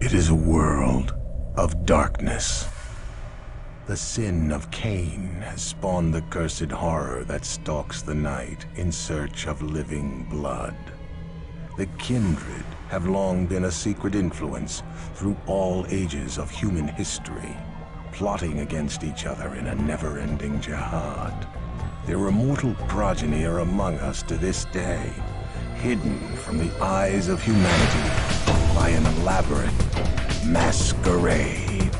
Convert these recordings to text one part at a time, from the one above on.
It is a world of darkness. The sin of Cain has spawned the cursed horror that stalks the night in search of living blood. The kindred have long been a secret influence through all ages of human history, plotting against each other in a never-ending jihad. Their immortal progeny are among us to this day, hidden from the eyes of humanity by an elaborate masquerade.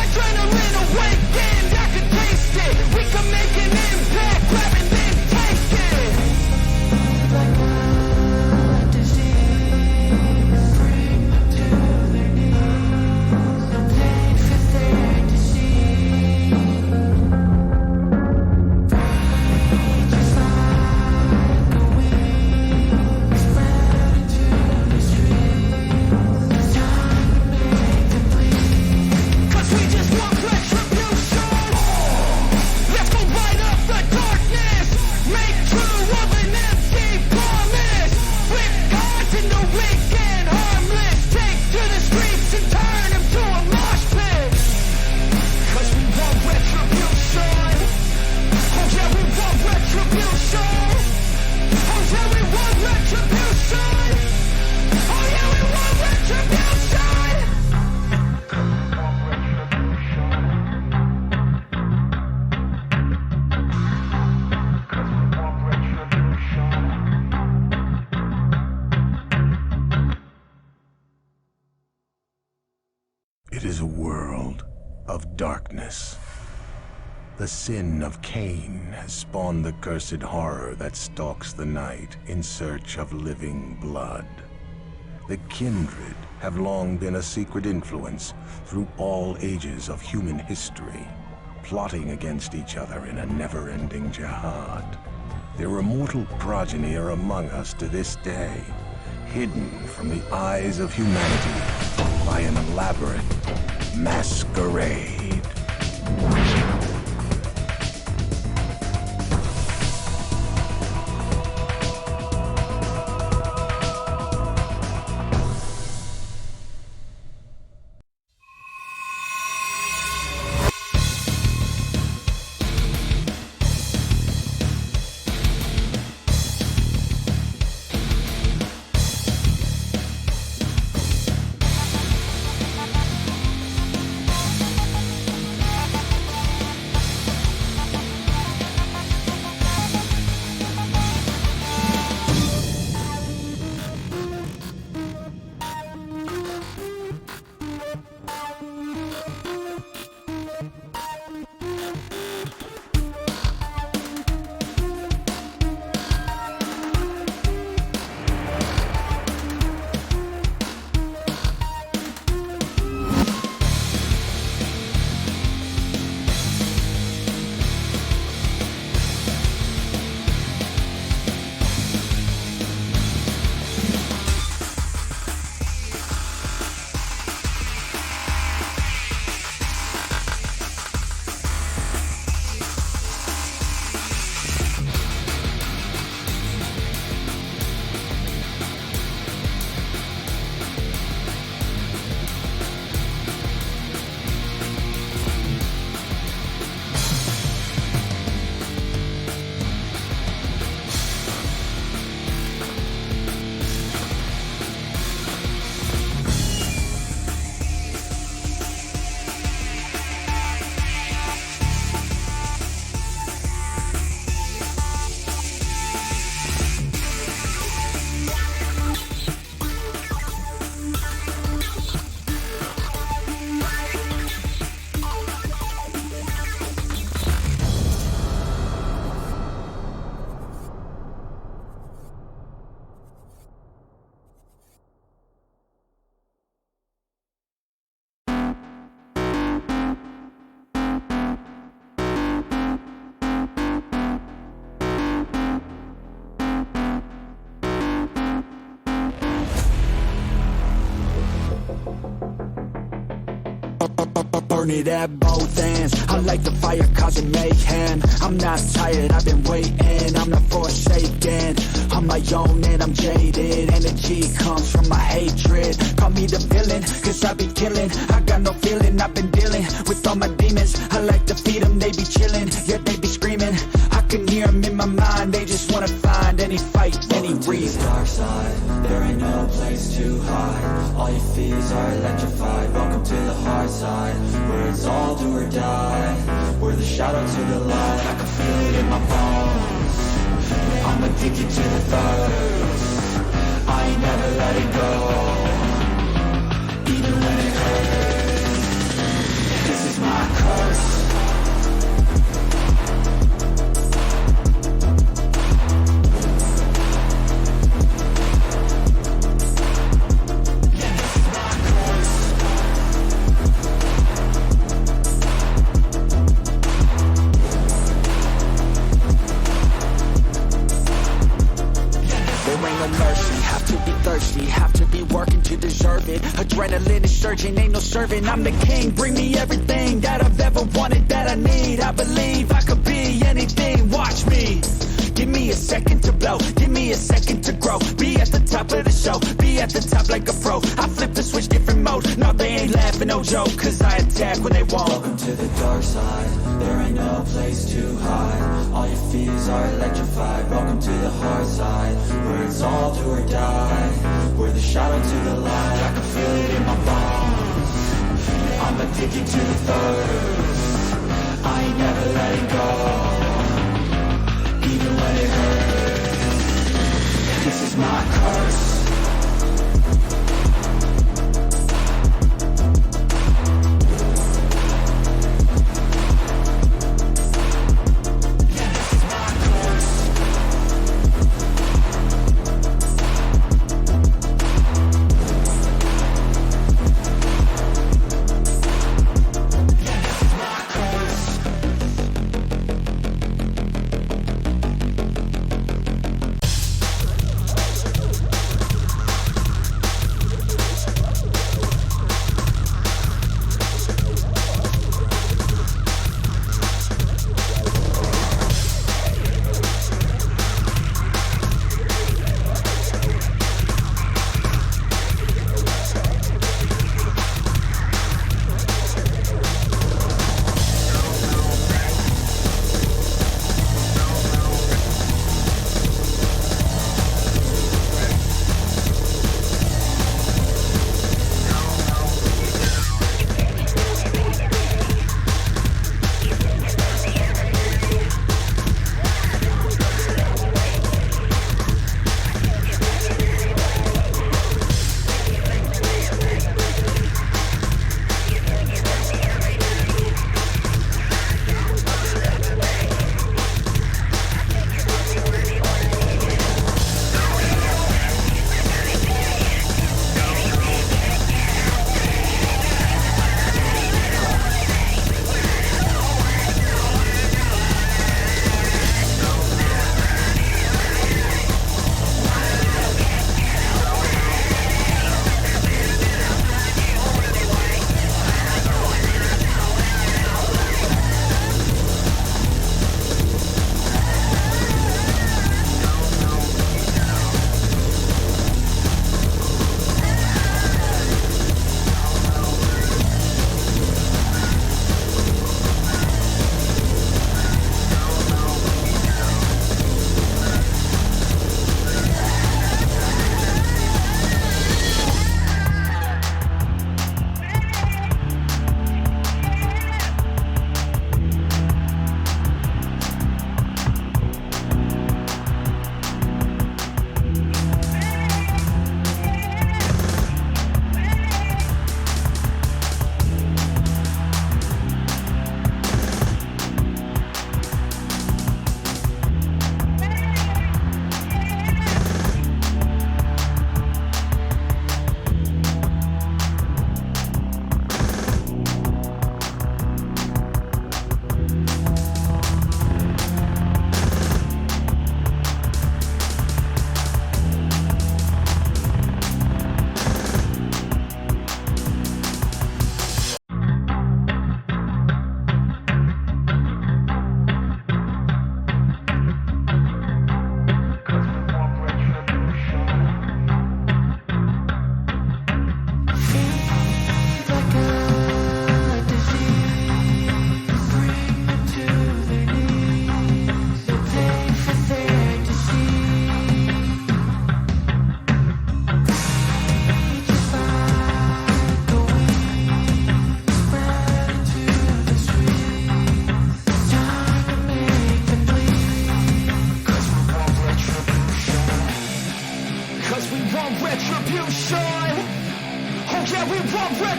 Adrenaline awakened, I could taste it. We can make an impact, grab and then take it. darkness. The sin of Cain has spawned the cursed horror that stalks the night in search of living blood. The kindred have long been a secret influence through all ages of human history, plotting against each other in a never-ending jihad. Their immortal progeny are among us to this day, hidden from the eyes of humanity by an elaborate masquerade. Burn it at both ends. I like the fire causing mayhem. I'm not tired, I've been waiting. I'm not forsaken. I'm my own and I'm jaded. Energy comes from my hatred. Call me the villain, cause I be killing. I got no feeling, I've been dealing with all my demons. I like to feed them, they be chilling. Yeah, they be screaming. I can hear them in my mind. They just wanna find any fight, any reason. Dark side, there ain't no place to hide. All your fears are electrified. Welcome to the hard side, where it's all do or die. We're the shadow to the light. I can feel it in my bones. I'm addicted to the thirst. I ain't never letting go, even when it hurts. This is my curse. Have to be working to deserve it. Adrenaline is surging, ain't no serving. I'm the king, bring me everything that I've ever wanted, that I need. I believe I could be anything, watch me. Give me a second to blow, give me a second to grow. Be at the top of the show, be at the top like a pro. I flip the switch, different mode. No, they ain't laughing, no joke, cause I attack when they won't. Welcome to the dark side, there ain't no place to hide. All your fears are electrified. Welcome to the hard side, where it's all do or die. We're the shadow to the light. I can feel it in my bones. I'm addicted to the thirst. I ain't never letting go, even when it hurts. This is my curse.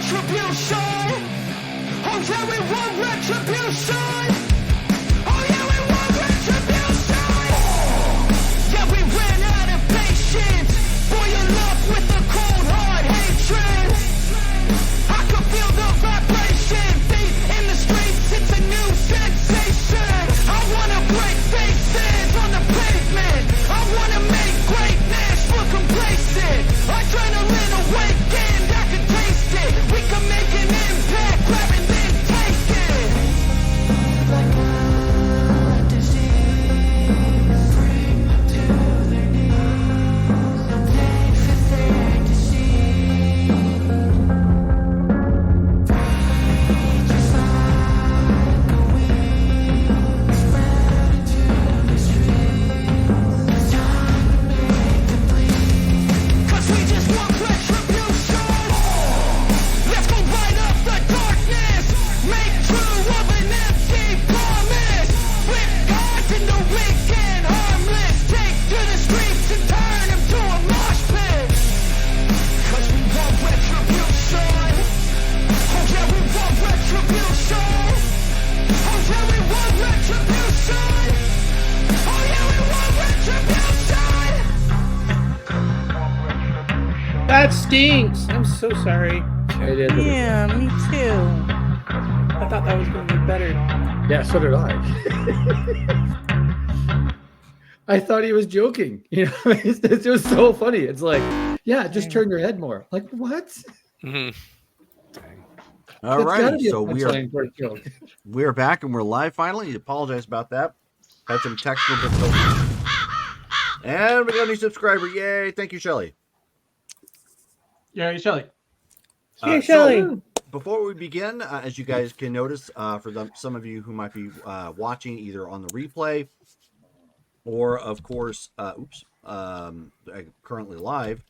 retribution. Oh yeah, we want retribution. Oh yeah, we want retribution. Yeah, we ran out of patience. Boil up with the cold hard hatred. I can feel the vibration. Feet in the streets, it's a new sensation. I wanna break faces on the pavement. I wanna make greatness look complacent. Adrenaline awakened, I can taste it. We can make an impact, grab and then take it. Like a disease, bring them to their knees. Pain for their disease. Just like a weed, spread into the streets. It's time to make them bleed. 'Cause we just want retribution. Let's go light up the darkness. Make true of an empty promise. Flip gods into weak and harmless. Take to the streets and turn them to a mosh pit. 'Cause we want retribution. Oh yeah, we want retribution. Oh yeah, we want retribution. Oh yeah, we want retribution. That stinks. I'm so sorry. It is. Yeah, me too. I thought that was going to be better. Yeah, so did I. I thought he was joking. You know, it's just so funny. It's like, yeah, just turn your head more. Like, what? Mhm. All That's gotta right, be a so punchline for a joke. we're back and we're live finally. Apologize about that. Had some technical difficulties. And we got a new subscriber. Yay. Thank you, Shelly. Yeah, Shelly. Hey, So, Shelly. before we begin, as you guys can notice, for some of you who might be watching either on the replay or, of course, currently live,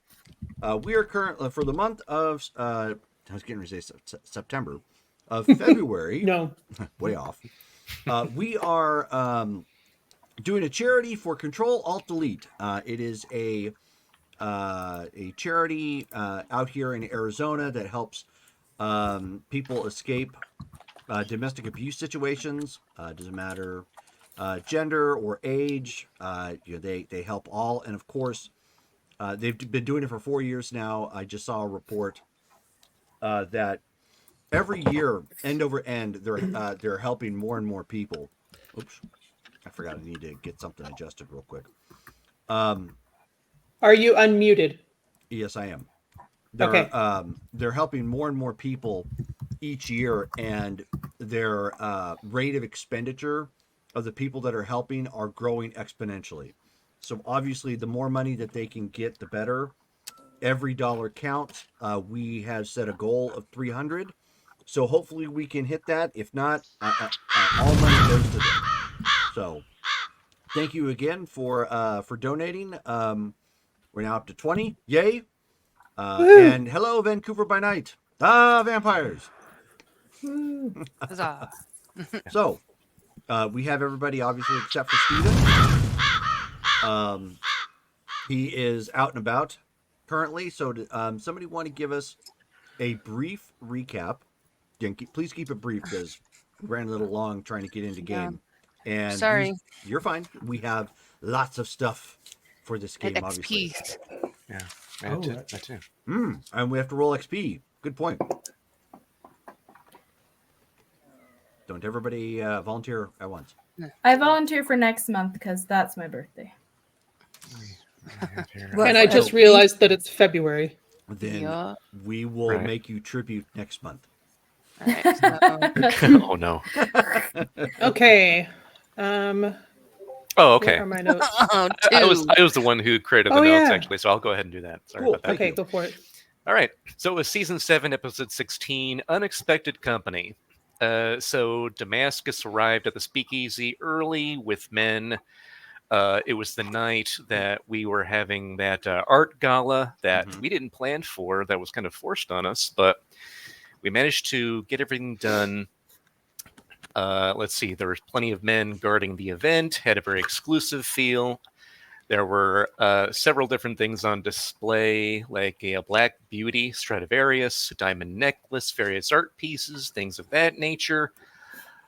we are currently, for the month of, I was getting ready to say September, of February, No. way off, we are doing a charity for Control Alt Delete. It is a charity out here in Arizona that helps people escape domestic abuse situations. Doesn't matter gender or age. They help all, and of course, they've been doing it for 4 years now. I just saw a report that every year, end over end, they're helping more and more people. Oops, I forgot I need to get something adjusted real quick. Are you unmuted? Yes, I am. Okay. They're helping more and more people each year, and their rate of expenditure of the people that are helping are growing exponentially. So obviously, the more money that they can get, the better. Every dollar counts. We have set a goal of 300. So hopefully we can hit that. If not, all money goes to them. So thank you again for donating. We're now up to 20. Yay. And hello, Vancouver by night. Vampires. Huzzah. So we have everybody, obviously, except for Steven. He is out and about currently. So somebody want to give us a brief recap. Again, please keep it brief because we ran a little long trying to get into game. And Sorry. you're fine. We have lots of stuff for this game, And obviously. XP. Yeah, that too. And we have to roll XP. Good point. Don't everybody volunteer at once. I volunteer for next month because that's my birthday. What, And I for just a realized that it's February. Then Yeah. we will Right. make you tribute next month. week? All right, so- Oh no. Okay. Oh, What okay. are my notes? Oh, I was two. the one who created the Oh, notes yeah. actually, so I'll go ahead and do that. Sorry Cool, about that. thank Okay, you. go for it. All right. So it was season 7, episode 16, Unexpected Company. So Damascus arrived at the speakeasy early with men. It was the night that we were having that art gala that we didn't plan for, that was kind of forced on us, but we managed to get everything done. Let's see, there was plenty of men guarding the event, had a very exclusive feel. There were several different things on display, like a Black Beauty, Stradivarius, a diamond necklace, various art pieces, things of that nature.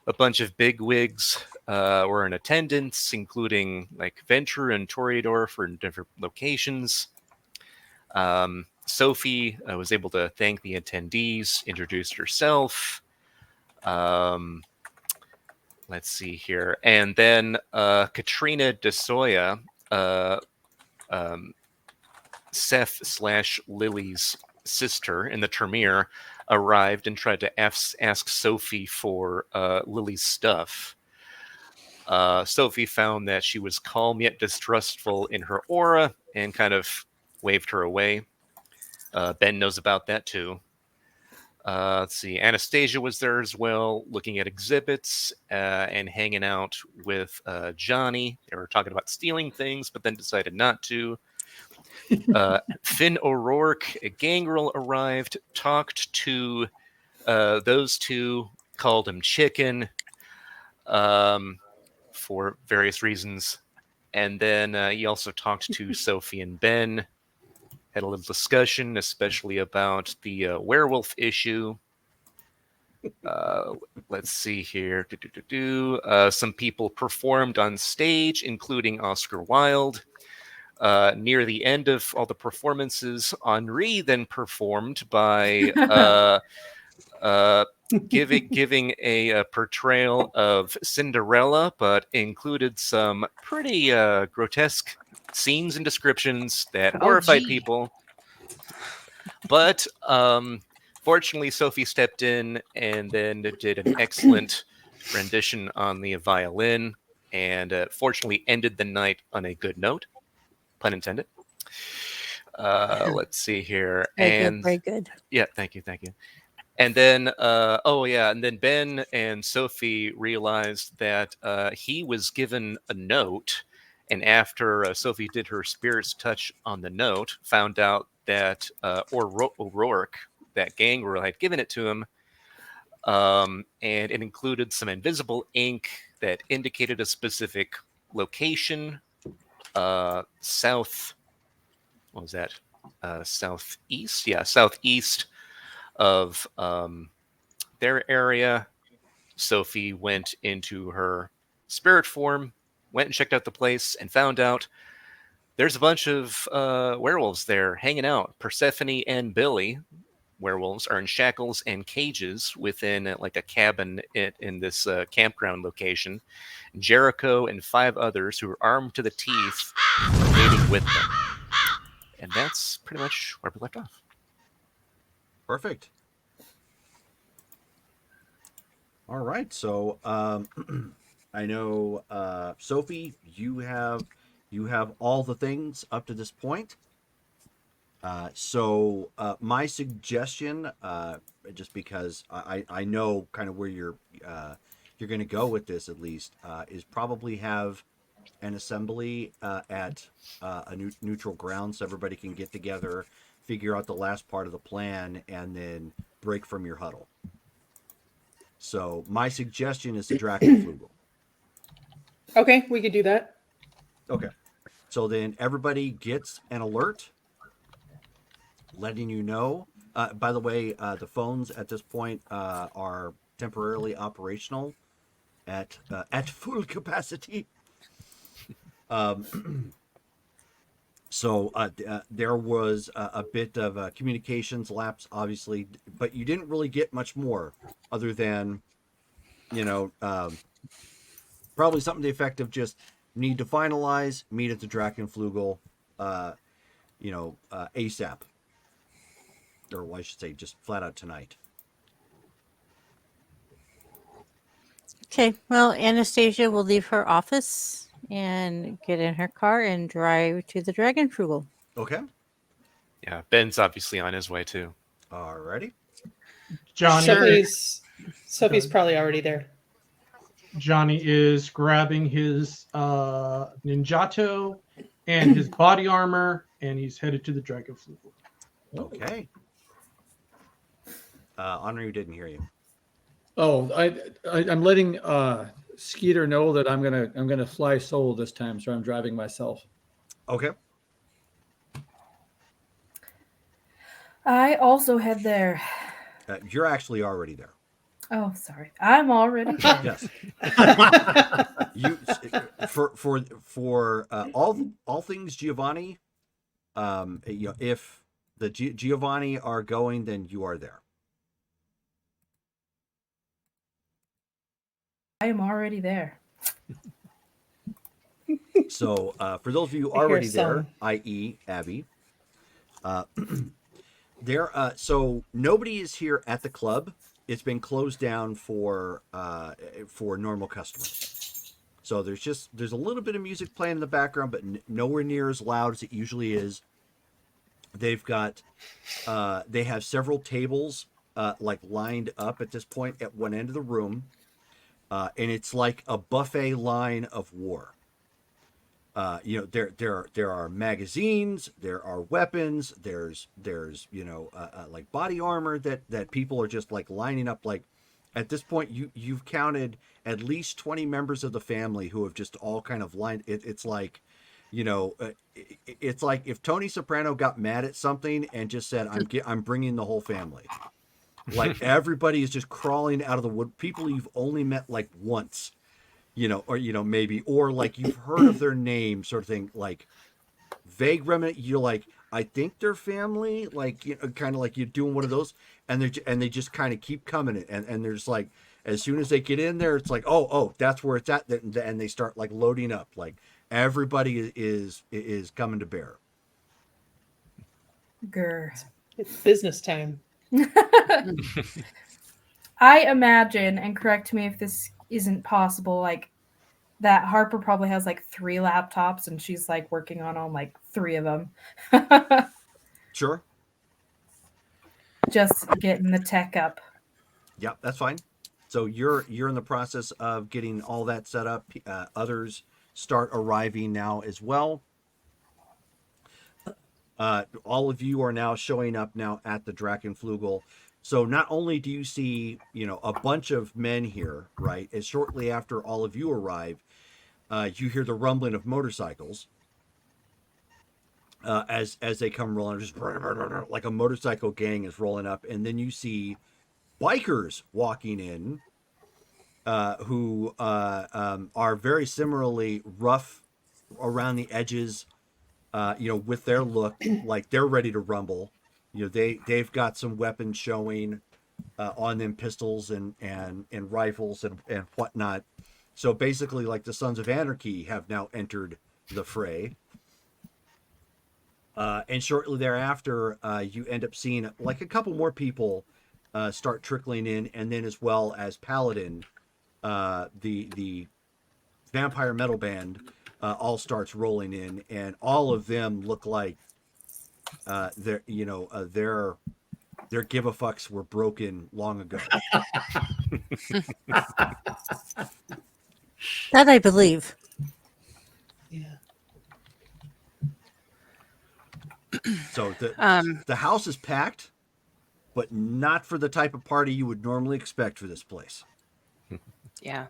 A bunch of bigwigs were in attendance, including like Venture and Toreador for different locations. Sophie was able to thank the attendees, introduced herself. Let's see here. And then Katrina DeSoya, Seth/Lily's sister in the Tremere, arrived and tried to ask Sophie for Lily's stuff. Sophie found that she was calm yet distrustful in her aura and kind of waved her away. Ben knows about that too. Let's see. Anastasia was there as well, looking at exhibits and hanging out with Johnny. They were talking about stealing things, but then decided not to. Finn O'Rourke, a gangrel, arrived, talked to those two, called him Chicken for various reasons. And then he also talked to Sophie and Ben. Had a little discussion, especially about the werewolf issue. Let's see here. Some people performed on stage, including Oscar Wilde. Near the end of all the performances, Henri then performed by giving a portrayal of Cinderella, but included some pretty grotesque scenes and descriptions that horrified people. But fortunately, Sophie stepped in and then did an excellent rendition on the violin, and fortunately ended the night on a good note. Pun intended. Let's see here. Very good. Yeah, thank you. And then, and then Ben and Sophie realized that he was given a note, and after Sophie did her spirit's touch on the note, found out that O'Rourke, that gangrel, had given it to him, and it included some invisible ink that indicated a specific location, southeast of their area. Sophie went into her spirit form, went and checked out the place, and found out there's a bunch of werewolves there hanging out. Persephone and Billy, werewolves, are in shackles and cages within like a cabin in this campground location. Jericho and 5 others who are armed to the teeth are waiting with them. And that's pretty much where we left off. Perfect. All right. So I know, Sophie, you have all the things up to this point. So my suggestion, just because I know kind of where you're going to go with this, at least, is probably have an assembly at a neutral ground so everybody can get together, figure out the last part of the plan, and then break from your huddle. So my suggestion is the Drachenflugel. Okay, we could do that. Okay. So then everybody gets an alert letting you know. By the way, the phones at this point are temporarily operational at full capacity. So there was a bit of a communications lapse, obviously, but you didn't really get much more other than, probably something to the effect of just need to finalize, meet at the Drachenflugel, ASAP. Or I should say just flat out tonight. Okay, well, Anastasia will leave her office and get in her car and drive to the Drachenflugel. Okay. Yeah, Ben's obviously on his way too. Alrighty. Johnny. Sophie's probably already there. Johnny is grabbing his Ninjato and his body armor, and he's headed to the Drachenflugel. Okay. Henri didn't hear you. Oh, I'm letting Skeeter know that I'm gonna fly solo this time, so I'm driving myself. Okay. I also head there. You're actually already there. Oh, sorry. I'm already there. Yes. You for all things Giovanni. If the Giovanni are going, then you are there. I am already there. So for those of you I hear already there, some. i.e., Abby, there. So nobody is here at the club. It's been closed down for normal customers. So there's a little bit of music playing in the background, but nowhere near as loud as it usually is. They've got they have several tables like lined up at this point at one end of the room, and it's like a buffet line of war. There are magazines, there are weapons, there's like body armor that people are just like lining up. Like at this point, you've counted at least 20 members of the family who have just all kind of lined. It's like, it's like if Tony Soprano got mad at something and just said, I'm bringing the whole family. Like everybody is just crawling out of the wood. People you've only met like once. Or maybe, or like you've heard of their name, sort of thing, like vague remnant. You're like, I think they're family, like kind of like you're doing one of those, and they just kind of keep coming, and there's like, as soon as they get in there, it's like, oh, that's where it's at, and they start like loading up, like everybody is coming to bear. Grr. It's business time. I imagine, and correct me if this isn't possible, like that Harper probably has like 3 laptops and she's like working on like 3 of them. Sure. Just getting the tech up. Yep, that's fine. So you're in the process of getting all that set up. Others start arriving now as well. All of you are now showing up now at the Drachenflugel. So not only do you see, a bunch of men here, right? As shortly after all of you arrive, you hear the rumbling of motorcycles as they come rolling, just like a motorcycle gang is rolling up, and then you see bikers walking in, who are very similarly rough around the edges, with their look, like they're ready to rumble. They've got some weapons showing on them, pistols and rifles and whatnot. So basically, like the Sons of Anarchy have now entered the fray. And shortly thereafter, you end up seeing like a couple more people start trickling in, and then as well as Paladin, the vampire metal band, all starts rolling in, and all of them look like their give a fucks were broken long ago. That I believe. Yeah. So the house is packed, but not for the type of party you would normally expect for this place. Yeah.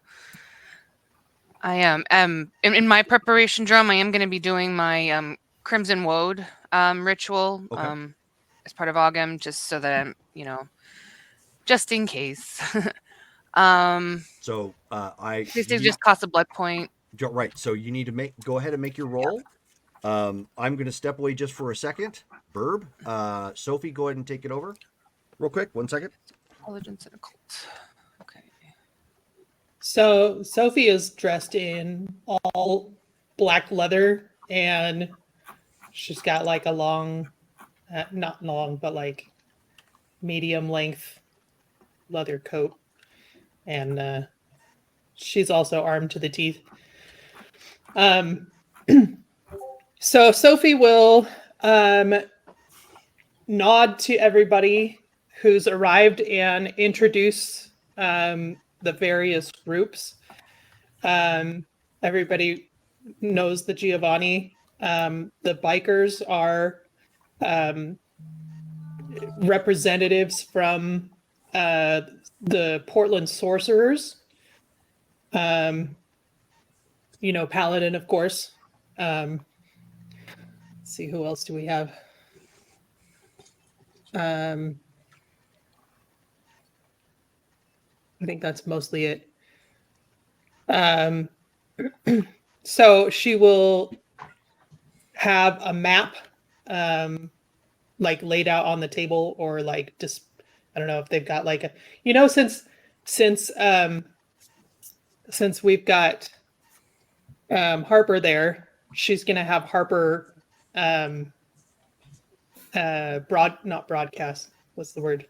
I am in my preparation drum. I am going to be doing my Crimson Woad ritual as part of Ogam, just so that I'm, just in case. So This just cost a blood point. Right. So you need to go ahead and make your roll. I'm going to step away just for a second. Burb, Sophie, go ahead and take it over real quick. 1 second. Intelligence and occult. Okay. So Sophie is dressed in all black leather, and she's got like a long, not long, but like medium length leather coat. And she's also armed to the teeth. So Sophie will nod to everybody who's arrived and introduce the various groups. Everybody knows the Giovanni. The bikers are representatives from the Portland Sorcerers. Paladin, of course. see, who else do we have? I think that's mostly it. So she will have a map like laid out on the table, or like just, I don't know if they've got like a, since we've got Harper there, she's gonna have Harper not broadcast, what's the word?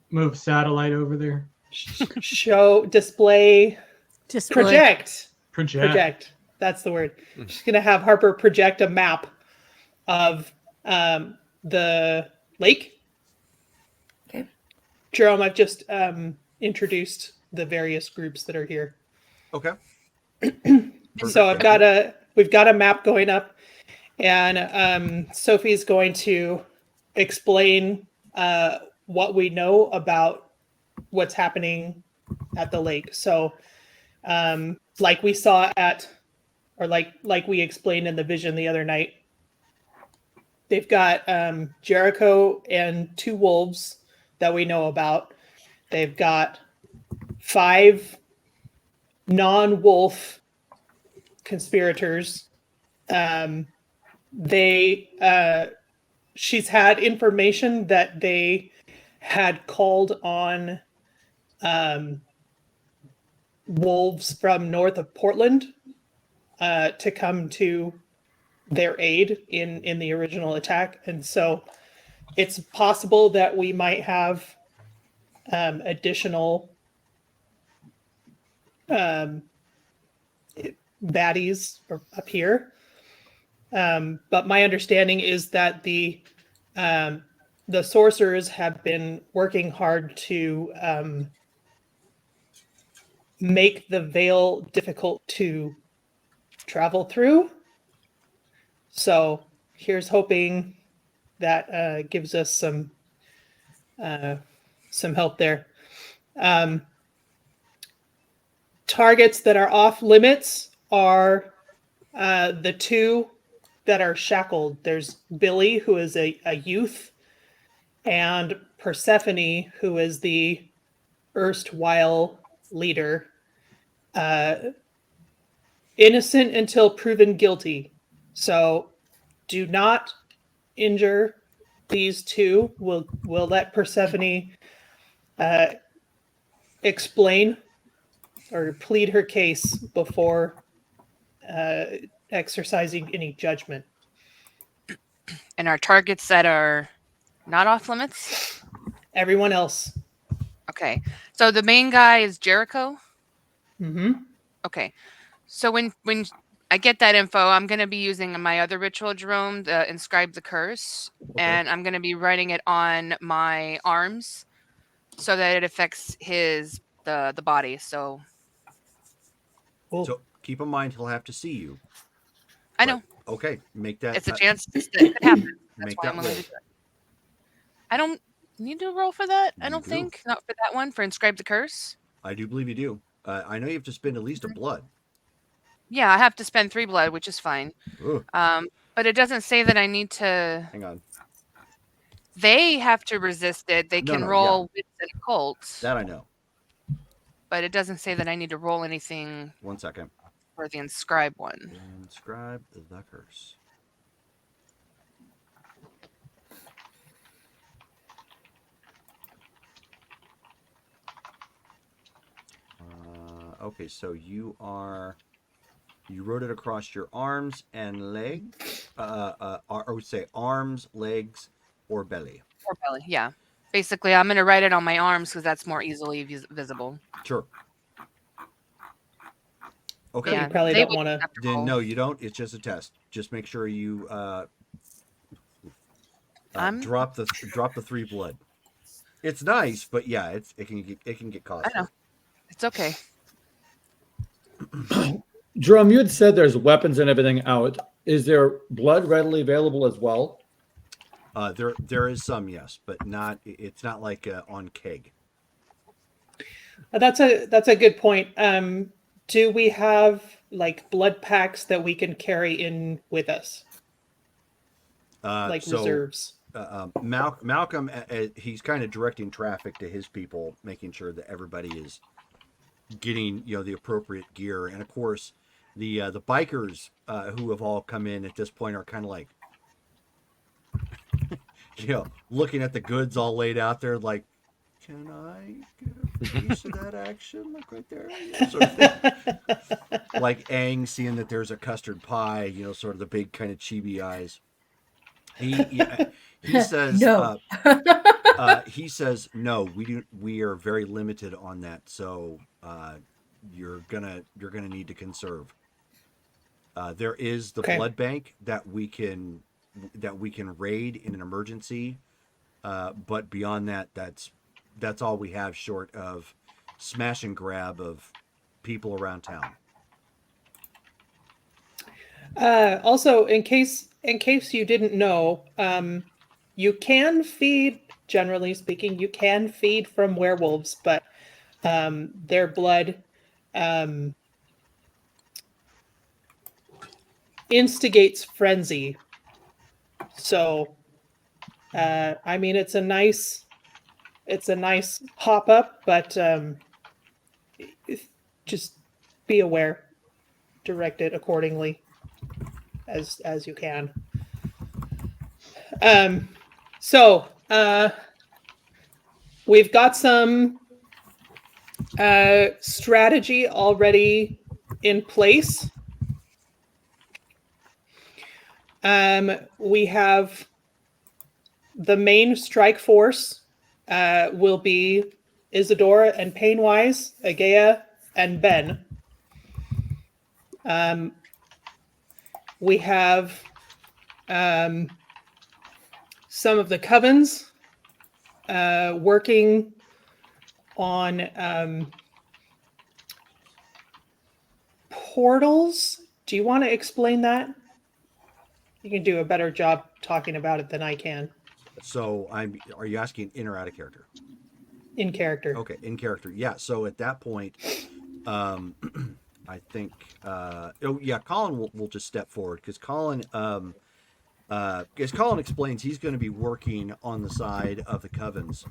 Move satellite over there. Show, display, project. That's the word. She's gonna have Harper project a map of the lake. Okay. Jerome, I've just introduced the various groups that are here. Okay. So we've got a map going up, and Sophie's going to explain what we know about what's happening at the lake. So like we saw like we explained in the vision the other night, they've got Jericho and 2 wolves that we know about. They've got 5 non-wolf conspirators. She's had information that they had called on wolves from north of Portland to come to their aid in the original attack, and so it's possible that we might have additional baddies up here. But my understanding is that the sorcerers have been working hard to make the veil difficult to travel through. So here's hoping that gives us some help there. Targets that are off limits are the 2 that are shackled. There's Billy, who is a youth, and Persephone, who is the erstwhile leader. Innocent until proven guilty. So do not injure these 2. We'll let Persephone explain or plead her case before exercising any judgment. And our targets that are not off limits? Everyone else. Okay. So the main guy is Jericho? Mm-hmm. Okay. So when I get that info, I'm going to be using my other ritual, Jerome, the Inscribe the Curse, and I'm going to be writing it on my arms so that it affects the body. So keep in mind he'll have to see you. I know. Okay, make that. It's a chance that could happen. That's Make why that I'm willing roll. to do it. I don't need to roll for that. I don't think. Not for that one. For Inscribe the Curse. I do believe you do. I know you have to spend at least a blood. Yeah, I have to spend 3 blood, which is fine. But it doesn't say that I need to. Hang on. They have to resist it. They can roll wits and cults. That I know. But it doesn't say that I need to roll anything. 1 second. For the Inscribe one. Inscribe the Curse. Okay, so you wrote it across your arms and legs. I would say arms, legs, or belly. Or belly, yeah. Basically, I'm going to write it on my arms because that's more easily visible. Sure. Okay. Yeah, you probably don't want to. No, you don't. It's just a test. Just make sure you drop the 3 blood. It's nice, but yeah, it can get costly. I know. It's okay. Jerome, you had said there's weapons and everything out. Is there blood readily available as well? There is some, yes, but not. It's not like on keg. That's a good point. Do we have like blood packs that we can carry in with us? reserves. Malcolm, he's kind of directing traffic to his people, making sure that everybody is getting the appropriate gear, and of course the bikers who have all come in at this point are kind of like looking at the goods all laid out there, like, can I get a piece of that action, like right there, sort of thing. Like Aang seeing that there's a custard pie, sort of the big kind of chibi eyes. He says No. he says no, we are very limited on that, so you're gonna need to conserve. There is the blood bank that we can raid in an emergency, but beyond that, that's all we have, short of smash and grab of people around town. Also, in case you didn't know, you can feed. Generally speaking, you can feed from werewolves, but their blood instigates frenzy. So, I mean, it's a nice hop up, but just be aware, direct it accordingly as you can. So we've got some strategy already in place. We have the main strike force will be Isadora and Painwise, Agea, and Ben. We have some of the covens working on portals. Do you want to explain that? You can do a better job talking about it than I can. So are you asking in or out of character? In character. Okay, in character. Yeah. So at that point, I think, Colin will just step forward, because Colin, as Colin explains, he's going to be working on the side of the covens.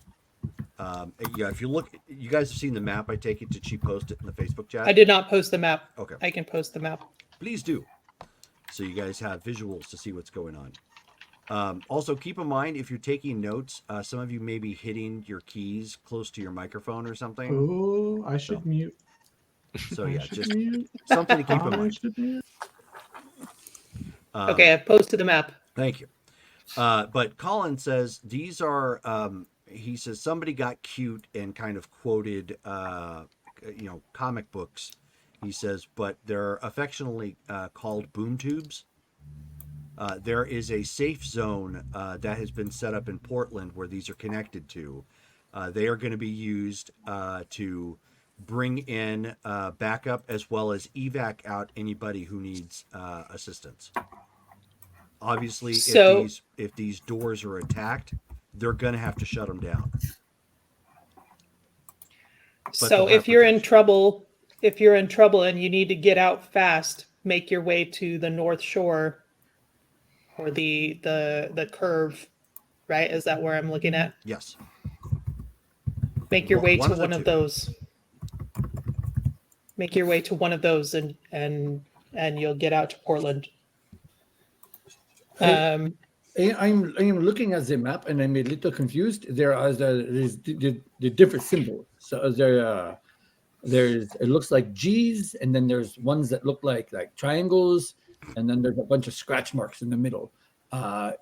If you look, you guys have seen the map. I take it, did she post it in the Facebook chat? I did not post the map. Okay. I can post the map. Please do, so you guys have visuals to see what's going on. Also, keep in mind, if you're taking notes, some of you may be hitting your keys close to your microphone or something. Oh, I should mute. So yeah, just something to keep in mind. Okay, I've posted the map. Thank you. But Colin says these are, he says somebody got cute and kind of quoted, comic books. He says, but they're affectionately called boom tubes. There is a safe zone that has been set up in Portland where these are connected to. They are going to be used to bring in backup, as well as evac out anybody who needs assistance. Obviously, if these doors are attacked, they're going to have to shut them down. So if you're in trouble and you need to get out fast, make your way to the North Shore or the curve, right? Is that where I'm looking at? Yes. Make your way to one of those. Make your way to one of those, and you'll get out to Portland. I'm looking at the map and I'm a little confused. There are the different symbols. So there's it looks like G's, and then there's ones that look like triangles, and then there's a bunch of scratch marks in the middle.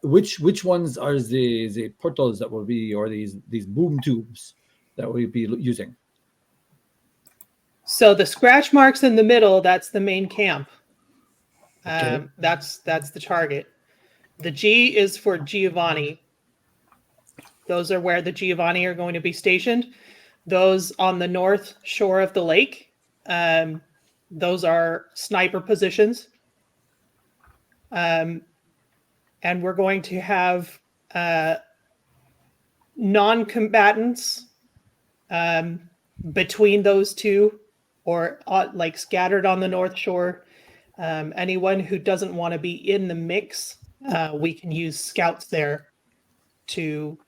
Which ones are the portals that will be, or these boom tubes that we'll be using? So the scratch marks in the middle, that's the main camp. Okay. That's the target. The G is for Giovanni. Those are where the Giovanni are going to be stationed. Those on the north shore of the lake, those are sniper positions. And we're going to have non-combatants between those two, or scattered on the north shore. Anyone who doesn't want to be in the mix we can use scouts there to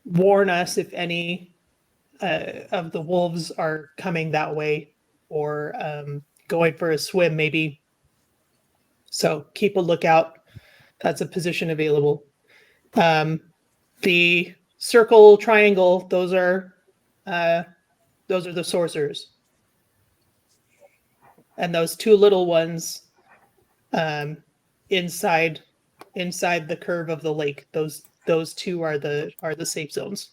warn us if any of the wolves are coming that way or going for a swim, maybe. So keep a lookout. That's a position available. The circle, triangle, those are the sorcerers. And those two little ones inside the curve of the lake, those two are the safe zones.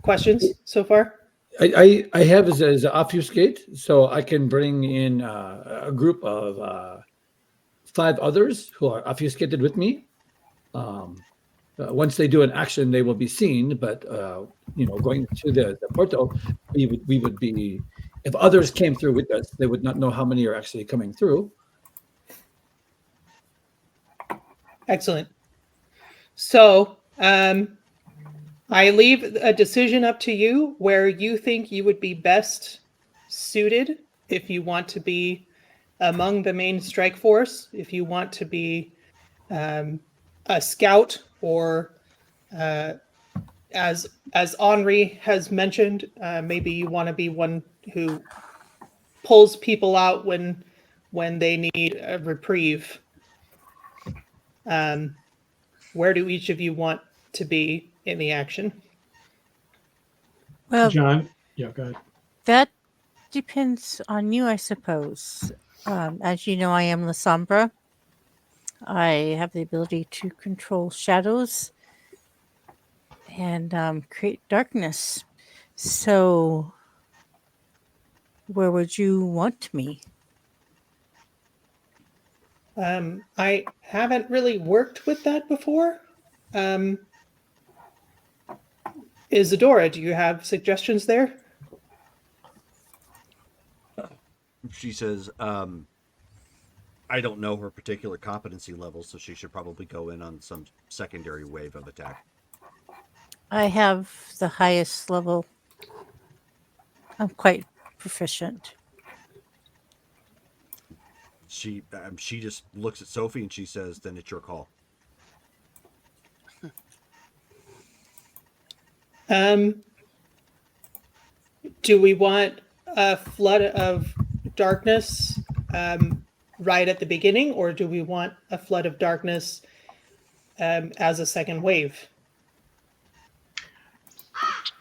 Questions so far? I have as an obfuscate, so I can bring in a group of 5 others who are obfuscated with me. Once they do an action, they will be seen. But going to the portal, we would be, if others came through with us, they would not know how many are actually coming through. Excellent. So I leave a decision up to you where you think you would be best suited. If you want to be among the main strike force, if you want to be a scout, or as Henri has mentioned, maybe you want to be one who pulls people out when they need a reprieve. Where do each of you want to be in the action? Well, John, yeah, go ahead. that depends on you, I suppose. As you know, I am La Sombra. I have the ability to control shadows and create darkness. So, where would you want me? I haven't really worked with that before. Isadora, do you have suggestions there? She says, I don't know her particular competency level, so she should probably go in on some secondary wave of attack. I have the highest level. I'm quite proficient. She just looks at Sophie and she says, then it's your call. Do we want a flood of darkness right at the beginning, or do we want a flood of darkness as a second wave?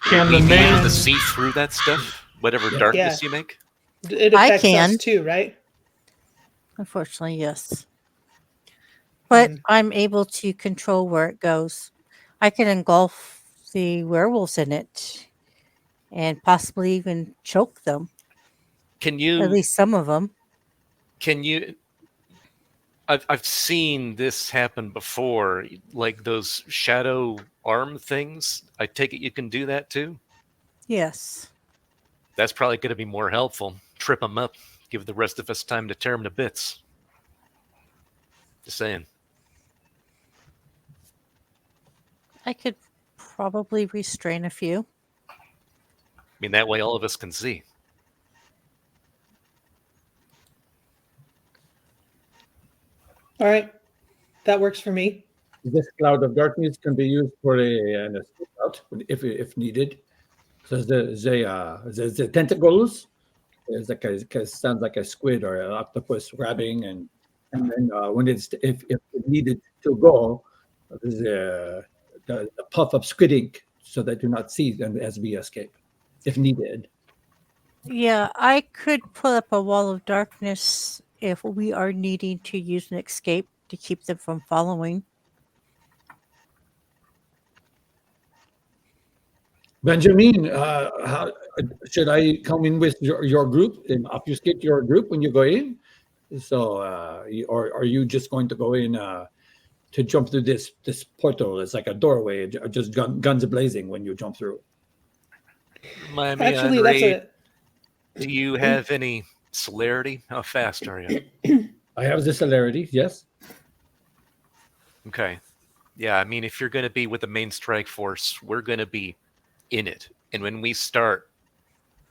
Can the We be able main to see through that stuff, whatever darkness you make? It I affects can. us too, right? Unfortunately, yes. But I'm able to control where it goes. I can engulf the werewolves in it and possibly even choke them. Can At you? least some of them. Can you? I've seen this happen before, like those shadow arm things. I take it you can do that too. Yes. That's probably going to be more helpful. Trip them up, give the rest of us time to tear them to bits. Just saying. I could probably restrain a few. I mean, that way all of us can see. All right, that works for me. This cloud of darkness can be used for an escape route if needed. So the tentacles is like sounds like a squid or an octopus grabbing, and then when it's if it needed to go, the puff of squid ink so that do not see them as we escape if needed. Yeah, I could put up a wall of darkness if we are needing to use an escape to keep them from following. Benjamin, how should I come in with your group and obfuscate your group when you go in? So, or are you just going to go in to jump through this portal? It's like a doorway, just guns blazing when you jump through. Actually, that's a. Do you have any celerity? How fast are you? I have the celerity, yes. Okay. Yeah, I mean, if you're going to be with the main strike force, we're going to be in it. And when we start,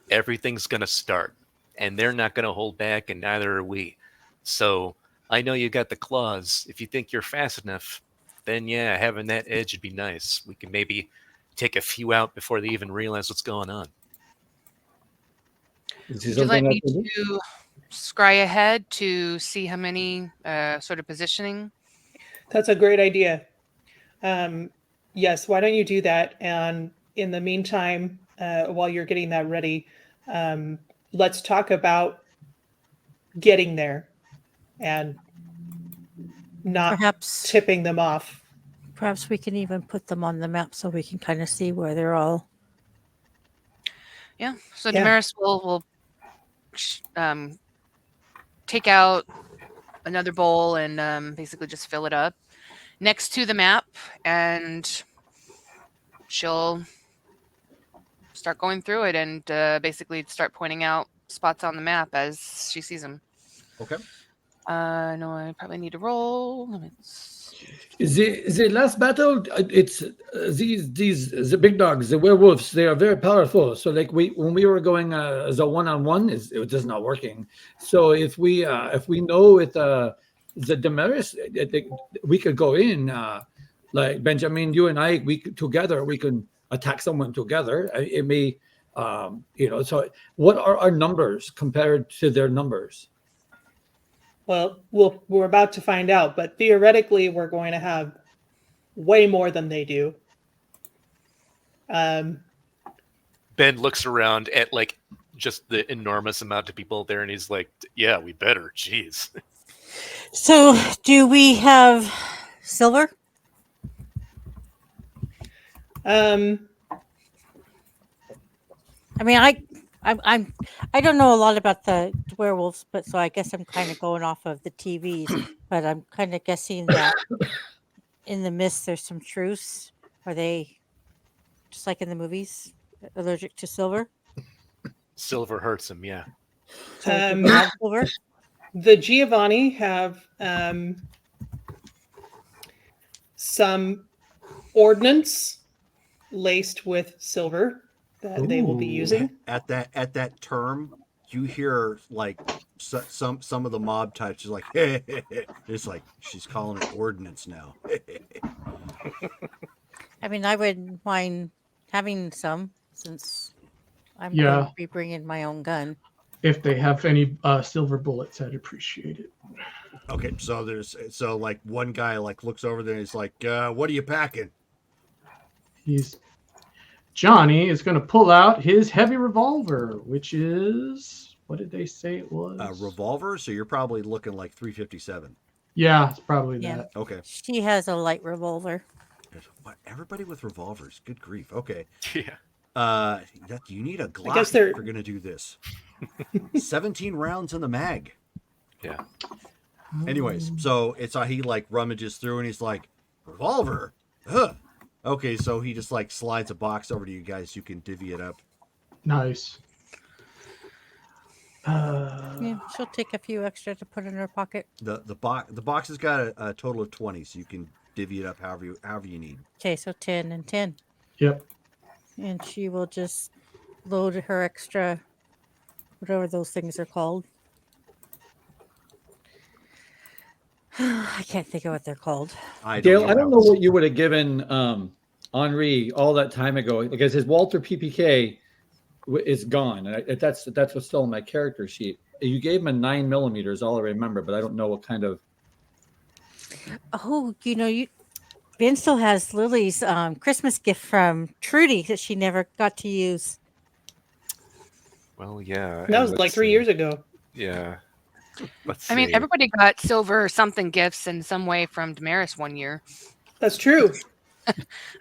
everything's going to start. And they're not going to hold back, and neither are we. So I know you got the claws. If you think you're fast enough, then yeah, having that edge would be nice. We can maybe take a few out before they even realize what's going on. Is Would there you like something I me can do? to scry ahead to see how many sort of positioning? That's a great idea. Yes, why don't you do that? And in the meantime, while you're getting that ready, let's talk about getting there and not Perhaps tipping them off. perhaps we can even put them on the map so we can kind of see where they're all. Yeah. So Yeah. Damaris will take out another bowl and basically just fill it up next to the map, and she'll start going through it and basically start pointing out spots on the map as she sees them. Okay. No, I probably need to roll. Let me see. The last battle, it's these the big dogs, the werewolves. They are very powerful. So like when we were going as a one-on-one, it was not working. So if we know it the Damaris, we could go in like Benjamin, you and I, together we can attack someone together. It may So what are our numbers compared to their numbers? Well, we're about to find out, but theoretically, we're going to have way more than they do. Ben looks around at like just the enormous amount of people there, and he's like, "Yeah, we better." Jeez. So, do we have silver? Um, I mean, I don't know a lot about the werewolves, but so I guess I'm kind of going off of the TVs. But I'm kind of guessing that in the mist there's some truce. Are they just like in the movies, allergic to silver? Silver hurts him, yeah. So do we have silver? the Giovanni have some ordnance laced with silver that they will be using. At that term, you hear like some of the mob types is like, it's like she's calling it ordnance now. I mean, I wouldn't mind having some since I'm Yeah. going to be bringing my own gun. If they have any silver bullets, I'd appreciate it. Okay, so like one guy like looks over there and he's like, what are you packing? Johnny is going to pull out his heavy revolver, which is, what did they say it was? A revolver? So you're probably looking like 357. Yeah, it's probably Yeah. that. Okay. She has a light revolver. What? Everybody with revolvers. Good grief. Okay. Yeah. You need a Glock guess if they're- you're going to do this. 17 rounds in the mag. Yeah. Anyways, so it's he like rummages through and he's like, revolver? Huh. Okay, so he just like slides a box over to you guys. You can divvy it up. Nice. Yeah, she'll take a few extra to put in her pocket. The box has got a total of 20, so you can divvy it up however you need. Okay, so 10 and 10. Yep. And she will just load her extra, whatever those things are called. I can't think of what they're called. Dale, I don't know what you would have given Henri all that time ago because his Walter PPK is gone. That's what's still on my character sheet. You gave him a 9mm, all I remember, but I don't know what kind of. Oh, Ben still has Lily's Christmas gift from Trudy that she never got to use. Well, yeah. That was like 3 years ago. Yeah. Let's I mean, see. everybody got silver or something gifts in some way from Damaris one year. That's true.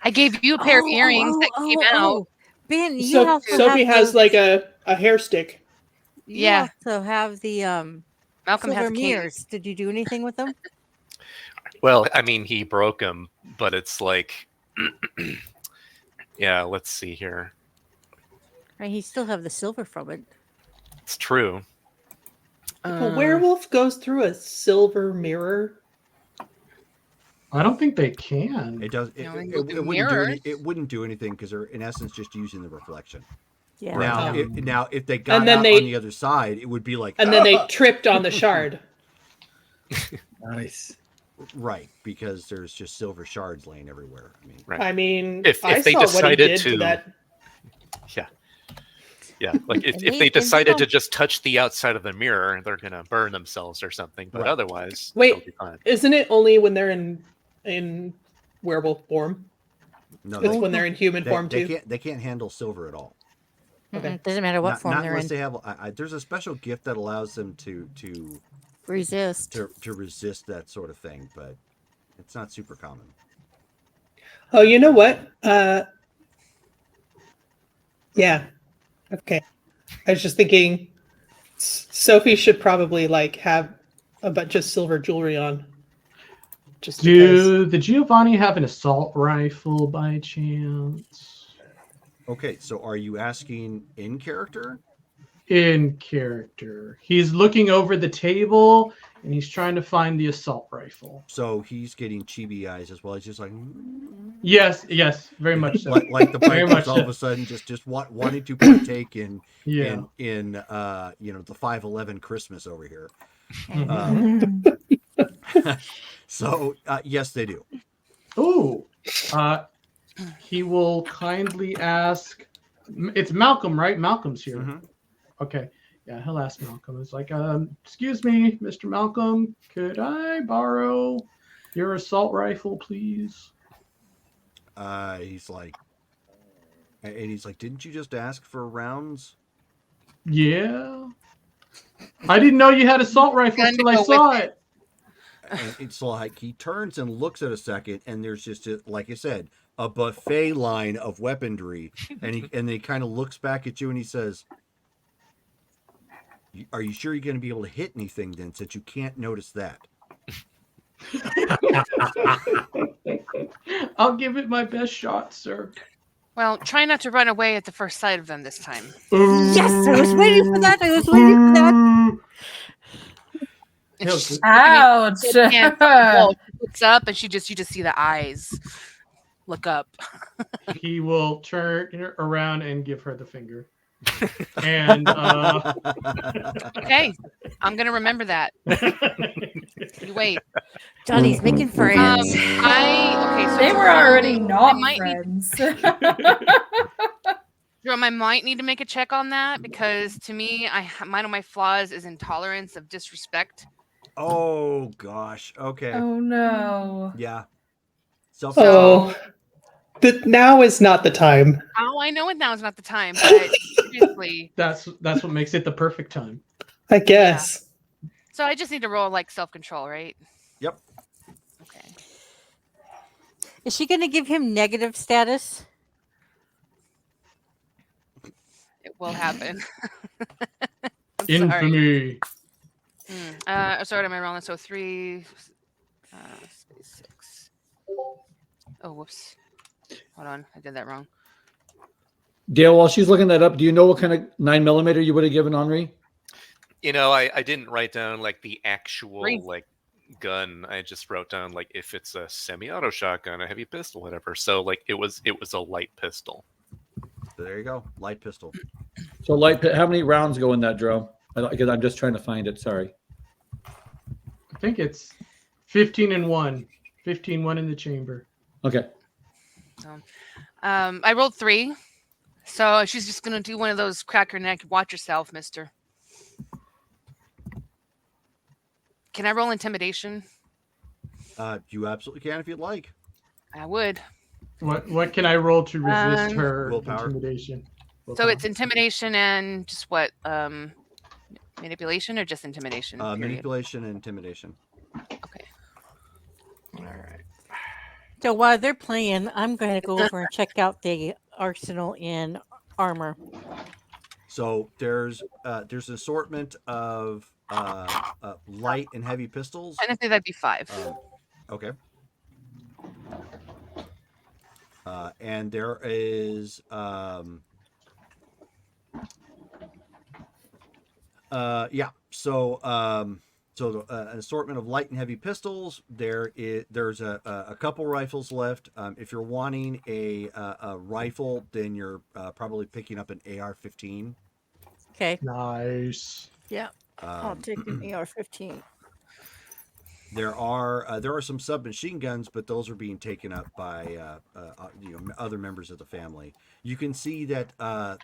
I gave you a pair of earrings that came out. Ben, you So also Sophie have has the, like a hair stick. you Yeah. also have the Malcolm silver has a cane. mirrors. Did you do anything with them? Well, I mean, he broke them, but it's like, yeah. Let's see here. Right, he still have the silver from it. It's true. If a werewolf goes through a silver mirror, I don't think they can. It does. No, they It go through wouldn't do mirrors. it wouldn't do anything because they're in essence just using the reflection. Yeah. Now, if they got And then out they- on the other side, it would be like. and then they tripped on the shard. Nice. Right, because there's just silver shards laying everywhere. I mean, Right. I mean, If I they saw what he decided did to to- that. Yeah, like if And they they decided to don't- just touch the outside of the mirror, they're gonna burn themselves or something. But Right. otherwise, Wait, they'll be fine. isn't it only when they're in werewolf form? no, It's they, when they're in human form too. they can't handle silver at all. Okay. Doesn't matter what not form not they're unless in. they have. There's a special gift that allows them to Resist. resist that sort of thing, but it's not super common. Oh, you know what? Yeah. Okay. I was just thinking Sophie should probably like have a bunch of silver jewelry on. Just because. Do the Giovanni have an assault rifle by chance? Okay, so are you asking in character? In character. He's looking over the table and he's trying to find the assault rifle. So he's getting chibi eyes as well. He's just like, Yes, very much so. like the Very much Vikings all of so. a sudden just wanting to partake in Yeah. in the 511 Christmas over here. So yes, they do. Oh, he will kindly ask. It's Malcolm, right? Malcolm's here. Mhm. Okay. Yeah, he'll ask Malcolm. It's like, excuse me, Mr. Malcolm, could I borrow your assault rifle, please? He's like, didn't you just ask for rounds? Yeah. I didn't know you had assault rifles Gonna till I go saw with it. And it's like he turns and looks at a second, and there's just like I said, a buffet line of weaponry, and he kind of looks back at you and he says, "Are you sure you're going to be able to hit anything then, since you can't notice that?" I'll give it my best shot, sir. Well, try not to run away at the first sight of them this time. Yes, I was waiting for that. I was waiting for that. And No, she's Ouch. looking at him from the wall. She looks up and you just see the eyes look up. He will turn around and give her the finger. And Okay, I'm gonna remember that. You wait. Johnny's making friends. So They were already Jerome, not I might friends. Jerome, I might need to make a check on that because to me, one of my flaws is intolerance of disrespect. Oh gosh. Okay. Oh no. Yeah. Self. Oh, now is not the time. Oh, I know it now is not the time, but seriously. that's what makes it the perfect time. I guess. So I just need to roll like self-control, right? Yep. Okay. Is she going to give him negative status? It will happen. I'm sorry. Infamy. Sorry, what am I rolling? So 3, 6. Oh, whoops. Hold on, I did that wrong. Dale, while she's looking that up, do you know what kind of 9mm you would have given Henri? I didn't write down like the actual Three. like gun. I just wrote down like if it's a semi-auto shotgun, a heavy pistol, whatever. So like it was a light pistol. There you go. Light pistol. So how many rounds go in that drill? Because I'm just trying to find it. Sorry. I think it's 15 and 1. 15-1 in the chamber. Okay. I rolled 3. So she's just gonna do one of those crack her neck, watch yourself, mister. Can I roll intimidation? You absolutely can if you'd like. I would. What can I roll to resist her Willpower. intimidation? So it's intimidation and just what? Manipulation or just intimidation? period? Manipulation and intimidation. Okay. All right. So while they're playing, I'm going to go over and check out the arsenal in armor. So there's an assortment of light and heavy pistols. I think that'd be 5. Okay. And there is So an assortment of light and heavy pistols. There's a couple rifles left. If you're wanting a rifle, then you're probably picking up an AR-15. Okay. Nice. Yeah. I'll take an AR-15. There are some submachine guns, but those are being taken up by other members of the family. You can see that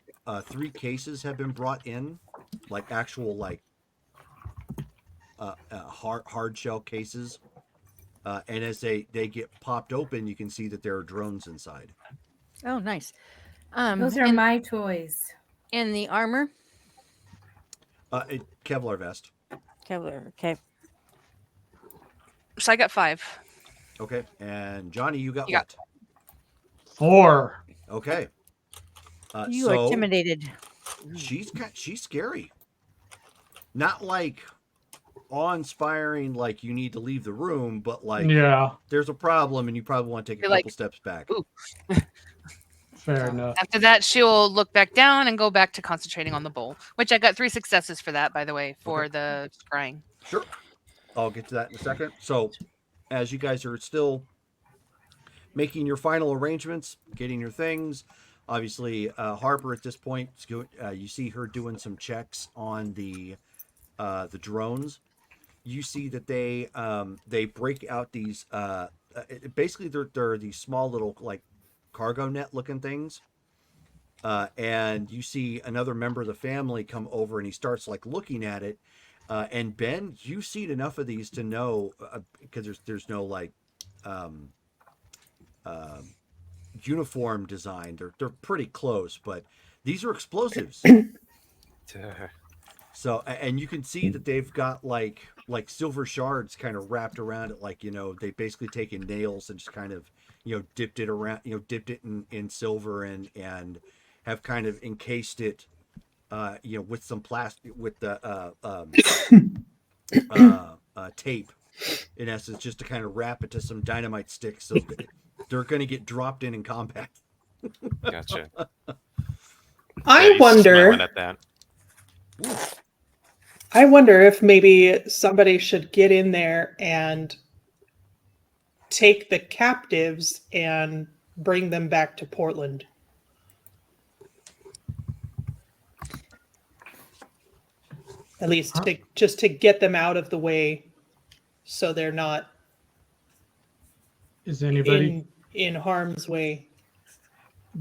3 cases have been brought in, like actual hard shell cases, and as they get popped open, you can see that there are drones inside. Oh, nice. Those are my toys. And the armor? Kevlar vest. Kevlar. Okay. So I got 5. Okay, and Johnny, you got You got- what? 4. Okay. You are intimidated. She's scary. Not like awe-inspiring, like you need to leave the room, but like there's a problem and you probably want to take a couple steps back. Ooh. Fair enough. After that, she'll look back down and go back to concentrating on the bowl, which I got 3 successes for that, by the way, for the scrying. Sure. I'll get to that in a second. So, as you guys are still making your final arrangements, getting your things, obviously Harper at this point, you see her doing some checks on the drones. You see that they break out these basically they're these small little like cargo net looking things, and you see another member of the family come over and he starts like looking at it, and Ben, you've seen enough of these to know, because there's no like uniform design. They're pretty close, but these are explosives. So, and you can see that they've got like silver shards kind of wrapped around it, like, they basically taken nails and just kind of, dipped it around, dipped it in silver and have kind of encased it, with some plastic, with the tape, in essence, just to kind of wrap it to some dynamite sticks, so they're going to get dropped in combat. Gotcha. I wonder. At that. I wonder if maybe somebody should get in there and take the captives and bring them back to Portland. At least just to get them out of the way so they're not in harm's way.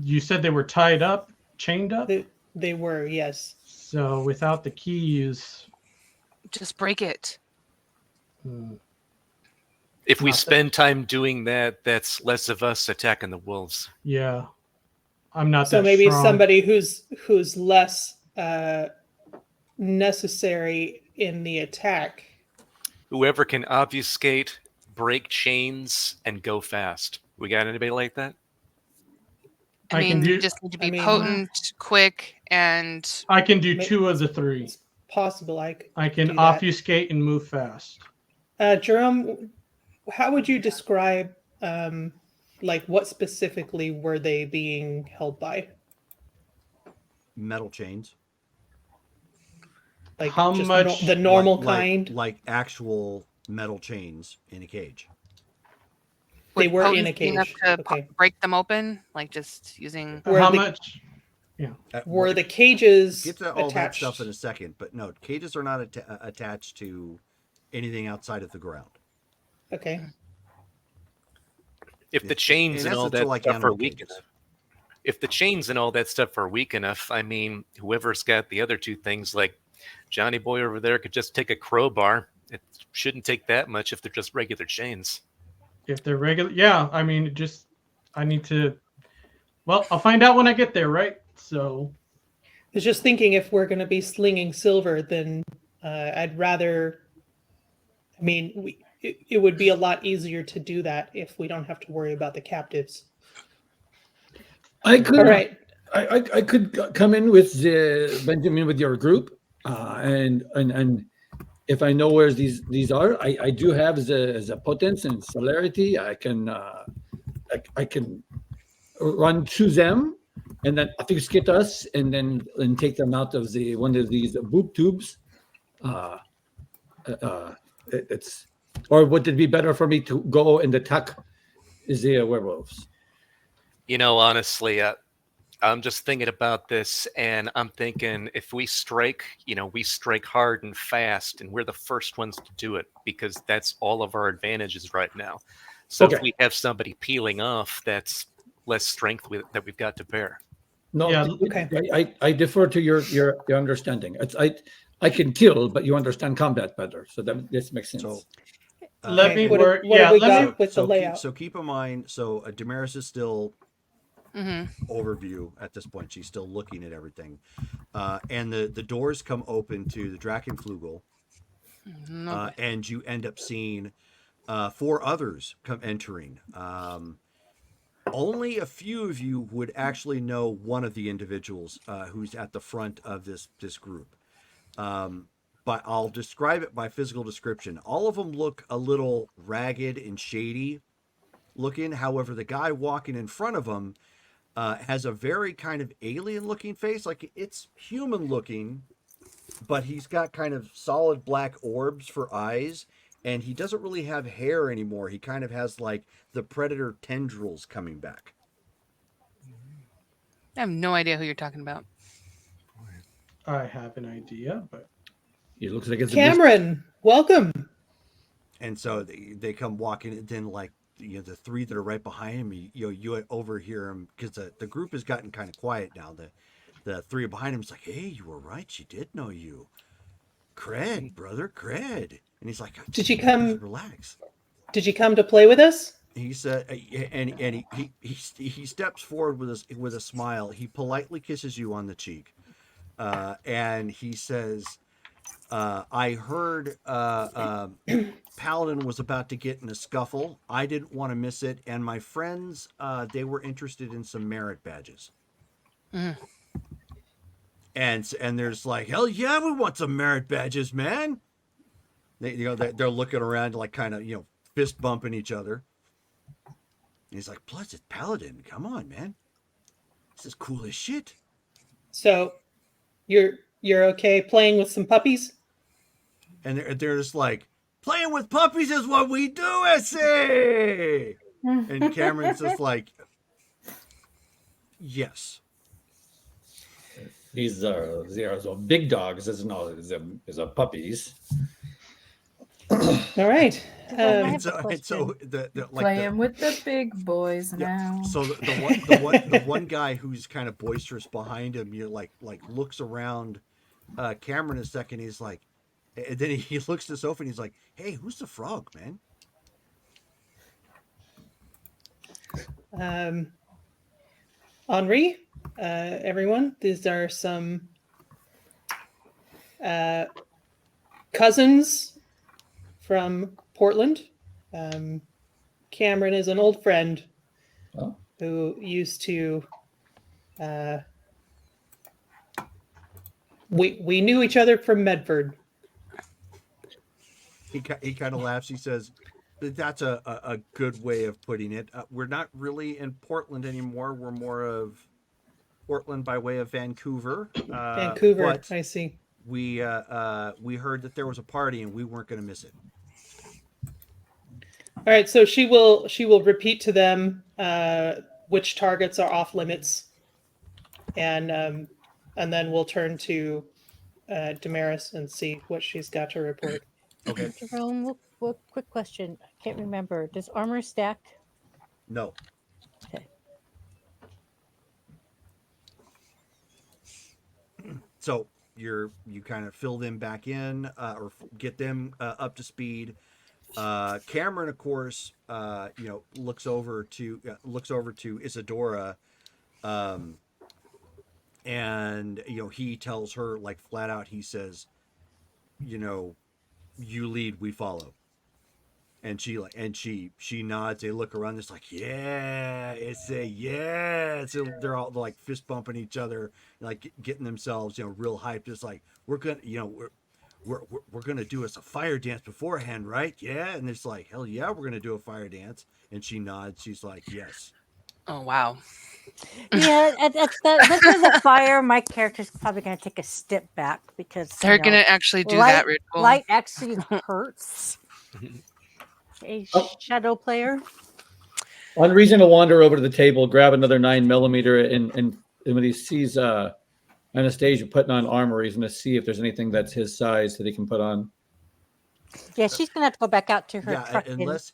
You said they were tied up, chained up? They were, yes. So without the keys... Just break it. If we spend time doing that, that's less of us attacking the wolves. Yeah. I'm not so that maybe strong. Somebody who's less necessary in the attack. Whoever can obfuscate, break chains, and go fast. We got anybody like that? I mean, you just need to be potent, quick, and... I can do 2 of the 3. It's possible I can obfuscate and move fast. Jerome, how would you describe, like, what specifically were they being held by? Metal chains. Like, how just much? The normal kind? Like actual metal chains in a cage. They were in a cage. Enough to break them open, like just using... How much? Yeah. Were the cages get to all attached? that stuff in a second, but no, cages are not attached to anything outside of the ground. Okay. If the chains and all that stuff are weak enough, if the chains and all that stuff are weak enough, I mean, whoever's got the other 2 things, like Johnny Boy over there, could just take a crowbar. It shouldn't take that much if they're just regular chains. If they're regular, yeah. I mean, I need to. Well, I'll find out when I get there, right? So, I was just thinking, if we're going to be slinging silver, then I'd rather. I mean, it would be a lot easier to do that if we don't have to worry about the captives. I could. All right. I could come in with Benjamin with your group, and if I know where these are, I do have the potence and celerity. I can run to them and then obfuscate us and then take them out of one of these boob tubes. Or would it be better for me to go and attack the werewolves? Honestly, I'm just thinking about this, and I'm thinking if we strike, we strike hard and fast, and we're the first ones to do it because that's all of our advantages right now. So if Okay. we have somebody peeling off, that's less strength that we've got to bear. No, Yeah, okay. I defer to your understanding. I can kill, but you understand combat better, so that this makes sense. So let Okay, me what work. do we Yeah, let got me. with the layout? So keep in mind, so Damaris is still Hmm. overview at this point. She's still looking at everything. And the doors come open to the Drachenflugel, and you end up seeing 4 others come entering. Only a few of you would actually know one of the individuals who's at the front of this group. But I'll describe it by physical description. All of them look a little ragged and shady looking. However, the guy walking in front of them has a very kind of alien looking face. Like, it's human looking, but he's got kind of solid black orbs for eyes, and he doesn't really have hair anymore. He kind of has like the predator tendrils coming back. I have no idea who you're talking about. I have an idea, but It looks like it's Cameron, welcome. And so they come walking, and then like the 3 that are right behind him, you overhear him because the group has gotten kind of quiet now. The 3 behind him is like, "Hey, you were right. She did know you. Cred, brother, cred." And he's like, Did you come? Relax. Did you come to play with us? He said, and he steps forward with a smile. He politely kisses you on the cheek, and he says, "I heard Paladin was about to get in a scuffle. I didn't want to miss it, and my friends, they were interested in some merit badges." Mhm. And there's like, "Hell yeah, we want some merit badges, man." They're looking around like kind of fist bumping each other. And he's like, "Plus it's Paladin. Come on, man. This is cool as shit." So, you're okay playing with some puppies? And they're just like, "Playing with puppies is what we do, S.A." And Cameron's just like, "Yes." These are big dogs, isn't all? Is a puppies. All right. I have And a so question. Playing with the big boys now. So the one guy who's kind of boisterous behind him, you like looks around Cameron a second. He's like, and then he looks to Sophie and he's like, "Hey, who's the frog, man?" Henri, everyone, these are some cousins from Portland. Cameron is an old friend Oh. who used to. We knew each other from Medford. He kind of laughs. He says, "That's a good way of putting it. We're not really in Portland anymore. We're more of Portland by way of Vancouver." Vancouver, but I see. we heard that there was a party and we weren't going to miss it. All right, so she will repeat to them which targets are off limits, and then we'll turn to Damaris and see what she's got to report. Okay. Jerome, quick question. I can't remember. Does armor stack? No. Okay. So you kind of fill them back in or get them up to speed. Cameron, of course, looks over to Isadora, and he tells her like flat out. He says, "You lead, we follow." And she nods. They look around. It's like, yeah, it's a yeah. So they're all like fist bumping each other, like getting themselves, real hyped. It's like we're gonna, we're gonna do us a fire dance beforehand, right? Yeah. And it's like, hell yeah, we're gonna do a fire dance. And she nods. She's like, yes. Oh wow. Yeah, at the fire, my character's probably going to take a step back because They're gonna actually do light, that ritual. Light actually hurts. A shadow player. One reason to wander over to the table, grab another 9mm, and when he sees Anastasia putting on armor, he's going to see if there's anything that's his size that he can put on. Yeah, she's gonna have to go back out to her Yeah, truck.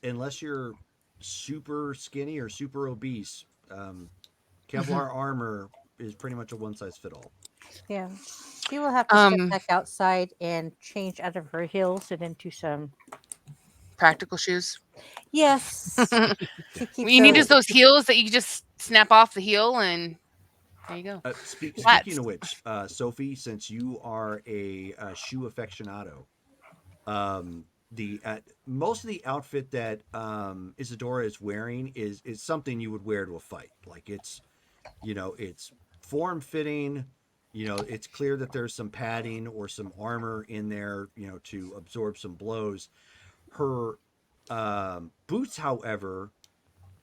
unless you're super skinny or super obese, Kevlar armor is pretty much a one size fit all. Yeah, she will have to step back outside and change out of her heels and into some Practical shoes. Yes. What you need is those heels that you just snap off the heel and there you go. Speaking of which, Sophie, since you are a shoe aficionado, the most of the outfit that Isadora is wearing is something you would wear to a fight. Like it's form fitting. It's clear that there's some padding or some armor in there, to absorb some blows. Her boots, however,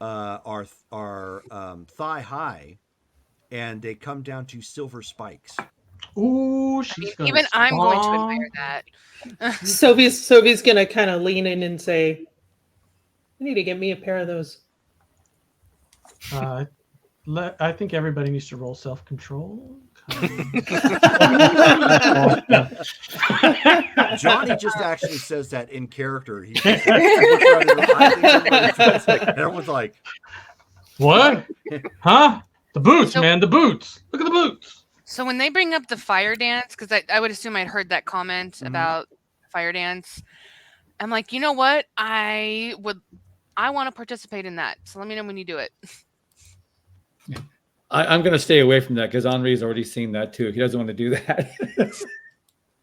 are thigh high, and they come down to silver spikes. Ooh, she's gonna even I'm going to spawn. admire that. Sophie's gonna kind of lean in and say, "I need to get me a pair of those." I think everybody needs to roll self-control. Johnny just actually says that in character. Everyone's like, "What? Huh? The boots, man, the boots. Look at the boots." So when they bring up the fire dance, because I would assume I'd heard that comment about fire dance, I'm like, you know what? I want to participate in that. So let me know when you do it. I'm going to stay away from that because Henri's already seen that too. He doesn't want to do that.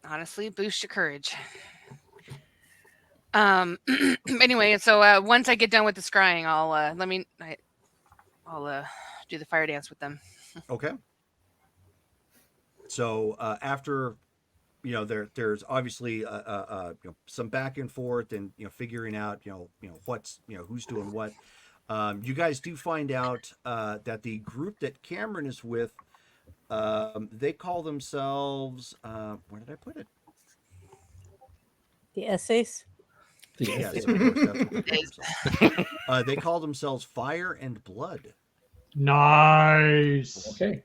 Honestly, boost your courage. Anyway, so once I get done with the scrying, I'll do the fire dance with them. Okay. So after, there's obviously some back and forth and figuring out what's who's doing what. You guys do find out that the group that Cameron is with, they call themselves. Where did I put it? The essays. Yes, of course, that's what they call themselves. They call themselves Fire and Blood. Nice. Okay.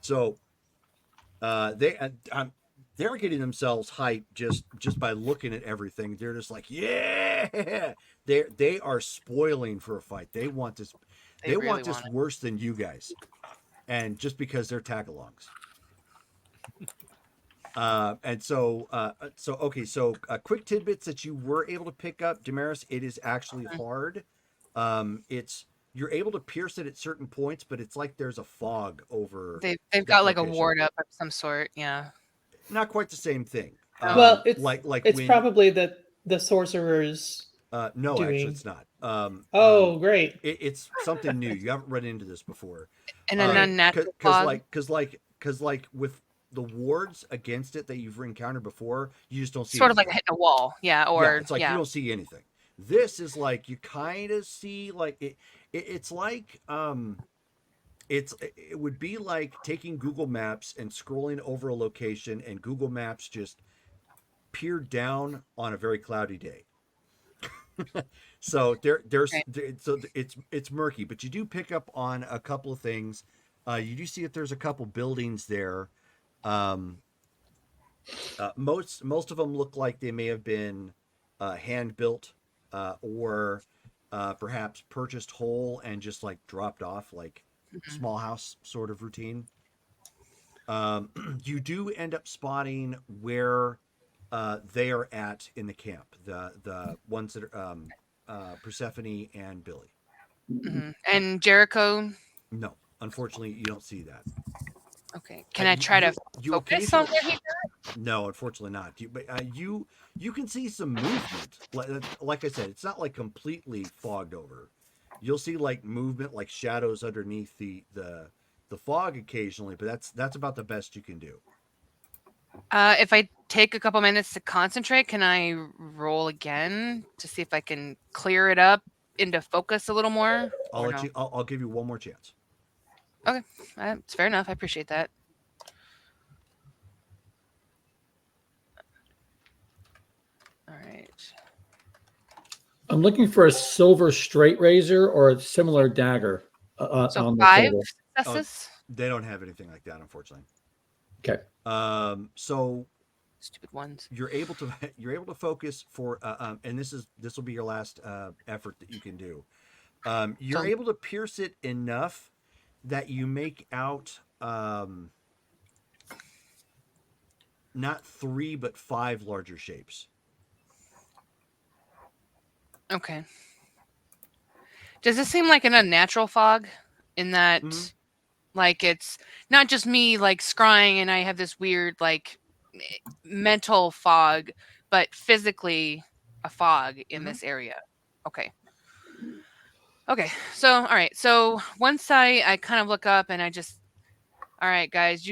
So they're getting themselves hyped just by looking at everything. They're just like, yeah, they are spoiling for a fight. They want this. They really want this worse than you guys, and just because they're tag-alongs. And so quick tidbits that you were able to pick up, Damaris. It is actually hard. You're able to pierce it at certain points, but it's like there's a fog over. They've got like location. A ward up of some sort, yeah. Not quite the same thing. Well, it's it's when, probably the sorcerer's. No, doing. Actually, it's not. Great! It's something new. You haven't run into this before. And an unnatural fog. Because with the wards against it that you've encountered before, you just don't see. Sort anything. of like hitting a wall, yeah. Or it's like you don't see anything. This is like you kind of see like it. It's like it would be like taking Google Maps and scrolling over a location, and Google Maps just peered down on a very cloudy day. So it's murky, but you do pick up on a couple of things. You do see that there's a couple buildings there. Most of them look like they may have been hand built or perhaps purchased whole and just like dropped off, like small house sort of routine. You do end up spotting where they are at in the camp, the ones that are Persephone and Billy. And Jericho? No, unfortunately, you don't see that. Okay. Can I try to focus on where he's at? No, unfortunately not. You can see some movement. Like I said, it's not like completely fogged over. You'll see like movement, like shadows underneath the fog occasionally, but that's about the best you can do. If I take a couple minutes to concentrate, can I roll again to see if I can clear it up into focus a little more? I'll give you one more chance. Okay, it's fair enough. I appreciate that. All right. I'm looking for a silver straight razor or a similar dagger. So on the 5 total. successes. They don't have anything like that, unfortunately. Okay. So Stupid ones. you're able to focus for and this will be your last effort that you can do. You're So- able to pierce it enough that you make out not 3 but 5 larger shapes. Okay. Does this seem like an unnatural fog in that like it's not just me like scrying and I have this weird like mental fog, but physically a fog in this area? Okay. Okay. So all right. So once I kind of look up and I just, all right, guys,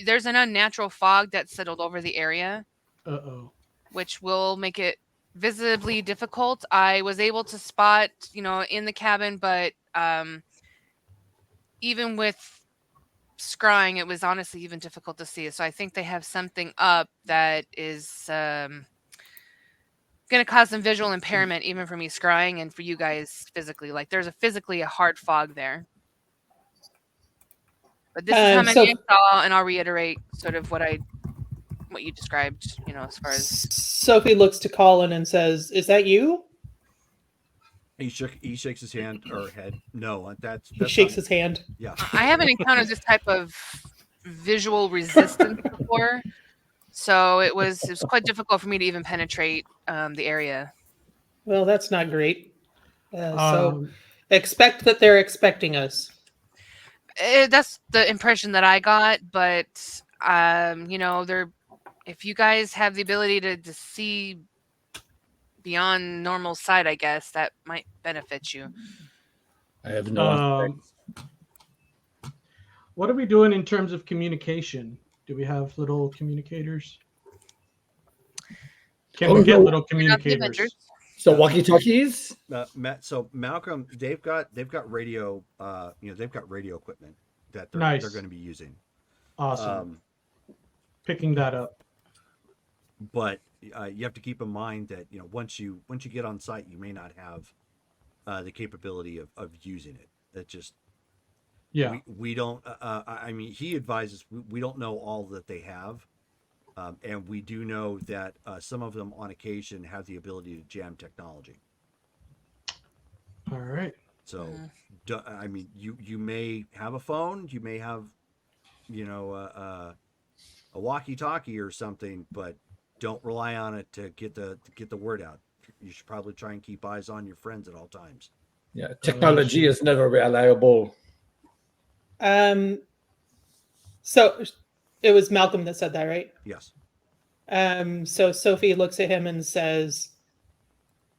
there's an unnatural fog that settled over the area, Uh-oh. which will make it visibly difficult. I was able to spot, in the cabin, but even with scrying, it was honestly even difficult to see. So I think they have something up that is going to cause some visual impairment, even for me scrying and for you guys physically. Like there's physically a hard fog there. But this is how many I saw, and I'll reiterate sort of what you described, as far as. Sophie looks to Colin and says, "Is that you?" He shakes his hand or head. No, that's He shakes his hand. Yeah. I haven't encountered this type of visual resistance before, so it was quite difficult for me to even penetrate the area. Well, that's not great. So expect that they're expecting us. That's the impression that I got, but they're. If you guys have the ability to see beyond normal sight, I guess that might benefit you. I have no. What are we doing in terms of communication? Do we have little communicators? Can we get little communicators? So walkie-talkies. So Malcolm, they've got radio. They've got radio equipment that they're going to be using. Awesome. Picking that up. But you have to keep in mind that once you get on site, you may not have the capability of using it. That just we don't. I mean, he advises we don't know all that they have, and we do know that some of them on occasion have the ability to jam technology. All right. So, I mean, you may have a phone, you may have, a walkie-talkie or something, but don't rely on it to get the word out. You should probably try and keep eyes on your friends at all times. Yeah, technology is never reliable. So it was Malcolm that said that, right? Yes. So Sophie looks at him and says,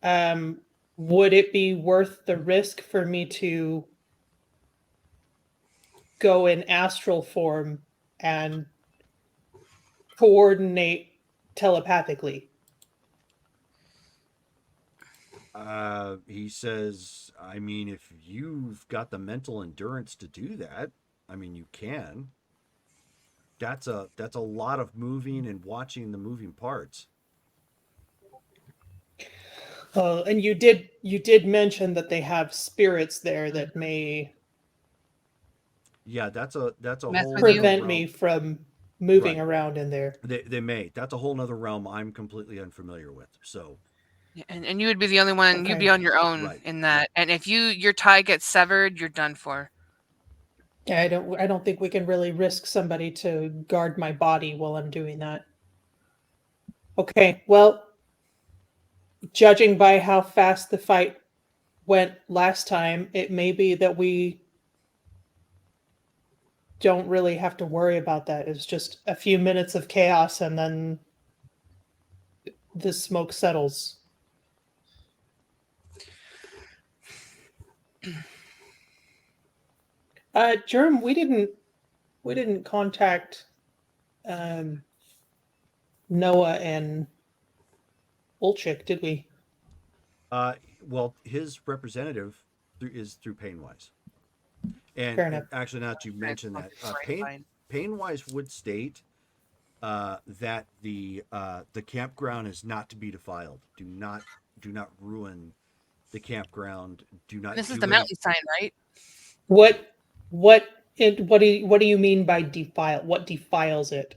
would it be worth the risk for me to go in astral form and coordinate telepathically? He says, I mean, if you've got the mental endurance to do that, I mean, you can. That's a lot of moving and watching the moving parts. And you did mention that they have spirits there that may that's a whole prevent me from moving around in there. They may. That's a whole nother realm I'm completely unfamiliar with. So, and you would be the only one. Okay. You'd be on your own in that. And if your tie gets severed, you're done for. Yeah, I don't think we can really risk somebody to guard my body while I'm doing that. Okay, well, judging by how fast the fight went last time, it may be that we don't really have to worry about that. It's just a few minutes of chaos and then the smoke settles. Jerm, we didn't contact Noah and Olchik, did we? Well, his representative is through Painwise. Fair And enough. actually, now that you mentioned that, Painwise would state that the campground is not to be defiled. Do not ruin the campground. Do not. This is the mountain sign, right? What what do you mean by defile? What defiles it,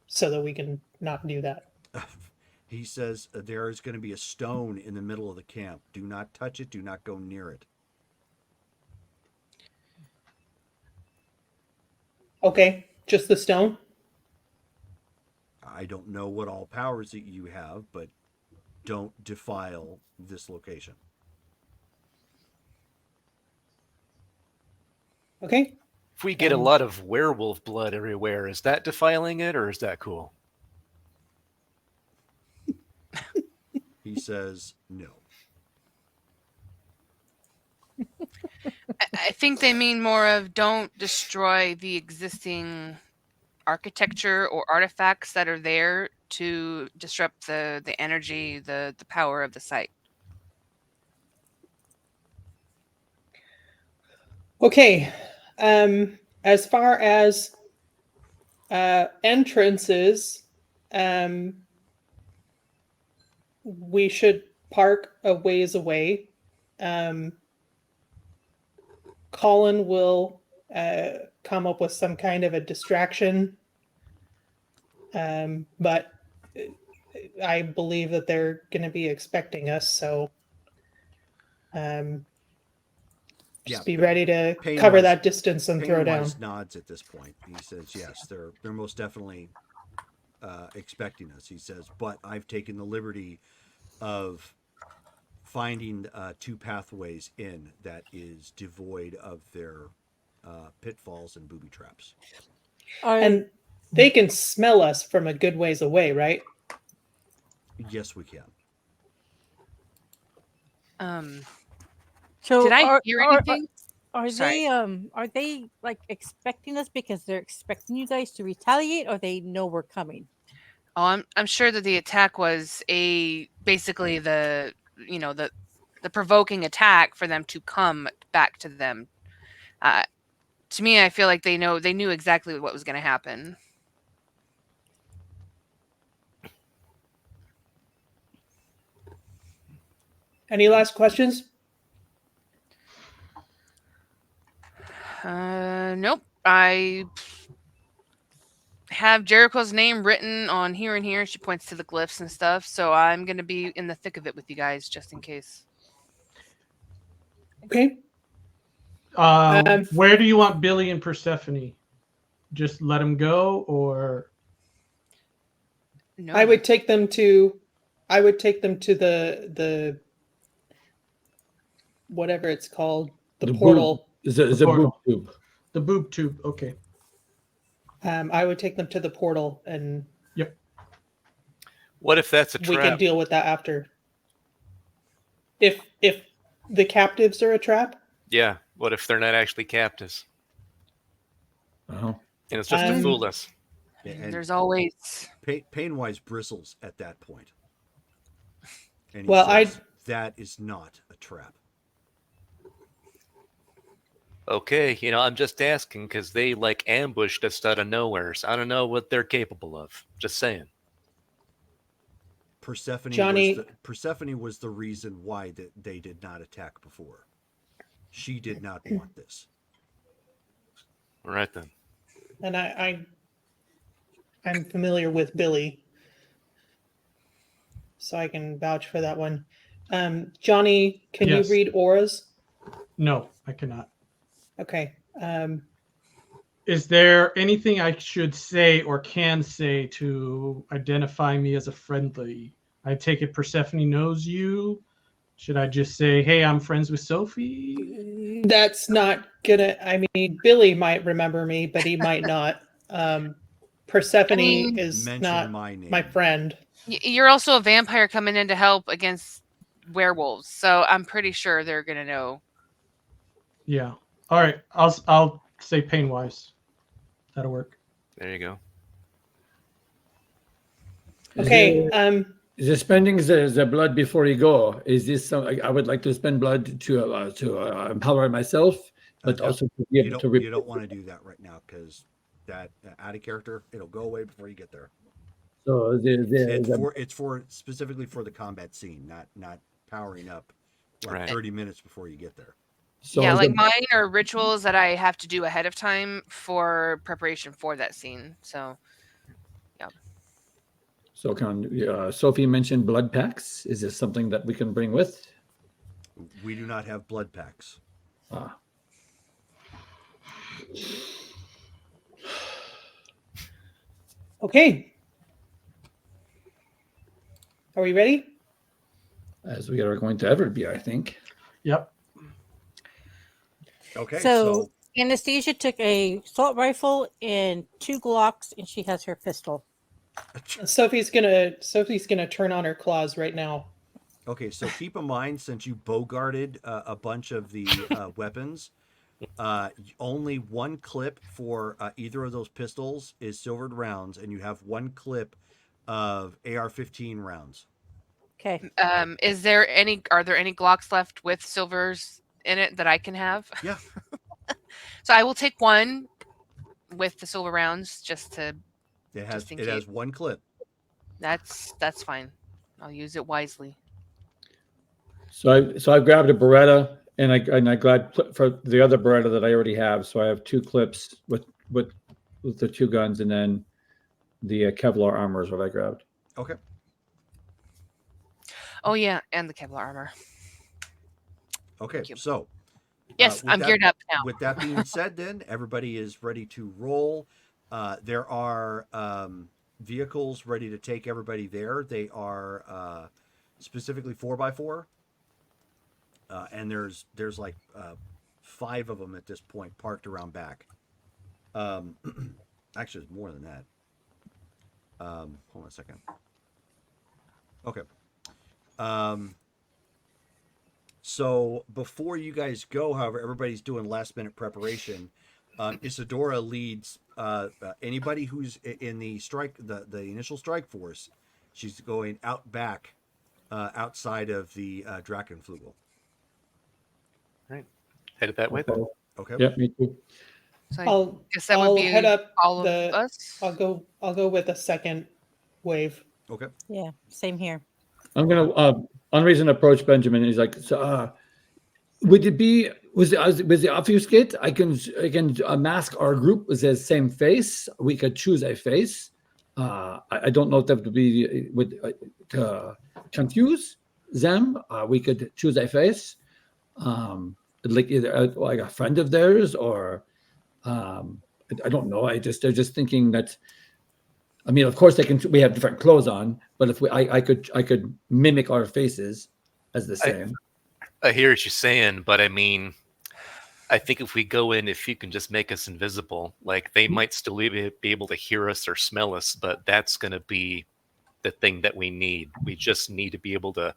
so that we can not do that? He says there is going to be a stone in the middle of the camp. Do not touch it. Do not go near it. Okay, just the stone. I don't know what all powers that you have, but don't defile this location. Okay. If we get a lot of werewolf blood everywhere, is that defiling it or is that cool? He says no. I think they mean more of don't destroy the existing architecture or artifacts that are there to disrupt the energy, the power of the site. Okay. As far as entrances, we should park a ways away. Colin will come up with some kind of a distraction, but I believe that they're going to be expecting us, so just be ready to cover that distance and throw down. Painwise nods at this point. He says, "Yes, they're most definitely expecting us." He says, "But I've taken the liberty of finding 2 pathways in that is devoid of their pitfalls and booby traps." And they can smell us from a good ways away, right? Yes, we can. So Did I hear anything? Are they like expecting us because they're expecting you guys to retaliate, or they know we're coming? Oh, I'm sure that the attack was basically the provoking attack for them to come back to them. To me, I feel like they knew exactly what was going to happen. Any last questions? Nope. I have Jericho's name written on here and here. She points to the glyphs and stuff. So I'm going to be in the thick of it with you guys just in case. Okay. Where do you want Billy and Persephone? Just let them go, or no? I would take them to the whatever it's called, the portal. Is a boob tube. The boob tube. Okay. I would take them to the portal, and yep. What if that's a trap? We can deal with that after. If the captives are a trap? Yeah. What if they're not actually captives? Oh. And it's just to fool us. And there's always Painwise bristles at that point. And well, says, that is not a trap. Okay, I'm just asking because they ambushed us out of nowhere. So I don't know what they're capable of. Just saying. Persephone was the reason why they did not attack before. She did not want this. All right then. And I'm familiar with Billy, so I can vouch for that one. Johnny, can you read auras? No, I cannot. Okay. Is there anything I should say or can say to identify me as a friendly? I take it Persephone knows you. Should I just say, hey, I'm friends with Sophie? That's not gonna, Billy might remember me, but he might not. Persephone is not my friend. You're also a vampire coming in to help against werewolves, so I'm pretty sure they're gonna know. Yeah. All right. I'll say Painwise. That'll work. There you go. Okay. The spending the blood before you go. Is this something I would like to spend blood to empower myself, but also to be able to. You don't want to do that right now because that out of character, it'll go away before you get there. So it's for specifically for the combat scene, not powering up 30 minutes before you get there. So yeah, is like it- mine are rituals that I have to do ahead of time for preparation for that scene. So so can Sophie mentioned blood packs? Is this something that we can bring with? We do not have blood packs. Ah, Okay. Are we ready? as we are going to ever be, I think. Yep. Okay, So Anastasia took a assault rifle and 2 Glocks, and she has her pistol. Sophie's gonna turn on her claws right now. okay, so keep in mind, since you bogarted a bunch of the weapons, only one clip for either of those pistols is silvered rounds, and you have one clip of AR-15 rounds. Okay. are there any Glocks left with silvers in it that I can have? Yeah. So I will take one with the silver rounds just to It Just in has case. one clip. that's fine. I'll use it wisely. So I grabbed a Beretta and I grabbed for the other Beretta that I already have. So I have 2 clips with the 2 guns, and then the Kevlar armor is what I grabbed. Okay. Oh yeah, and the Kevlar armor. Okay. you. So Yes, with I'm that- geared up now. With that being said, then everybody is ready to roll. There are vehicles ready to take everybody there. They are specifically 4x4, and there's like 5 of them at this point parked around back. Actually, it's more than that. Hold on a second. Okay. So before you guys go, however, everybody's doing last minute preparation. Isadora leads anybody who's in the initial strike force. She's going out back, outside of the Drachenflugel. Right. Headed that way then. Okay. Yeah, me too. So I I'll guess that I'll would be head up all of the. us. I'll go with a second wave. Okay. Yeah, same here. I'm gonna one reason to approach Benjamin. He's like, so, would it be was the obfuscate? I can mask our group with the same face. We could choose a face. I don't know if that would be to confuse them. We could choose a face, like either like a friend of theirs or I don't know. They're just thinking that. I mean, of course, we have different clothes on, but if I could mimic our faces as the same. I hear what you're saying, but I mean, I think if we go in, if you can just make us invisible, like they might still be able to hear us or smell us, but that's going to be the thing that we need. We just need to be able to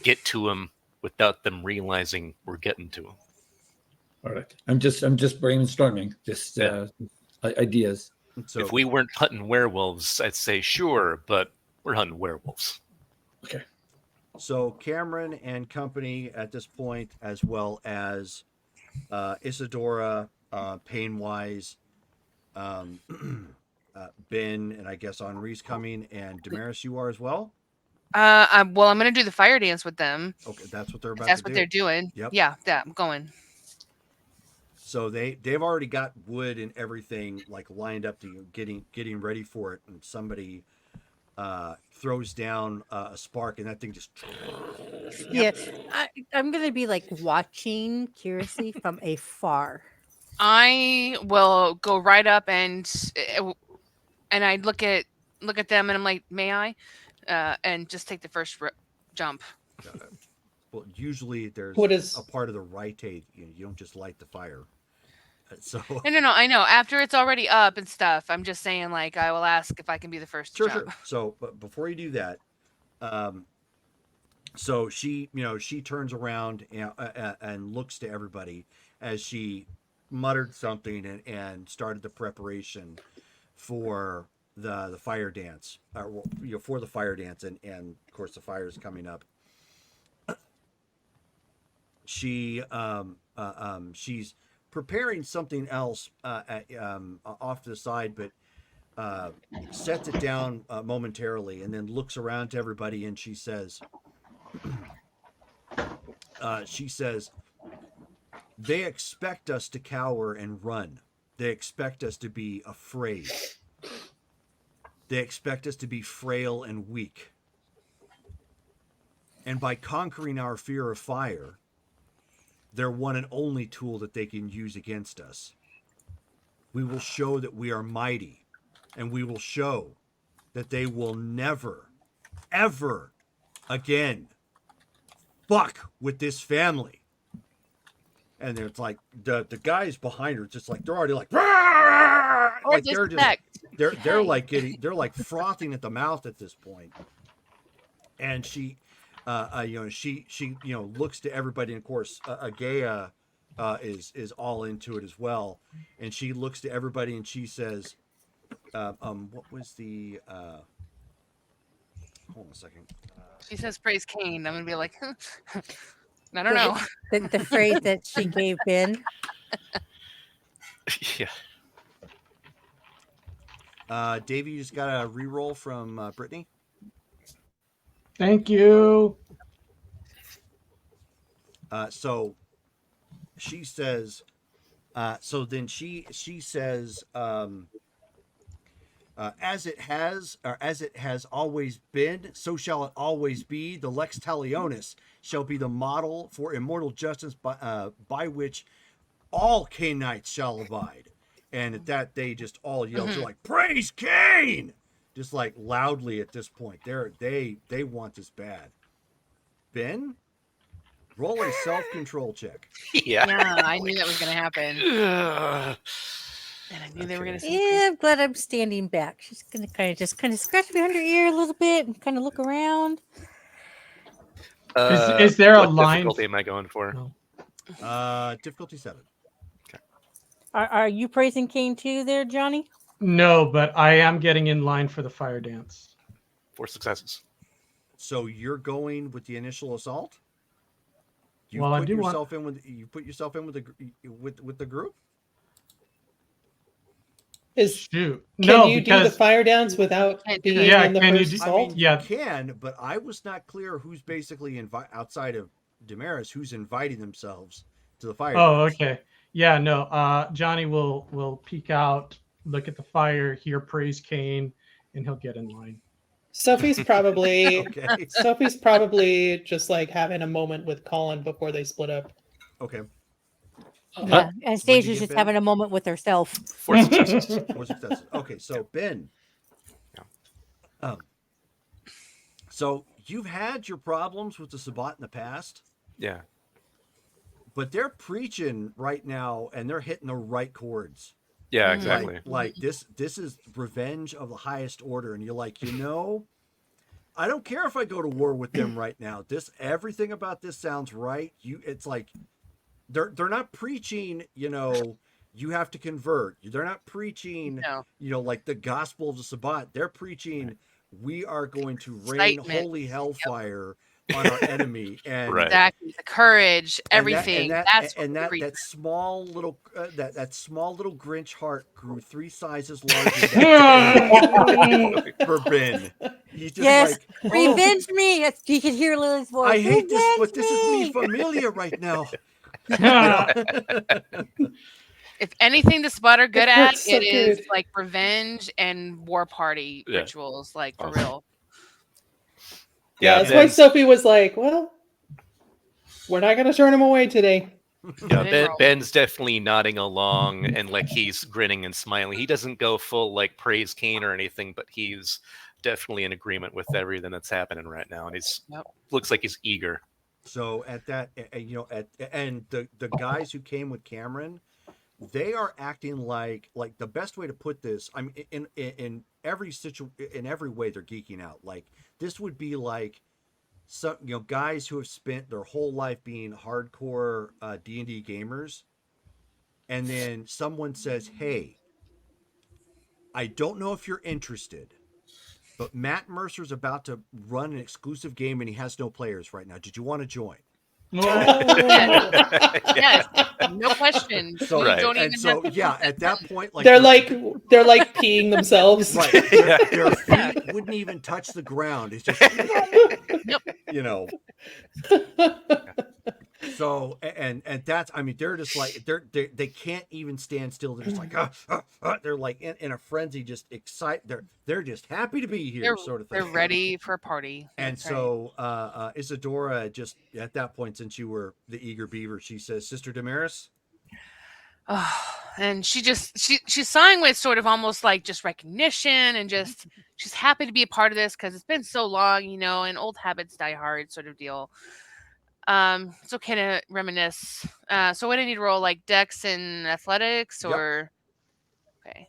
get to them without them realizing we're getting to them. All right, I'm just brainstorming, just ideas. So If we weren't hunting werewolves, I'd say sure, but we're hunting werewolves. Okay. So Cameron and company at this point, as well as Isadora, Painwise, Ben, and I guess Henri's coming, and Damaris, you are as well. I'm going to do the fire dance with them. Okay, that's what they're If about that's to do. what they're doing. Yep. Yeah, I'm going. So they've already got wood and everything like lined up to getting ready for it, and somebody throws down a spark, and that thing just. Yeah, I'm gonna be like watching curiously from afar. I will go right up and I look at them and I'm like, may I? And just take the first jump. Well, usually there's What is- a part of the rite aid. You don't just light the fire. So No, I know. After it's already up and stuff, I'm just saying, like, I will ask if I can be the first to jump. Sure. So, but before you do that, so she turns around and looks to everybody as she muttered something and started the preparation for the fire dance, for the fire dance, and of course the fire is coming up. She's preparing something else off to the side, but sets it down momentarily, and then looks around to everybody, and she says, They expect us to cower and run. They expect us to be afraid. They expect us to be frail and weak. And by conquering our fear of fire, their one and only tool that they can use against us, we will show that we are mighty, and we will show that they will never, ever again fuck with this family. And it's like the guys behind her, just like they're already like, like they're just they're like frothing at the mouth at this point. And she, she looks to everybody, and of course, Agaya is all into it as well. And she looks to everybody and she says, what was the hold on a second. She says praise Cain. I'm gonna be like, I don't know. The phrase that she gave Ben. Yeah. Davey, you just got a reroll from Brittany. Thank you. So she says, so then she says, as it has always been, so shall it always be. The Lex Talionis shall be the model for immortal justice by which all Cainites shall abide. And at that, they just all yell, they're like, praise Cain! Just like loudly at this point. They want this bad. Ben, roll a self-control check. Yeah. Yeah, I knew that was gonna happen. And I knew they were gonna say Yeah, I'm glad I'm standing back. She's gonna kind of scratch behind her ear a little bit and kind of look around. Is there a what line? difficulty am I going for? No. Difficulty 7. Are you praising Cain too there, Johnny? No, but I am getting in line for the fire dance. 4 successes. So you're going with the initial assault? You Well, I put do yourself in with with the group? Shoot. Can No, you do the because fire dance without being Yeah, in the can you first do- assault? You can, but I was not clear who's basically outside of Damaris, who's inviting themselves to the fire. Oh, dance. okay. Yeah, no. Johnny will peek out, look at the fire, hear praise Cain, and he'll get in line. Sophie's probably Okay. Sophie's probably just like having a moment with Colin before they split up. Okay. Yeah, Anastasia's get, just Ben? having a moment with herself. 4 successes. 4 successes. Okay, so Ben. So you've had your problems with the Sabbat in the past, Yeah. but they're preaching right now, and they're hitting the right chords. Yeah, exactly. Like this is revenge of the highest order, and you're like, I don't care if I go to war with them right now. Everything about this sounds right. It's like they're not preaching, you have to convert. They're not preaching, like the gospel of the Sabbat. They're preaching, we are going to rain Excitement. holy hellfire on our enemy, and Right. exactly the courage, everything. That's what that we- small little that small little Grinch heart grew 3 sizes larger for Ben. He's just Yes, like, revenge me. Yes, you can hear Lily's voice. I hate this, Revenge but this is me me. familia right now. if anything the Spot are good at, So it is good. like revenge and war party rituals, like for real. Yeah, that's why Ben's, Sophie was like, well, we're not going to turn him away today. Ben's definitely nodding along and like he's grinning and smiling. He doesn't go full like praise Cain or anything, but he's definitely in agreement with everything that's happening right now, and he's looks like he's eager. So at that, and the guys who came with Cameron, they are acting like the best way to put this. I mean, in every in every way, they're geeking out. Like this would be like some guys who have spent their whole life being hardcore D&D gamers, and then someone says, "Hey, I don't know if you're interested, but Matt Mercer's about to run an exclusive game and he has no players right now. Did you want to join?" Yes, no question. So, You don't and even so have to yeah, at that point, they're like peeing themselves. right, their feet wouldn't even touch the ground. It's just So and that's, I mean, they're just like they can't even stand still. They're just like they're like in a frenzy, just excited. They're just happy to be here, sort of thing. They're ready for a party. And That's so Isadora, just at that point, since you were the eager beaver, she says, "Sister Damaris." Oh, and she's sighing with sort of almost like just recognition and just she's happy to be a part of this because it's been so long, you know, and old habits die hard sort of deal. So kind of reminisce. So what do I need to roll, like Dex and athletics or okay.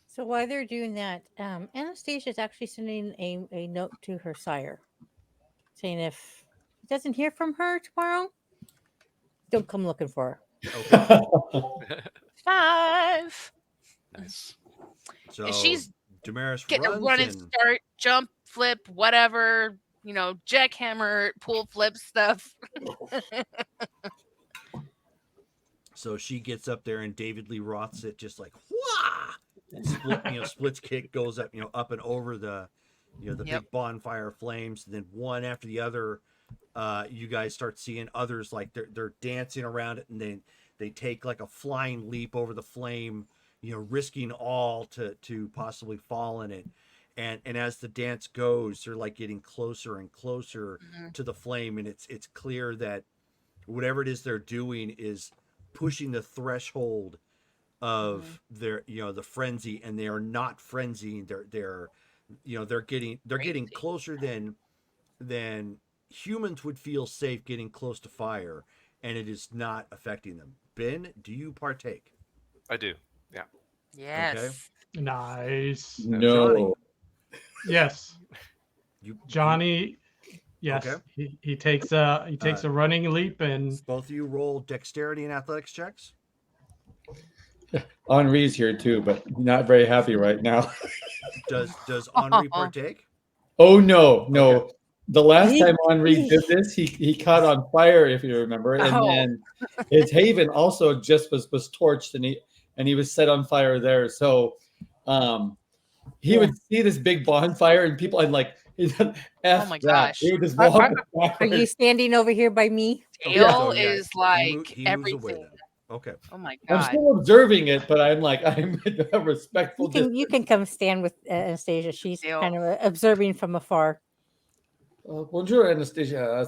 So while they're doing that, Anastasia is actually sending a note to her sire saying if he doesn't hear from her tomorrow, don't come looking for her. Okay. 5. Nice. So And she's Damaris getting a runs run and and start, jump, flip, whatever, you know, jackhammer, pull, flip stuff. so she gets up there and David Lee Roths it just like wah, and splits kick goes up, up and over the big bonfire flames. And then one after the other, you guys start seeing others like they're dancing around it, and then they take like a flying leap over the flame, risking all to possibly fall in it. And as the dance goes, they're like getting closer and closer to the flame, and it's clear that whatever it is they're doing is pushing the threshold of their the frenzy, and they are not frenzying. They're getting closer than humans would feel safe getting close to fire, and it is not affecting them. Ben, do you partake? I do. Yeah. Yes. Okay. Nice. No. Johnny? Yes. Johnny. Yes. Okay. He takes a running leap and both of you roll dexterity and athletics checks. Henri's here too, but not very happy right now. Does Henri partake? Oh no. Okay. The last time Henri did this, he caught on fire, if you remember, and then his Haven also just was torched, and he was set on fire there. So he would see this big bonfire and people and like oh my gosh. He would just walk Are you standing over here by me? Dale is like he moves away everything. then. Okay. Oh my I'm god. still observing it, but I'm a respectful. You can come stand with Anastasia. She's kind of observing from afar. Bonjour, Anastasia.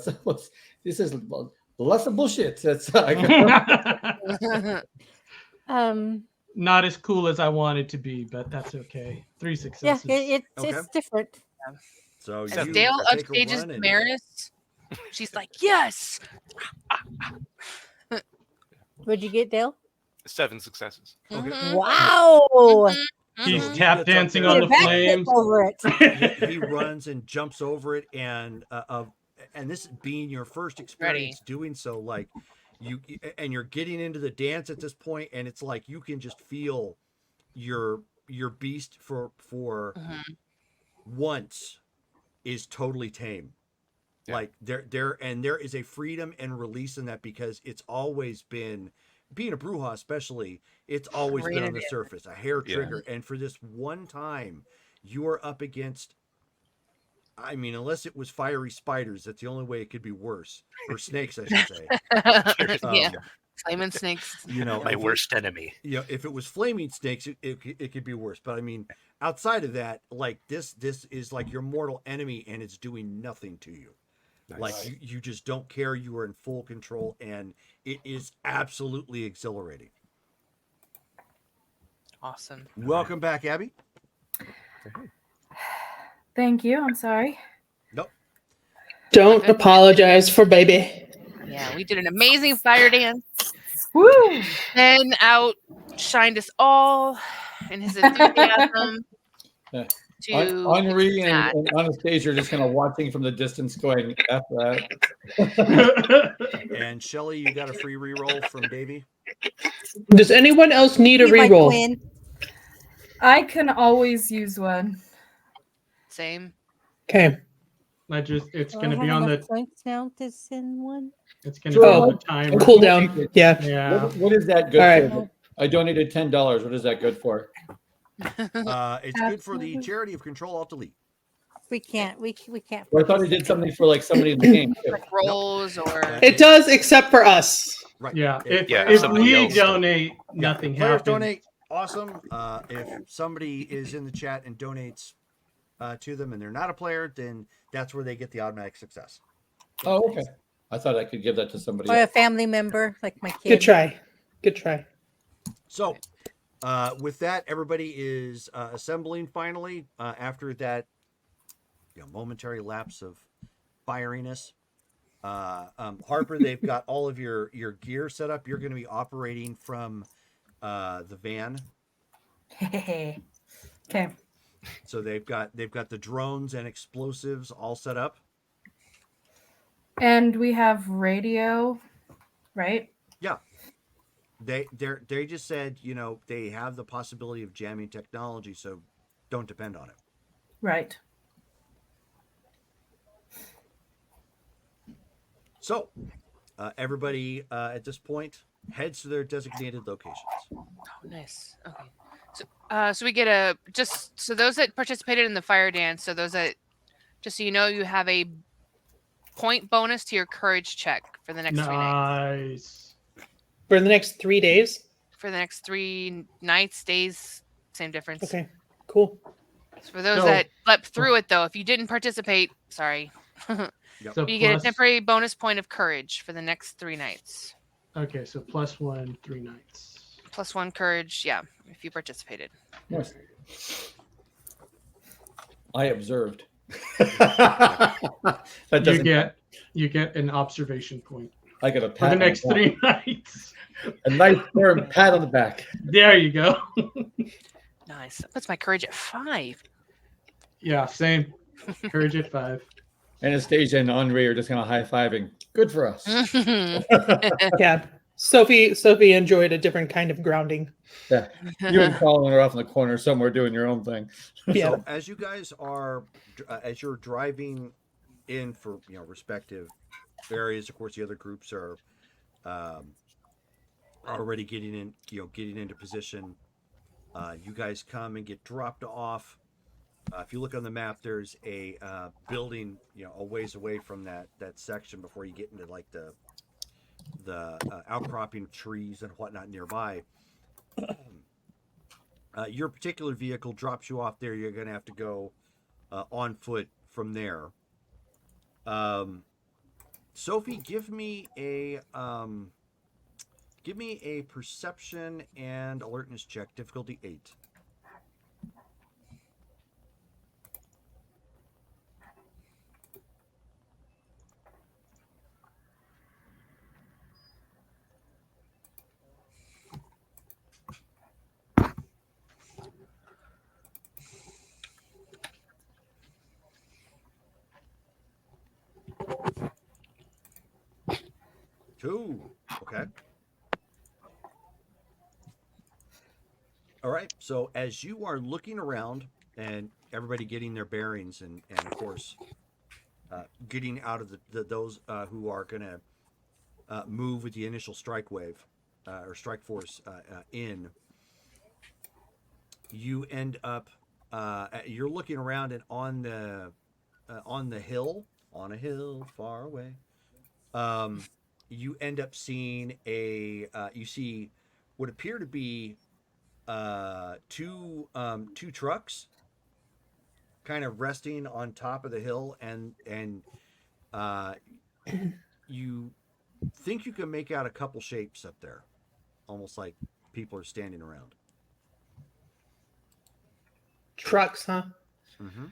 This is lots of bullshit. That's not as cool as I wanted to be, but that's okay. 3 successes. Yeah, it's different. So as Dale upstages Damaris, she's like, yes. What'd you get, Dale? 7 successes. Okay. Wow. He's tap dancing on the flames. Over it. He runs and jumps over it, and this being your first experience doing so, like you're getting into the dance at this point, and it's like you can just feel your beast for once is totally tame. Yeah. Like there is a freedom and release in that, because it's always been, being a Brujah especially, it's always been on the surface, a hair trigger. Yeah. And for this one time, you are up against, I mean, unless it was fiery spiders, that's the only way it could be worse. Or snakes, I should say. Yeah. Flaming snakes. My worst enemy. If it was flaming snakes, it could be worse. But I mean, outside of that, like this is like your mortal enemy, and it's doing nothing to you. Nice. Like you just don't care. You are in full control, and it is absolutely exhilarating. Awesome. Welcome back, Abby. Thank you. I'm sorry. Nope. Don't apologize for baby. Yeah, we did an amazing fire dance. Woo! Then outshined us all in his enthusiasm. Henri and Anastasia are just kind of watching from the distance, going F that. And Shelly, you got a free reroll from Davey. Does anyone else need a reroll? I can always use one. Same. Okay. It's going to be on the points now to send one. It's going to be on the timer. Cool down. Yeah. What is that good for? I donated $10. What is that good for? It's good for the Charity of Control Alt Delete. We can't. We can't. Well, I thought he did something for like somebody in the game. Too. Like rolls or It does, except for us. Right. Yeah. If, Yeah, if somebody we else- donate, Yeah, nothing if players happens. donate, awesome. If somebody is in the chat and donates to them and they're not a player, then that's where they get the automatic success. Oh, okay. I thought I could give that to somebody Or a else. family member, like my kid. Good try. Good try. So, with that, everybody is assembling finally after that momentary lapse of fieriness. Harper, they've got all of your gear set up. You're going to be operating from the van. Okay. So they've got the drones and explosives all set up. And we have radio, right? Yeah. They just said, they have the possibility of jamming technology, so don't depend on it. Right. So, everybody at this point heads to their designated locations. Oh, nice. Okay. So we get so those that participated in the fire dance. So those that, just so you know, you have a point bonus to your courage check for the next 3 nights. Nice. For the next 3 days? For the next 3 nights, days, same difference. Okay, cool. So for those So- that slept through it, though, if you didn't participate, sorry, So you get a plus- temporary bonus point of courage for the next 3 nights. Okay, so +1, 3 nights. +1 courage, yeah, if you participated. Nice. I observed. That You get an observation point I got a pat for the on next back. 3 nights. A nice firm pat on the back. There you go. Nice. That puts my courage at 5. Yeah, same. Courage at 5. Anastasia and Andre are just kind of high-fiving. Good for us. Yeah. Sophie enjoyed a different kind of grounding. Yeah. You and Colin are off in the corner somewhere doing your own thing. Yeah. So as you guys are, as you're driving in for respective areas, of course the other groups are already getting into position. You guys come and get dropped off. If you look on the map, there's a building a ways away from that section before you get into like the outcropping of trees and whatnot nearby. Your particular vehicle drops you off there. You're going to have to go on foot from there. Sophie, give me a perception and alertness check, difficulty 8. Two. Okay. All right. So as you are looking around and everybody getting their bearings and of course getting out of those who are going to move with the initial strike wave or strike force in, you end up you're looking around and on the hill, on a hill far away. You end up seeing you see what appear to be two trucks kind of resting on top of the hill, and you think you can make out a couple shapes up there, almost like people are standing around. Trucks, huh? Mm-hmm.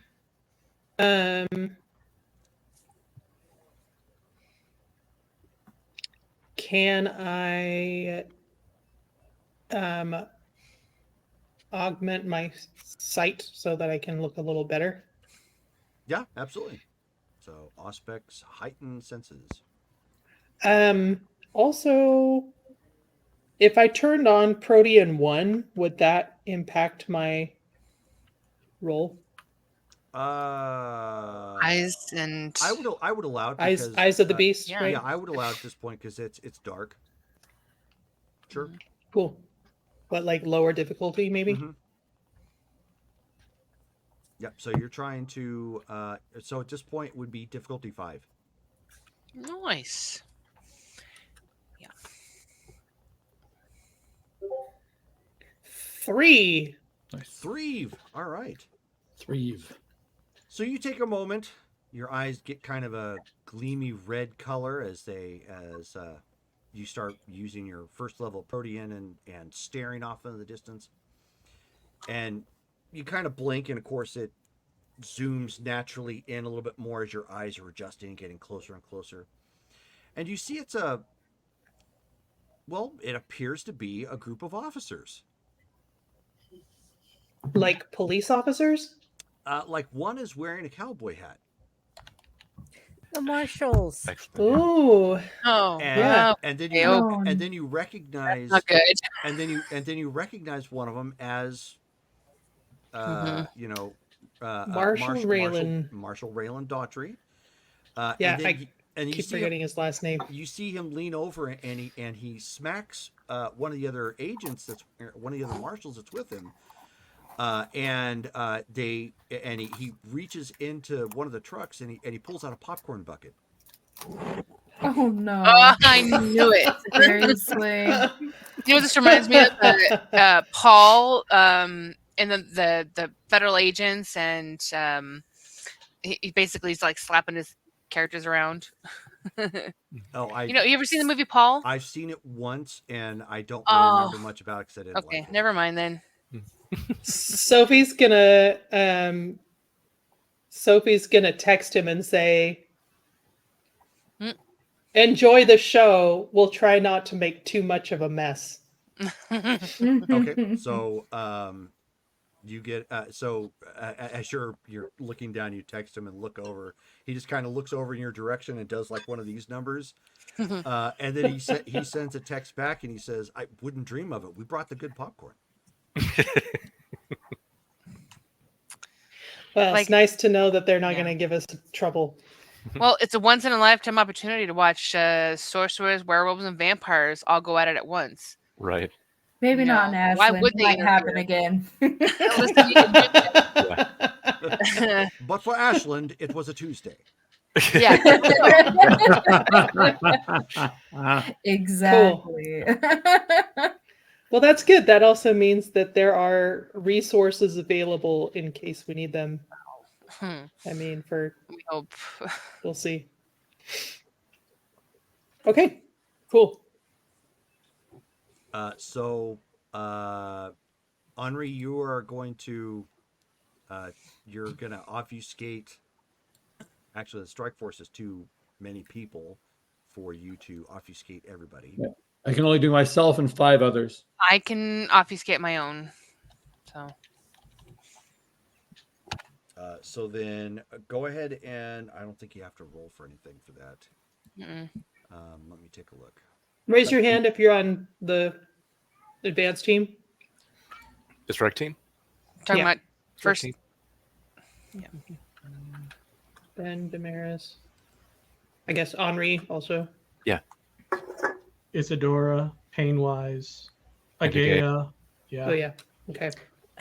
Can I augment my sight so that I can look a little better? Yeah, absolutely. So Auspex heightened senses. Also, if I turned on Protean 1, would that impact my roll? Eyes and I would allow it Eyes because, of the beast, yeah. right? Yeah, I would allow it at this point because it's dark. Sure. Cool. But like lower difficulty, maybe? Mhm. Yep. So you're trying to. So at this point would be difficulty 5. Nice. Yeah. 3. Nice. 3. All right. 3. So you take a moment. Your eyes get kind of a gleamy red color as you start using your first level protean and staring off into the distance. And you kind of blink, and of course it zooms naturally in a little bit more as your eyes are adjusting and getting closer and closer. And you see it appears to be a group of officers. Like police officers? Like one is wearing a cowboy hat. The marshals. Excellent. Yeah. Ooh. Oh, And, yeah. and then Okay, you oh. and then you recognize Not good. and then you recognize one of them as Marshall Raylan. Marshall Raylan Daughtry. Yeah, and then you Keep see forgetting his last name. you see him lean over and he smacks one of the other agents one of the other marshals that's with him. He reaches into one of the trucks and he pulls out a popcorn bucket. Oh no. Oh, I knew it. Seriously. You know what this reminds me of? Paul and the federal agents, and he basically is like slapping his characters around. Oh, you ever seen the movie Paul? I've seen it once and I don't really remember much about it because I didn't Okay, like it. never mind then. Sophie's gonna text him and say, enjoy the show. We'll try not to make too much of a mess. Okay, so you get as you're looking down, you text him and look over. He just kind of looks over in your direction and does like one of these numbers, and then he sends a text back and he says, "I wouldn't dream of it. We brought the good popcorn." Well, it's nice to know that they're not going to give us trouble. Well, it's a once in a lifetime opportunity to watch sorcerers, werewolves, and vampires all go at it at once. Right. Maybe not in Ashland. Why would they Might happen interfere? again. But for Ashland, it was a Tuesday. Yeah. Exactly. Well, that's good. That also means that there are resources available in case we need them. I mean, we hope. We'll see. Okay, cool. Henri, you are going to you're gonna obfuscate. Actually, the strike force is too many people for you to obfuscate everybody. Yeah. I can only do myself and 5 others. I can obfuscate my own. So then go ahead and I don't think you have to roll for anything for that. Let me take a look. Raise your hand if you're on the advanced team. The strike team? Talking about first. Team. Yeah. Ben, Damaris. I guess Henri also. Yeah. Isadora, Painwise, Agaya. Yeah. Oh, yeah. Okay.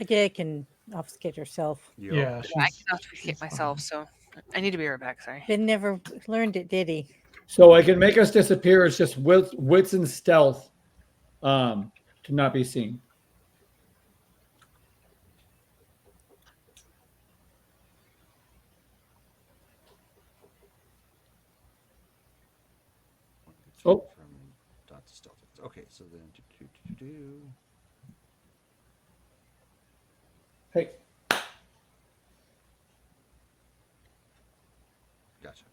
Agaya can obfuscate herself. Yeah. I can obfuscate myself, so I need to be right back. Sorry. Ben never learned it, did he? So I can make us disappear. It's just wits and stealth to not be seen. Oh. Okay, so then Hey. Gotcha.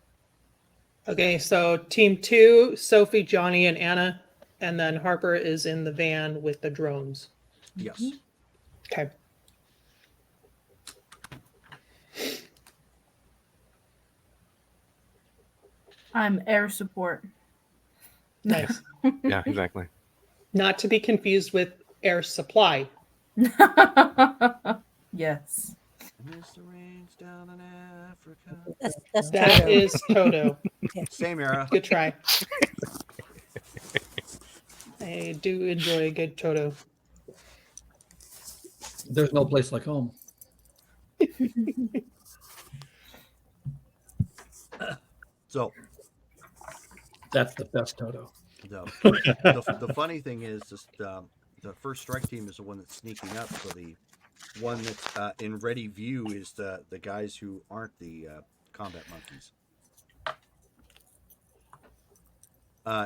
Okay, so team 2, Sophie, Johnny, and Anna, and then Harper is in the van with the drones. Yes. Okay. I'm air support. Nice. Yeah, exactly. Not to be confused with air supply. Yes. Down in Africa. That's That Toto. is Toto. Same era. Good try. I do enjoy a good Toto. There's no place like home. So That's the best Toto. the funny thing is, just the first strike team is the one that's sneaking up. So the one that's in ready view is the guys who aren't the combat monkeys.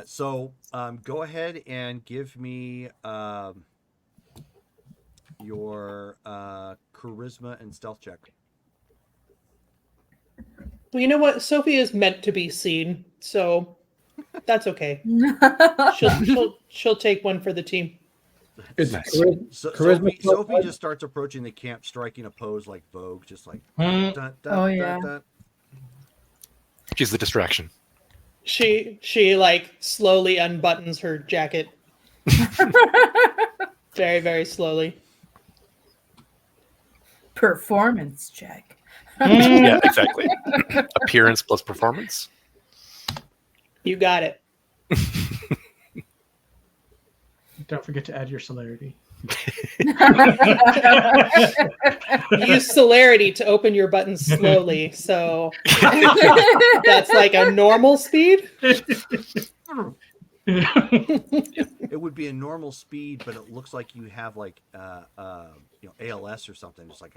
So go ahead and give me your charisma and stealth check. Well, you know what? Sophie is meant to be seen, so that's okay. She'll take one for the team. It's Nice. charisma. Sophie just starts approaching the camp, striking a pose like Vogue, just like. Dun, dun, Oh, yeah. dun. She's the distraction. She like slowly unbuttons her jacket. Very, very slowly. Performance check. Yeah, exactly. Appearance plus performance. You got it. Don't forget to add your celerity. Use celerity to open your buttons slowly, so that's like a normal speed. It would be a normal speed, but it looks like you have like ALS or something. It's like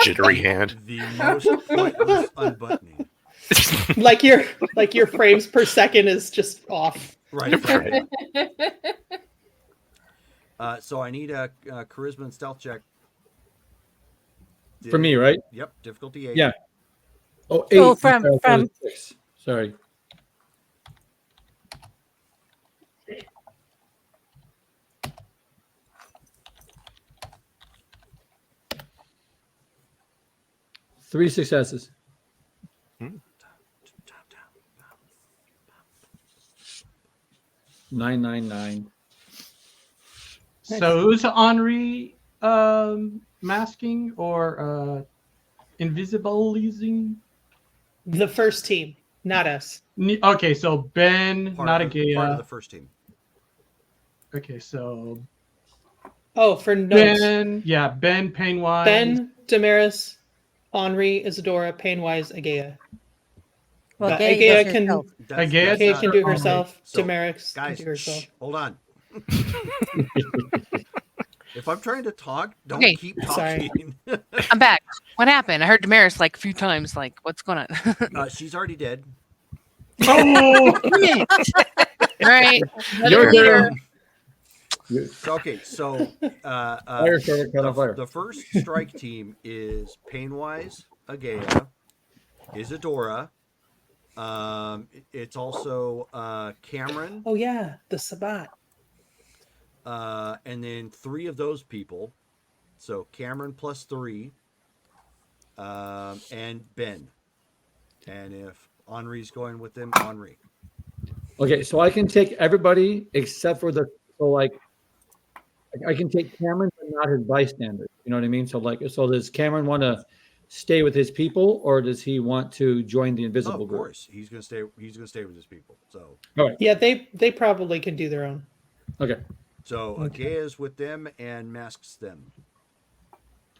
Jittery hand. the most pointless unbuttoning. like your frames per second is just off. Right. Right. So I need a charisma and stealth check. For me, right? Yep. Difficulty 8. Yeah. Oh, 8. Oh, from 6. Sorry. Three successes. 999. So who's Henri masking or invisibilizing? The first team, not us. Okay, so Ben, Part not of the Agaya. first team. Okay, so Oh, for notes. Ben, Ben Painwise. Ben, Damaris, Henri, Isadora, Painwise, Agaya. Well, But Gay Agaya does can herself. I guess Agaya not can do Henri. herself. So, Damaris Guys, can do herself. shh, hold on. If I'm trying to talk, don't Okay. keep Sorry. talking. I'm back. What happened? I heard Damaris like a few times. Like, what's going on? She's already dead. Oh, All right. Your turn. Okay, so Fire starter, cut on fire. the first strike team is Painwise, Agaya, Isadora. It's also Cameron, Oh yeah, the Sabat. and then 3 of those people. So Cameron plus 3, and Ben. And if Henri's going with them, Henri. Okay, so I can take everybody except for I can take Cameron, but not his bystander. You know what I mean? So does Cameron want to stay with his people, or does he want to join the invisible Of group? course, he's gonna stay. He's gonna stay with his people. So, All right. Yeah, they probably can do their own. Okay. so Agaya's with them and masks them.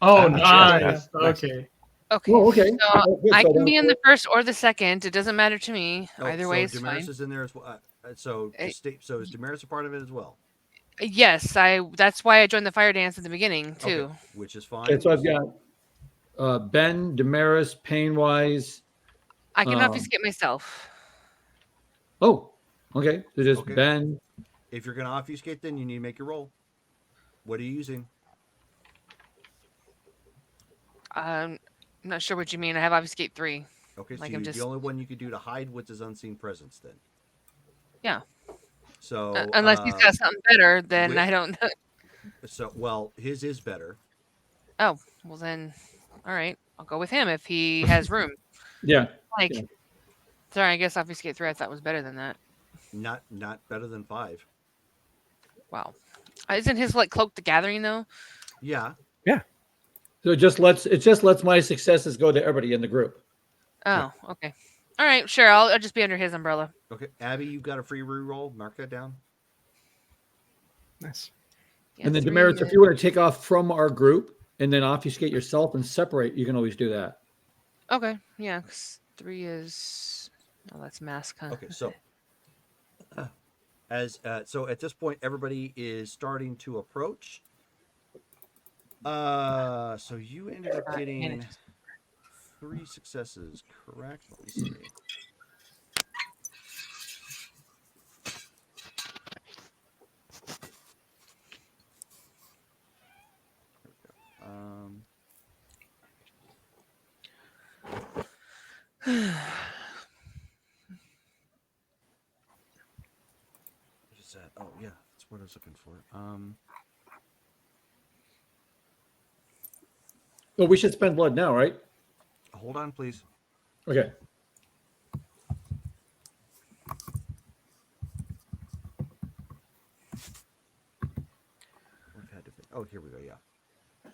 oh, Gotcha. nice. Okay. Okay. Oh, okay. So Good, I so can be in then- the first or the second. It doesn't matter to me. Oh, Either so way is Damaris fine. is in there as well. So is Damaris a part of it as well? Yes, that's why I joined the fire dance at the beginning too. Okay, which is fine. Okay, so I've got Ben, Damaris, Painwise. I can Um, obfuscate myself. Oh, okay. So just Okay. Ben. If you're gonna obfuscate, then you need to make your roll. What are you using? I'm not sure what you mean. I have obfuscate 3. Okay, Like so I'm just- the only one you could do to hide with his unseen presence then. Yeah. So Unless he's got something better, then with- I don't know. So well, his is better. Oh, well then, all right. I'll go with him if he has room. Yeah. Like, Yeah. sorry, I guess obfuscate 3 I thought was better than that. Not better than 5. Wow. Isn't his like cloak the gathering though? Yeah. So it just lets my successes go to everybody in the group. Oh, okay. All right, sure. I'll just be under his umbrella. Okay, Abby, you've got a free reroll. Mark that down. Nice. Yeah, And then 3 Damaris, if is- you want to take off from our group and then obfuscate yourself and separate, you can always do that. Okay, yeah, 'cause 3 is. Oh, that's mask, huh? Okay, so so at this point, everybody is starting to approach. So you ended up getting Advantages. 3 successes, correct? Let me see. Um, what is that? Oh yeah, that's what I was looking for. Well, we should spend blood now, right? Hold on, please. Okay. We've had to. Oh, here we go. Yeah.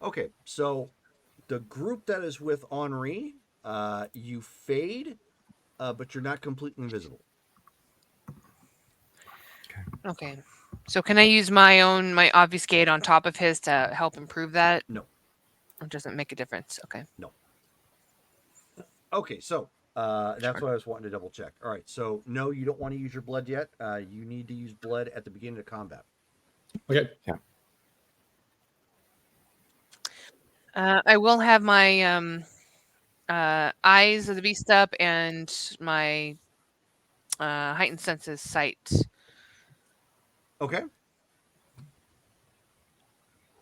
Okay, so the group that is with Henri, you fade, but you're not completely invisible. Okay. So can I use my obfuscate on top of his to help improve that? No. It doesn't make a difference. Okay. No. Okay, so that's what I was wanting to double check. All right, so no, you don't want to use your blood yet. You need to use blood at the beginning of combat. Okay. Yeah. I will have my eyes of the beast up and my heightened senses sight. Okay.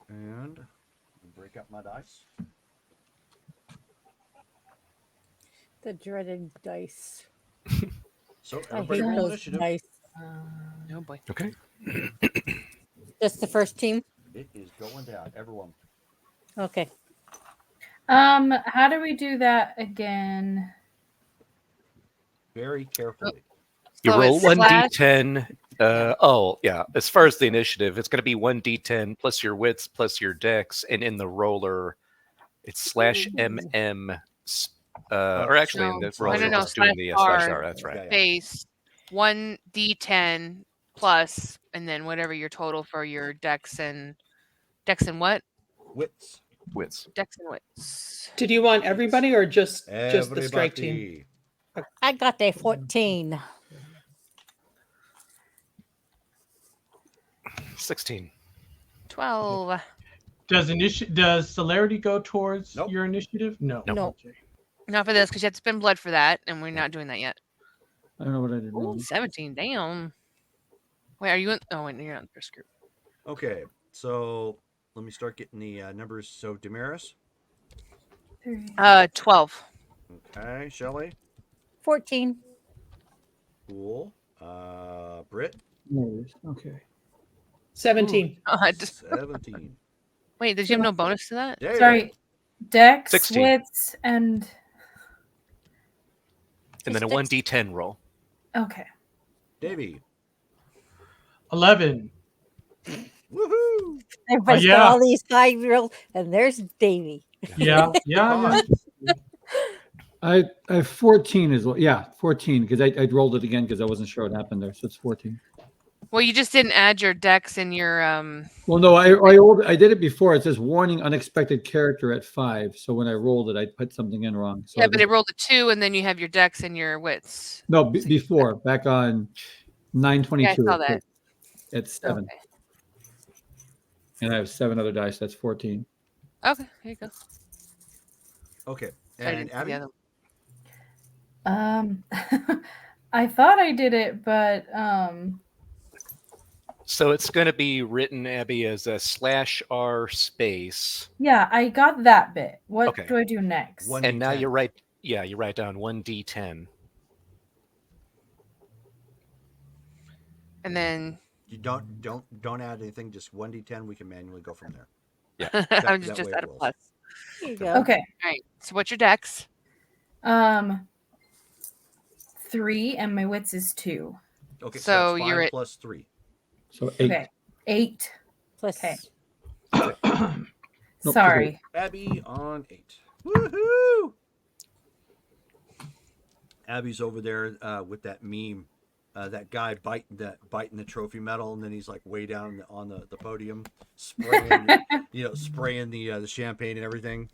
And break up my dice. The dreaded dice. So I everybody hate roll those initiative. dice. Oh boy. Okay. Just the first team? It is going down. Everyone. Okay. How do we do that again? Very carefully. You So roll it's one slash- d10. Oh, yeah. As far as the initiative, it's going to be 1d10 plus your wits plus your dex, and in the roller, it's /MM. Or actually, in the roller, you're just doing the /R. That's right. Space 1d10 plus, and then whatever your total for your dex and what? Wits. Wits. Dex and wits. Did you want everybody or just the strike team? Everybody. I got a 14. 16. 12. Does celerity go towards Nope. your initiative? No. No. Okay. Not for this, because you have to spend blood for that, and we're not doing that yet. I don't know what I did Ooh, wrong. 17. Damn. Wait, are you in? Oh, wait, you're not in the first group. Okay, so let me start getting the numbers. So Damaris. 12. Okay, Shelley. 14. Cool. Britt. There it is. Okay. 17. God. 17. Wait, did you have no bonus to that? There you Sorry, Dex, 16. wits, and And then a 1d10 roll. okay. go. Davey. 11. Woohoo! Everybody's yeah. got all these high rolls, and there's Davey. Yeah. Yeah. I have 14 as well. Yeah, 14 because I rolled it again because I wasn't sure what happened there. So it's 14. Well, you just didn't add your dex and your Well, no, I did it before. It says warning unexpected character at 5. So when I rolled it, I put something in wrong. So yeah, but it rolled a 2, and then you have your dex and your wits. no, before back on 922. Yeah, I saw that. It's 7, Okay. and I have 7 other dice. That's 14. Okay, here you go. Okay, I and didn't see Abby. the other one. I thought I did it, but So it's going to be written, Abby, as a /R space. yeah, I got that bit. What Okay. do I do next? And now you write down 1d10. And then You don't add anything. Just 1d10. We can manually go from there. I was that just way at it a rolls. plus. Here you go. Okay. All right. So what's your dex? 3 and my wits is 2. Okay, So it's 5 you're at- plus 3. So 8. Okay. 8. Plus Okay. Nope, Sorry. Abby on 8. Woohoo! Abby's over there with that meme that guy biting the trophy medal, and then he's like way down on the podium, spraying spraying the champagne and everything.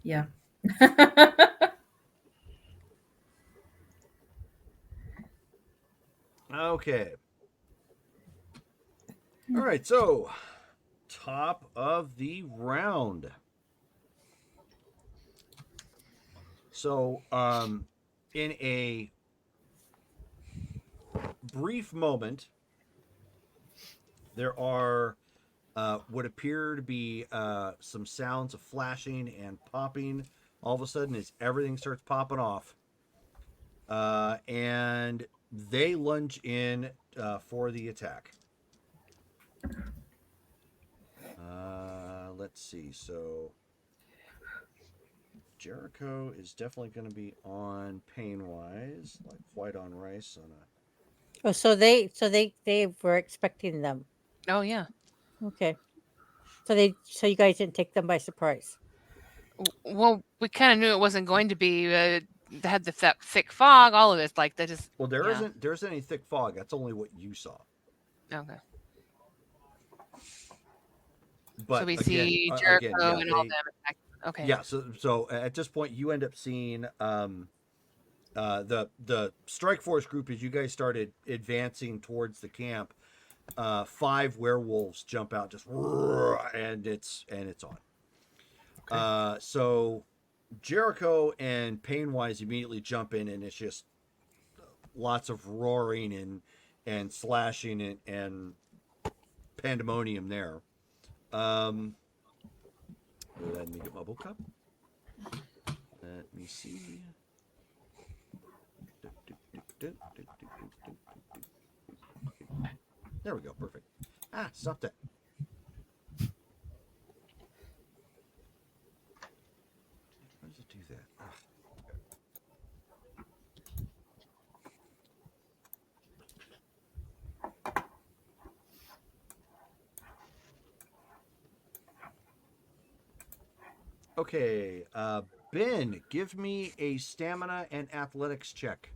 Yeah. Okay. All right, so top of the round. So, in a brief moment, there are what appear to be some sounds of flashing and popping. All of a sudden, as everything starts popping off, and they lunge in for the attack. Let's see. So Jericho is definitely going to be on pain wise, like white on rice on a. Oh, so they were expecting them. Oh yeah. Okay. So you guys didn't take them by surprise. Well, we kind of knew it wasn't going to be. They had the thick fog. All of this, like that, just Well, there isn't any thick fog. That's only what you saw. Okay. But so we again, see Jericho again, yeah, and all them. Okay. Yeah, so at this point, you end up seeing the strike force group as you guys started advancing towards the camp. 5 werewolves jump out, just and it's on. Okay. So Jericho and Painwise immediately jump in, and it's just lots of roaring and slashing and pandemonium there. Let me get my book up. Let me see. There we go. Perfect. Stop that. Why does it do that? Okay, Ben, give me a stamina and athletics check.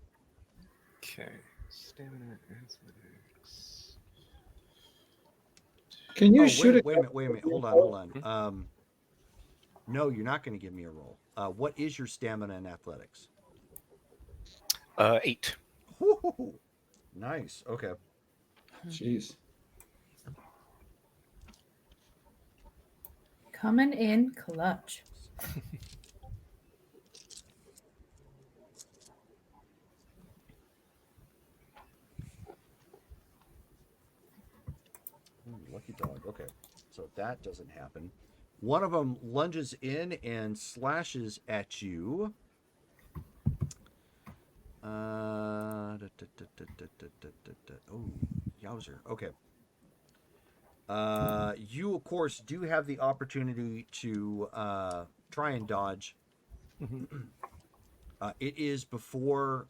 Okay, stamina athletics. Can you shoot wait a minute. Hold on. No, you're not going to give me a roll. What is your stamina and athletics? 8. Woo-hoo-hoo. Nice. Okay. Jeez. Coming in clutch. Lucky dog. Okay. So that doesn't happen. One of them lunges in and slashes at you. Oh, yowzer. Okay. You, of course, do have the opportunity to try and dodge. It is before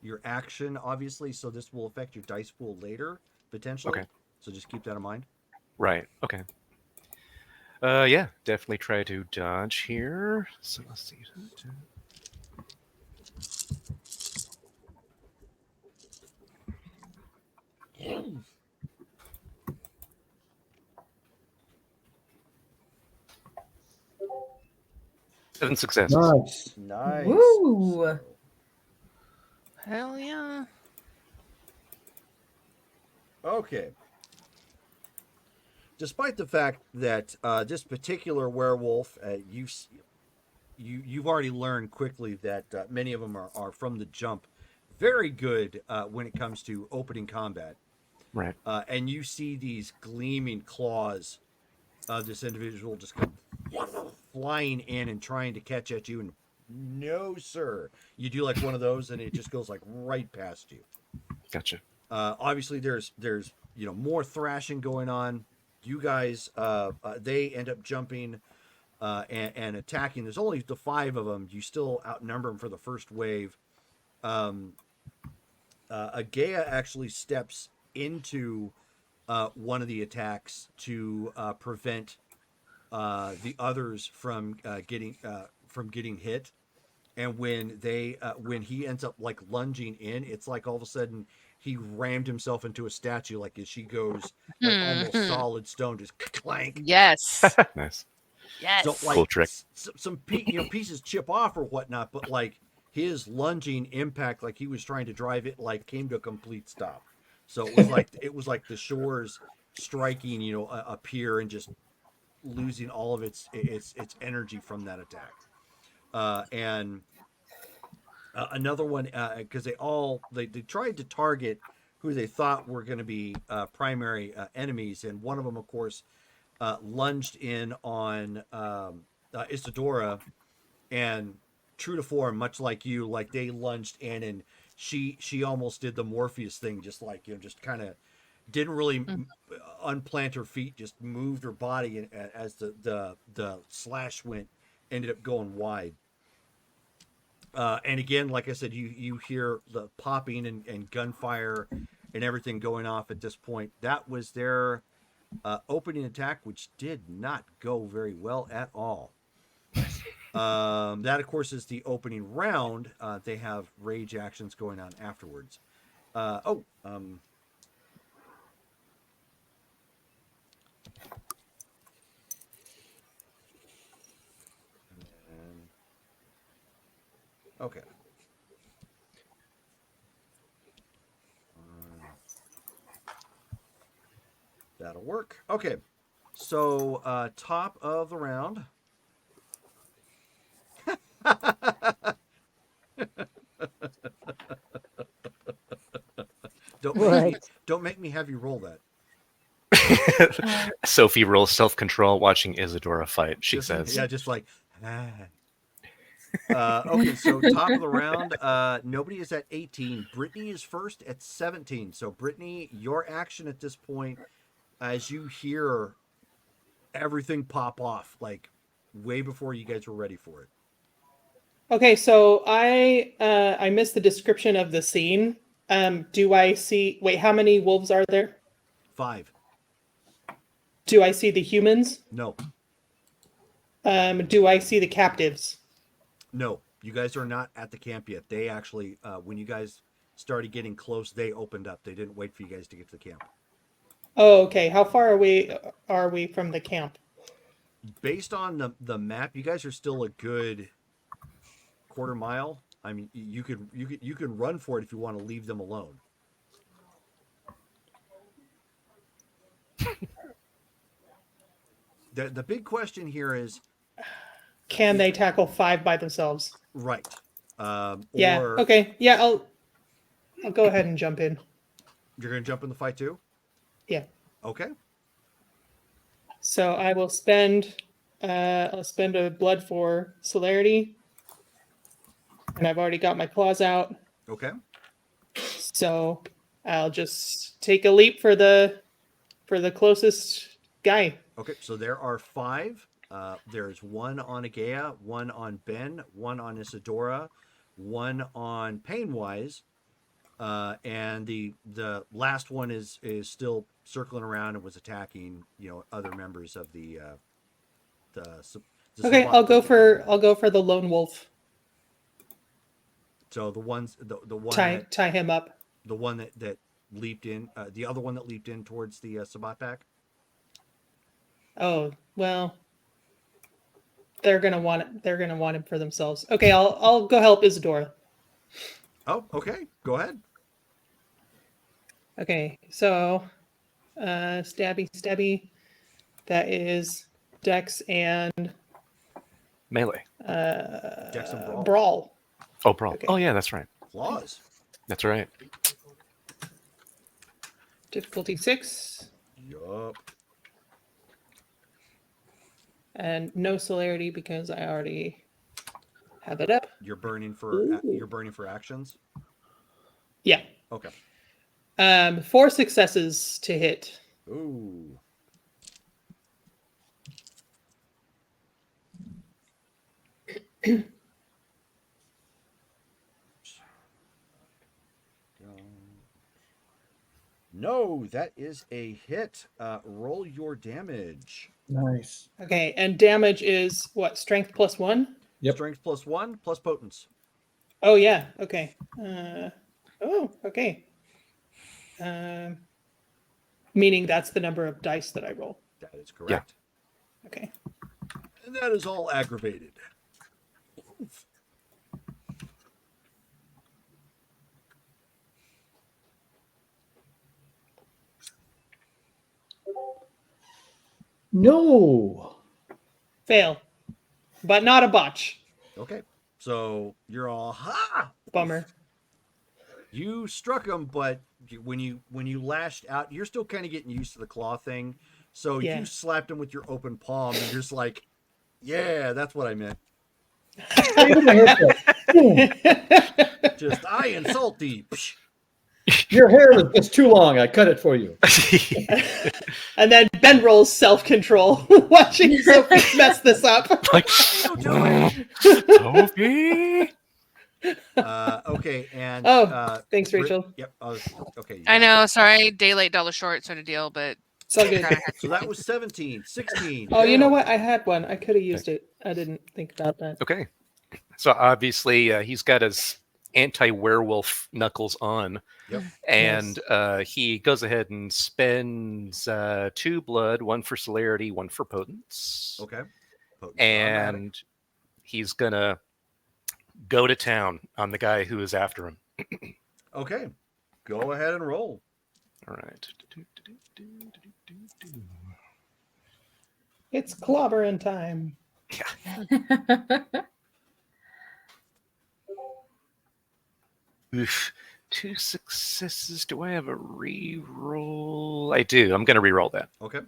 your action, obviously, so this will affect your dice pool later, potentially. Okay. So just keep that in mind. Right. Okay. Yeah, definitely try to dodge here. So let's see. 7 successes. Nice. Woo! Hell yeah. Okay. Despite the fact that this particular werewolf, you've already learned quickly that many of them are from the jump very good when it comes to opening combat. Right. And you see these gleaming claws of this individual just come flying in and trying to catch at you, and no, sir. You do like one of those, and it just goes like right past you. Gotcha. Obviously, there's more thrashing going on. You guys, they end up jumping and attacking. There's only the 5 of them. You still outnumber them for the first wave. Agea actually steps into one of the attacks to prevent the others from getting hit, And when he ends up like lunging in, it's like all of a sudden he rammed himself into a statue, like as she goes like almost solid stone, just clank. Yes. Nice. So Yes. like Cool trick. some pieces chip off or whatnot, but like his lunging impact, like he was trying to drive it, like came to a complete stop. So it was like the shores striking, a pier and just losing all of its energy from that attack. And another one, because they tried to target who they thought were going to be primary enemies, and one of them, of course, lunged in on Isadora, and true to form, much like you, like they lunged in, and she almost did the Morpheus thing, just like just kind of didn't really unplant her feet, just moved her body, and as the slash ended up going wide. And again, like I said, you hear the popping and gunfire and everything going off at this point. That was their opening attack, which did not go very well at all. That, of course, is the opening round. They have rage actions going on afterwards. Okay. That'll work. Okay. So, top of the round. Don't make me have you roll that. Sophie rolls self-control watching Isadora fight, she says. Yeah, just like, okay, so top of the round, nobody is at 18. Brittany is first at 17. So, Brittany, your action at this point, as you hear everything pop off, like way before you guys were ready for it. Okay, so I missed the description of the scene. Do I see? Wait, how many wolves are there? 5. Do I see the humans? No. Do I see the captives? No, you guys are not at the camp yet. They actually, when you guys started getting close, they opened up. They didn't wait for you guys to get to the camp. Oh, okay. How far are we from the camp? Based on the map, you guys are still a good quarter mile. I mean, you can run for it if you want to leave them alone. The big question here is, can they tackle 5 by themselves? Right. Yeah. Okay. Yeah. I'll go ahead and jump in. You're gonna jump in the fight too? Yeah. Okay. So I will spend. I'll spend a blood for celerity, and I've already got my claws out. Okay. So I'll just take a leap for the closest guy. Okay. So there are 5. There's 1 on Agea, 1 on Ben, 1 on Isadora, 1 on Painwise, and the last one is still circling around and was attacking other members of the okay, I'll go for the lone wolf. So the one tie him up. The one that leaped in, the other one that leaped in towards the Sabbat pack. Oh well. They're gonna want it. They're gonna want him for themselves. Okay, I'll go help Isadora. Oh, okay. Go ahead. Okay, so stabby. That is Dex and Melee. Dex and Brawl. Oh, Brawl. Okay. Oh, yeah, that's right. Claws. That's right. Difficulty 6. Yup. And no celerity because I already have it up. You're burning for actions. Yeah. Okay. 4 successes to hit. Ooh. No, that is a hit. Roll your damage. Nice. Okay, and damage is what? Strength plus 1? Yep. Strength +1 plus potence. Oh yeah. Okay. Okay. Meaning that's the number of dice that I roll. That is correct. Okay. And that is all aggravated. No. Fail, but not a botch. Okay. So you're all ha. Bummer. You struck him, but when you lashed out, you're still kind of getting used to the claw thing. So Yeah. you slapped him with your open palm, and you're just like, "Yeah, that's what I meant." Just I insult thee. Psh. Your hair was just too long. I cut it for you. And then Ben rolls self-control, watching Sophie mess this up. Like, Don't do it. Sophie. Okay, and Thanks, Rachel. Yep. Okay. I know. Sorry, day late, dollar short sort of deal, but It's all good. So that was 17, 16. Oh, you know failed. what? I had one. I could have used it. I didn't think about that. Okay. So obviously he's got his anti-werewolf knuckles on. Yep. And he goes ahead and spends 2 blood, 1 for celerity, 1 for potence. Okay. And he's gonna go to town on the guy who is after him. Okay. Go ahead and roll. All right. It's clobbering time. Oof. 2 successes. Do I have a re-roll? I do. I'm going to re-roll that. Okay.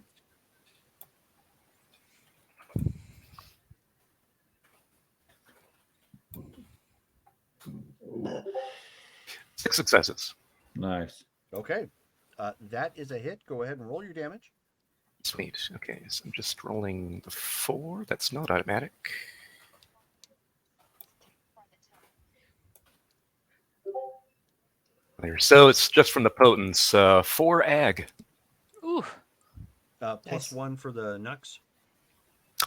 Six successes. Nice. Okay. That is a hit. Go ahead and roll your damage. Sweet. Okay, so I'm just rolling the 4. That's not automatic. There. So it's just from the potence. 4 ag. ooh, Plus 1 for the Nux.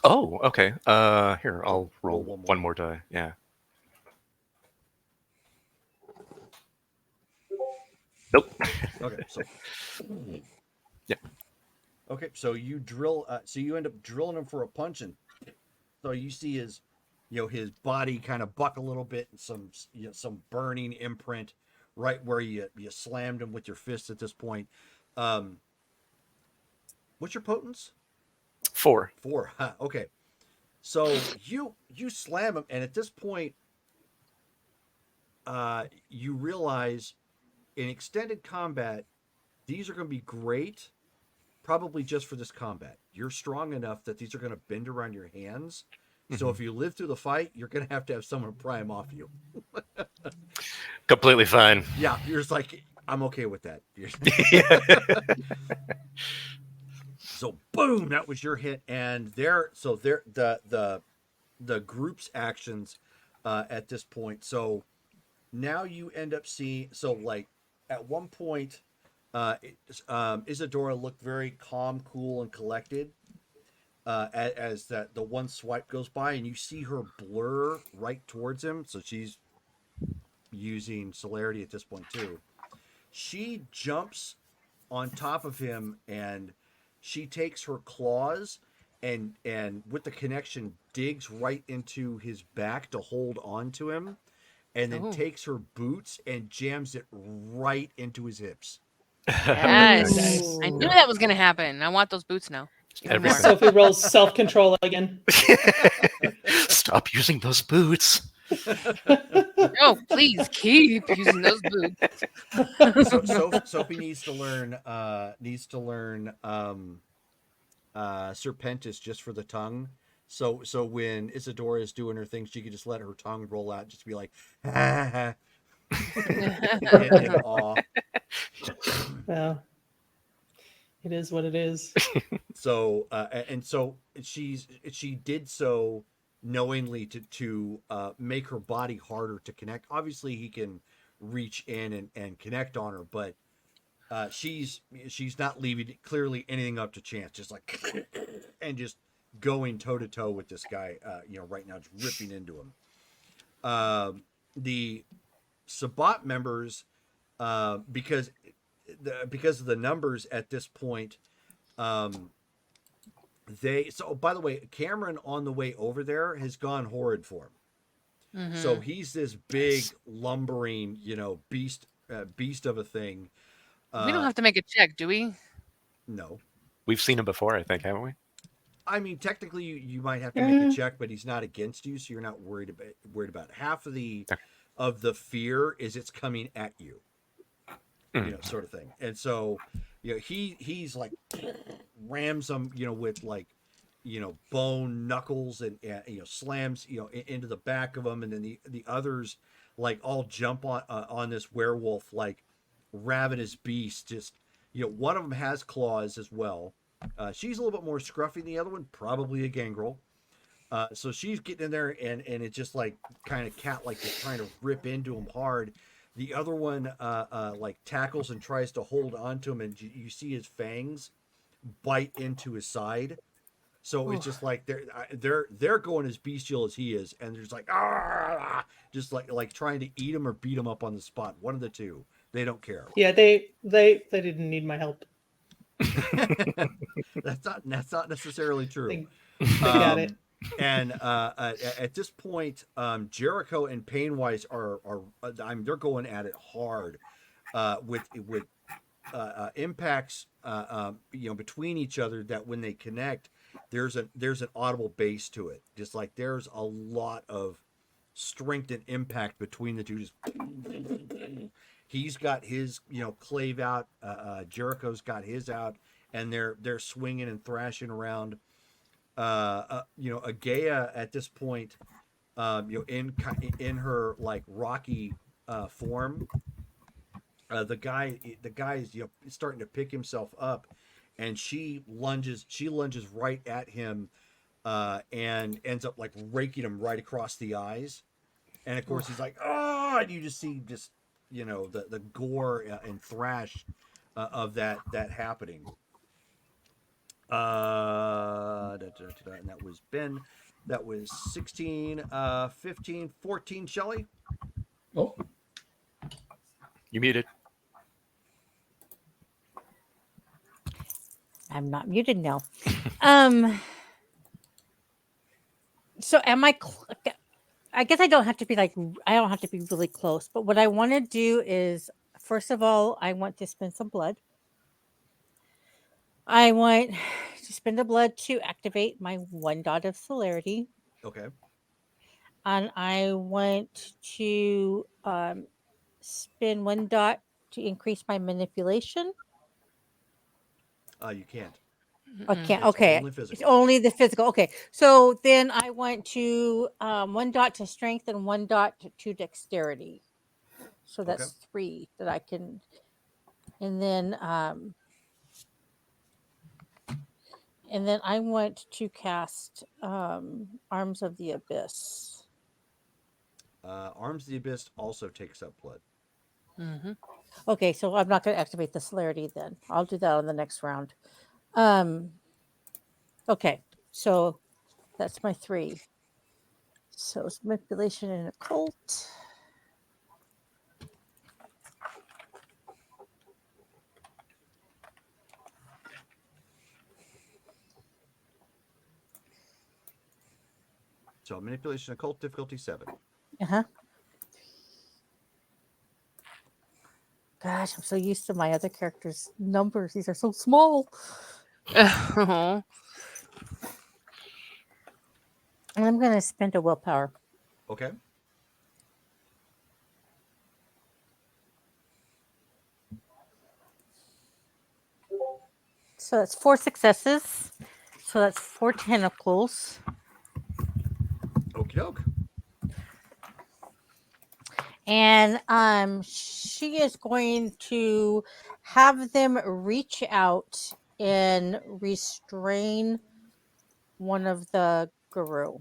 Oh, okay. Here, I'll roll roll one more die. Yeah. Nope. Okay. So. Yep. Okay, so you drill. So you end up drilling him for a punch, and so you see his, his body kind of buck a little bit, and some burning imprint right where you slammed him with your fist at this point. What's your potence? 4. 4. Huh, okay. So you slam him, and at this point, you realize in extended combat, these are going to be great, probably just for this combat. You're strong enough that these are going to bend around your hands. So if you live through the fight, you're going to have someone pry them off you. Completely fine. Yeah, you're just like, I'm okay with that. So boom, that was your hit, and the group's actions at this point. So now you end up seeing, at one point, Isadora looked very calm, cool, and collected as the one swipe goes by, and you see her blur right towards him. So she's using celerity at this point too. She jumps on top of him, and she takes her claws and with the connection digs right into his back to hold on to him, and then takes her boots and jams it right into his hips. yes. I knew that was going to happen. I want those boots now. Even more. Sophie rolls self-control again. Stop using those boots. No, please keep using those boots. So Sophie needs to learn Serpentis just for the tongue. So when Isadora is doing her thing, she can just let her tongue roll out, just be like, in awe. Well, it is what it is. So so she did so knowingly to make her body harder to connect. Obviously, he can reach in and connect on her, but she's not leaving clearly anything up to chance. Just like and just going toe to toe with this guy. Right now, just ripping into him. The Sabbat members, because of the numbers at this point, by the way, Cameron on the way over there has gone horrid for him. So he's this big lumbering, beast of a thing. We don't have to make a check, do we? No. We've seen him before, I think, haven't we? I mean, technically, you might have to make a check, but he's not against you, so you're not worried about it. Half of the fear is it's coming at you, sort of thing. And so, he's like rams them, with like, bone knuckles and slams into the back of them, and then the others like all jump on this werewolf like ravenous beast. Just one of them has claws as well. She's a little bit more scruffy than the other one, probably a gangrel. So she's getting in there, and it's just like kind of cat-like, just trying to rip into him hard. The other one like tackles and tries to hold onto him, and you see his fangs bite into his side. So it's just like they're going as bestial as he is, and they're just like just like trying to eat him or beat him up on the spot. One of the two. They don't care. Yeah, they didn't need my help. That's not necessarily true. They got it. And at this point, Jericho and Painwise are they're going at it hard with impacts between each other that when they connect, there's an audible bass to it. Just like there's a lot of strength and impact between the two. Just he's got his clave out, Jericho's got his out, and they're swinging and thrashing around. Agaya at this point, in her like rocky form, the guy is starting to pick himself up, and she lunges right at him, and ends up like raking him right across the eyes, and of course he's like, oh, and you just see the gore and thrash of that happening. And that was Ben. That was 16, 15, 14, Shelley. Oh, You muted. I'm not muted now. So am I? I guess I don't have to be really close. But what I want to do is, first of all, I want to spend some blood. I want to spend the blood to activate my 1 dot of celerity. Okay. And I want to spend 1 dot to increase my manipulation. You can't. I can't. It's Okay. only physical. It's only the physical. Okay. So then I want to 1 dot to strength and 1 dot to dexterity. So that's 3 that I can. And then I want to cast Arms of the Abyss. Arms of the Abyss also takes up blood. Mm-hmm. Okay, so I'm not going to activate the celerity then. I'll do that on the next round. Okay, so that's my 3. So it's manipulation and occult. So manipulation occult difficulty 7. Uh-huh. Gosh, I'm so used to my other characters' numbers. These are so small. And I'm going to spend a willpower. Okay. So that's 4 successes. So that's 4 tentacles. Okie doke. And she is going to have them reach out and restrain one of the guru.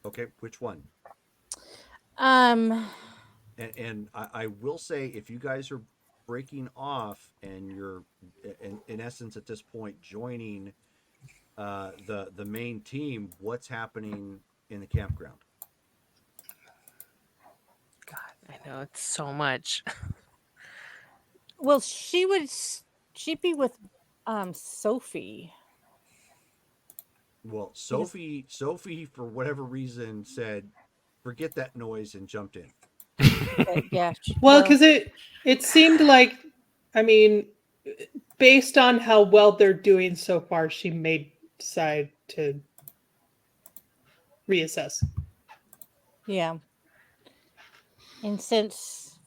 Okay, which one? Um, And I will say, if you guys are breaking off and you're in essence at this point joining the main team, what's happening in the campground? God, I know it's so much. Well, she'd be with Sophie. Well, Sophie, for whatever reason, said, "Forget that noise," and jumped in. Yeah. Well, because it seemed like, I mean, based on how well they're doing so far, she may decide to reassess. Yeah. And since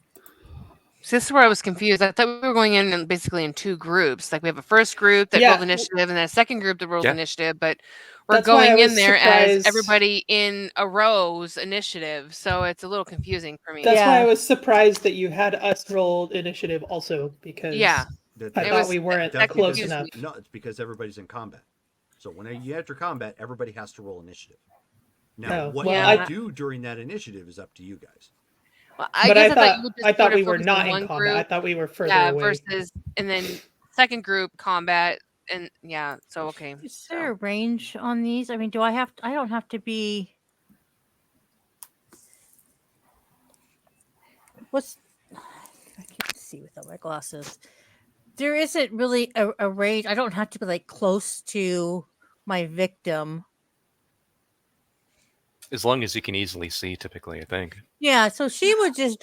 So this is where I was confused. I thought we were going in basically in two groups. Like we have a first group that rolled initiative and then a second group that rolled initiative, but we're That's why I going in was there as surprised. everybody in a row's initiative. So it's a little confusing for me. That's why I was surprised that you had us roll initiative also, because I thought we weren't close enough. No, it's because everybody's in combat. So when you enter combat, everybody has to roll initiative. Now, what you do during that initiative is up to you guys. Well, But I thought we were not in combat. Group, I thought we were further away. And then second group combat, and so okay. Is there a range on these? I mean, I don't have to be. I can't see without my glasses. There isn't really a range. I don't have to be like close to my victim. As long as you can easily see, typically, I think. Yeah, so she would just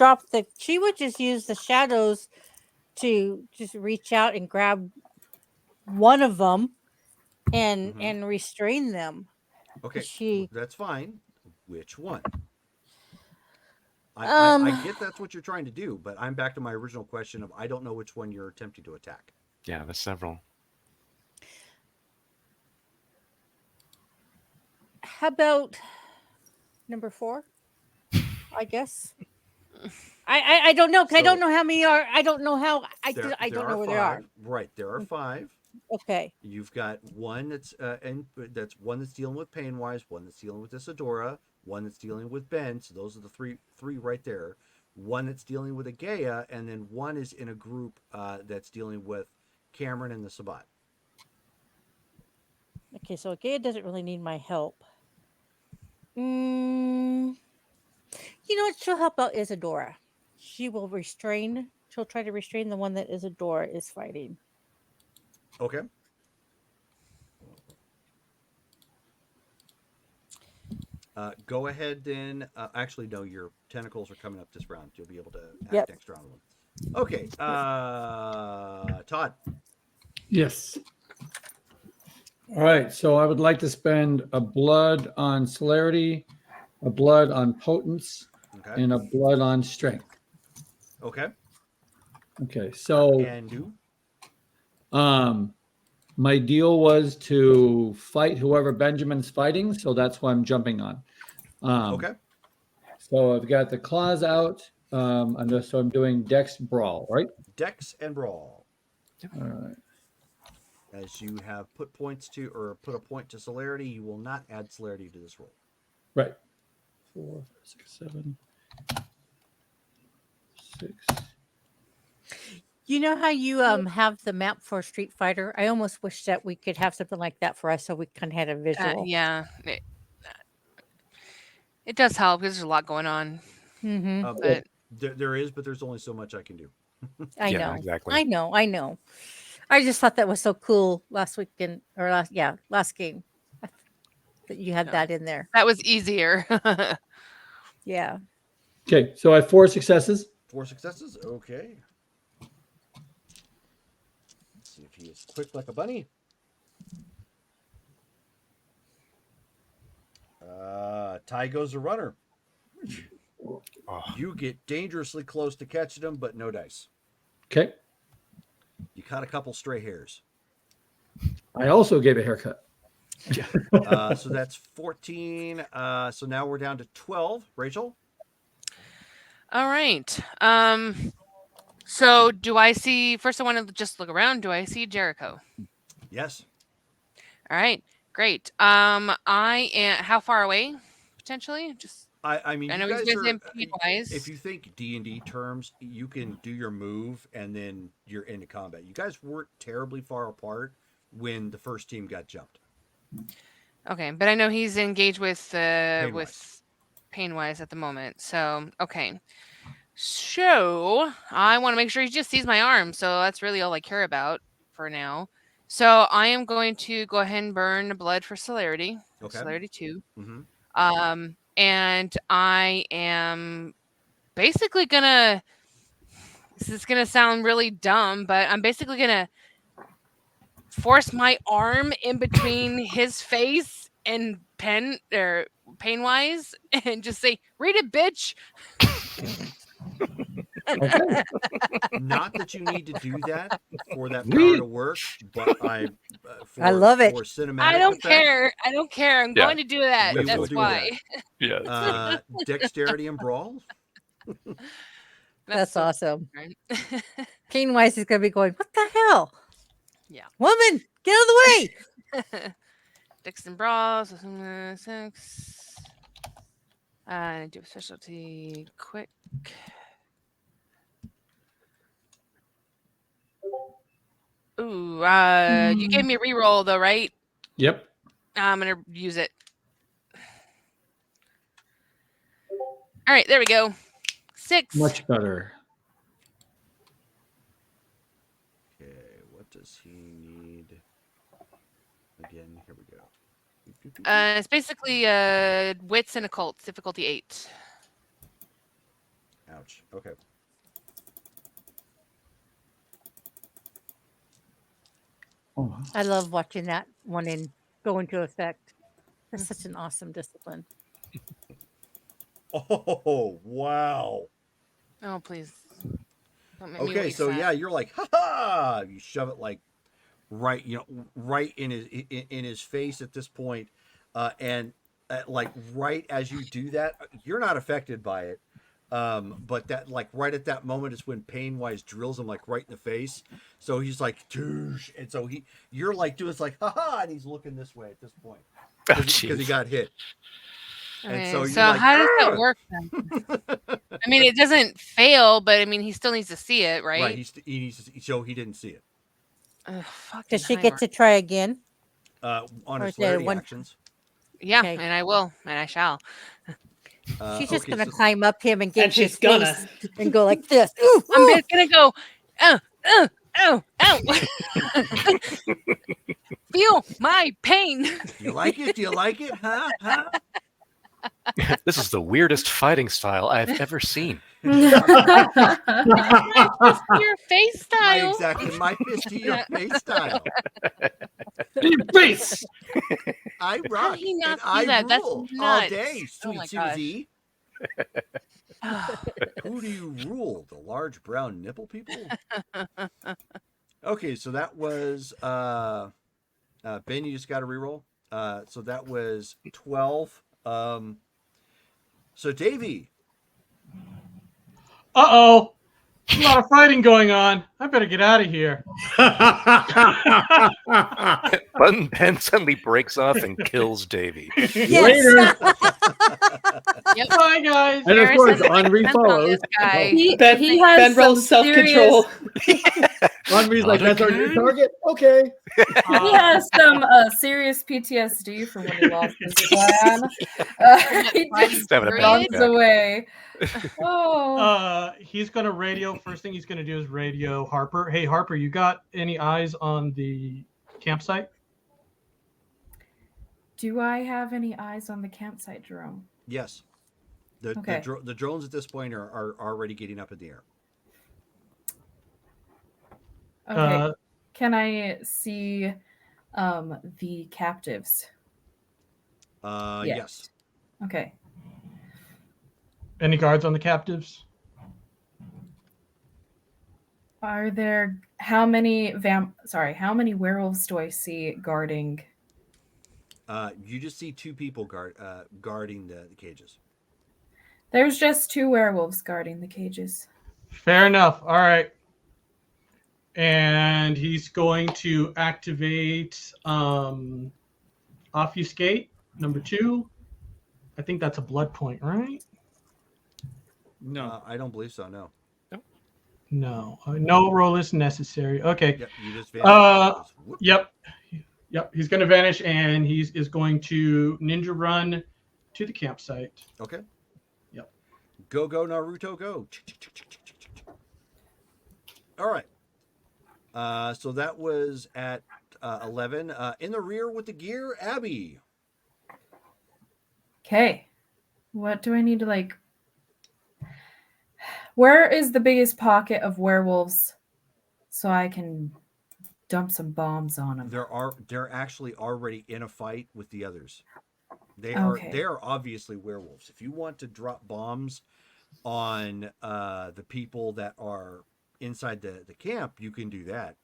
use the shadows to just reach out and grab one of them and restrain them. Okay, that's fine. Which one? I get that's what you're trying to do, but I'm back to my original question of I don't know which one you're attempting to attack. Yeah, there's several. How about number 4? I guess. I don't know because I don't know how many are. I don't know how. I don't know where they are. Right, there are 5. Okay. You've got one that's one that's dealing with Painwise, one that's dealing with Isadora, one that's dealing with Ben. So those are the three right there. One that's dealing with Agaya, and then one is in a group that's dealing with Cameron and the Sabat. Okay, so Agaya doesn't really need my help. You know what? She'll help out Isadora. She'll try to restrain the one that Isadora is fighting. Okay. Go ahead then. Actually, no, your tentacles are coming up this round. You'll be able to act next round. Okay. Todd. Yes. All right. So I would like to spend a blood on celerity, a blood on potence, and a blood on strength. Okay. Okay. So can do. My deal was to fight whoever Benjamin's fighting, so that's what I'm jumping on. Okay. So I've got the claws out. I'm doing Dex Brawl, right? Dex and Brawl. All right. As you have put a point to celerity, you will not add celerity to this roll. Right. 4, 5, 6, 7, 6. You know how you have the map for Street Fighter? I almost wish that we could have something like that for us, so we kind of had a visual. It does help because there's a lot going on. But there is, but there's only so much I can do. I know. Exactly. I know. I just thought that was so cool last weekend last game that you had that in there. That was easier. Yeah. Okay, so I have 4 successes. 4 successes. Okay. Let's see if he is quick like a bunny. Ty goes a runner. You get dangerously close to catching him, but no dice. Okay. You caught a couple stray hairs. I also gave a haircut. So that's 14. So now we're down to 12. Rachel? All right. So do I see, first I want to just look around. Do I see Jericho? Yes. All right. Great. I am, how far away potentially? I mean, I know he's in Painwise. If you think D&D terms, you can do your move and then you're into combat. You guys weren't terribly far apart when the first team got jumped. Okay, but I know he's engaged with Painwise. Painwise at the moment. So okay. So I want to make sure he just sees my arm. So that's really all I care about for now. So I am going to go ahead and burn blood for celerity. Okay. Celerity 2. Mm-hmm. And I am basically gonna. This is gonna sound really dumb, but I'm basically gonna force my arm in between his face and Painwise and just say, "Read it, bitch." Okay. Not that you need to do that for that power Read. to work, but I love it. for cinematic I don't effect, care. I don't care. I'm Yeah. going to do that. we will That's do why. that. Yeah. Dexterity and brawl. That's so awesome. different. Painwise is going to be going, what the hell? Yeah. Woman, get out of the way. Dex and brawls. 6. I do a specialty quick. Ooh, you gave me a reroll though, right? Yep. I'm gonna use it. All right, there we go. 6. Much better. Okay, what does he need? Again, here we go. It's basically wits and occult, difficulty 8. Ouch. Okay. Oh, I love watching that one go into effect. That's such an awesome discipline. Oh wow. Oh please. Don't make me Okay, waste so that. yeah, you're like, ha ha! You shove it like right, right in his face at this point, and like right as you do that, you're not affected by it. But that like right at that moment is when Painwise drills him like right in the face. So he's like, douche, and so you're like doing it's like, ha ha, and he's looking this way at this point because he got hit. And Okay, so you're so like, how does "Ah!" that work then? I mean, it doesn't fail, but I mean, he still needs to see it, right? Right, he needs to show he didn't see it. Fucking Does she Heimer. get to try again? On Or his is there celerity one- actions. Yeah, Okay. and I will, and I shall. She's just Okay, going to so- climb up him and get And she's his gonna. face and go like this. Ooh, I'm ooh. just gonna go. Ow! Feel my pain. Do you like it? Do you like it? Huh? Huh? This is the weirdest fighting style I've ever seen. Your face style. Exactly, my fist to your face style. face. I How rock did he not and see I that? That's rule all nuts. day, Oh sweet my gosh. Susie. Who do you rule? The large brown nipple people? Okay, so that was Ben, you just got a reroll. So that was 12. So Davey. Uh-oh. A lot of fighting going on. I better get out of here. Button Ben suddenly breaks off and kills Davy. Later. Yep. Bye, guys. And of Harris course, has an Henri accent on follows. this guy. He Ben has rolls some serious. self-control. Henri's like, Not that's our new again? target? Okay. He has some serious PTSD from when he lost his plan. He just Having a Period. runs away. Oh, He's gonna radio. First thing he's gonna do is radio Harper. Hey Harper, you got any eyes on the campsite? do I have any eyes on the campsite, Jerome? Yes. The Okay. the drones at this point are already getting up in the air. Okay. Can I see the captives? Yes. Yes. Okay. Any guards on the captives? Are there how many werewolves do I see guarding? You just see two people guarding the cages. There's just 2 werewolves guarding the cages. Fair enough. All right. And he's going to activate Obfuscate, number 2. I think that's a blood point, right? No. I don't believe so. No. No. No roll is necessary. Okay. Yep. You just vanish. Yep. Yep, he's going to vanish, and he is going to ninja run to the campsite. Okay. Yep. Go Naruto, go. All right. So that was at 11. In the rear with the gear, Abby. Okay. What do I need to like? Where is the biggest pocket of werewolves so I can dump some bombs on them? They're actually already in a fight with the others. They Okay. are obviously werewolves. If you want to drop bombs on the people that are inside the camp, you can do that.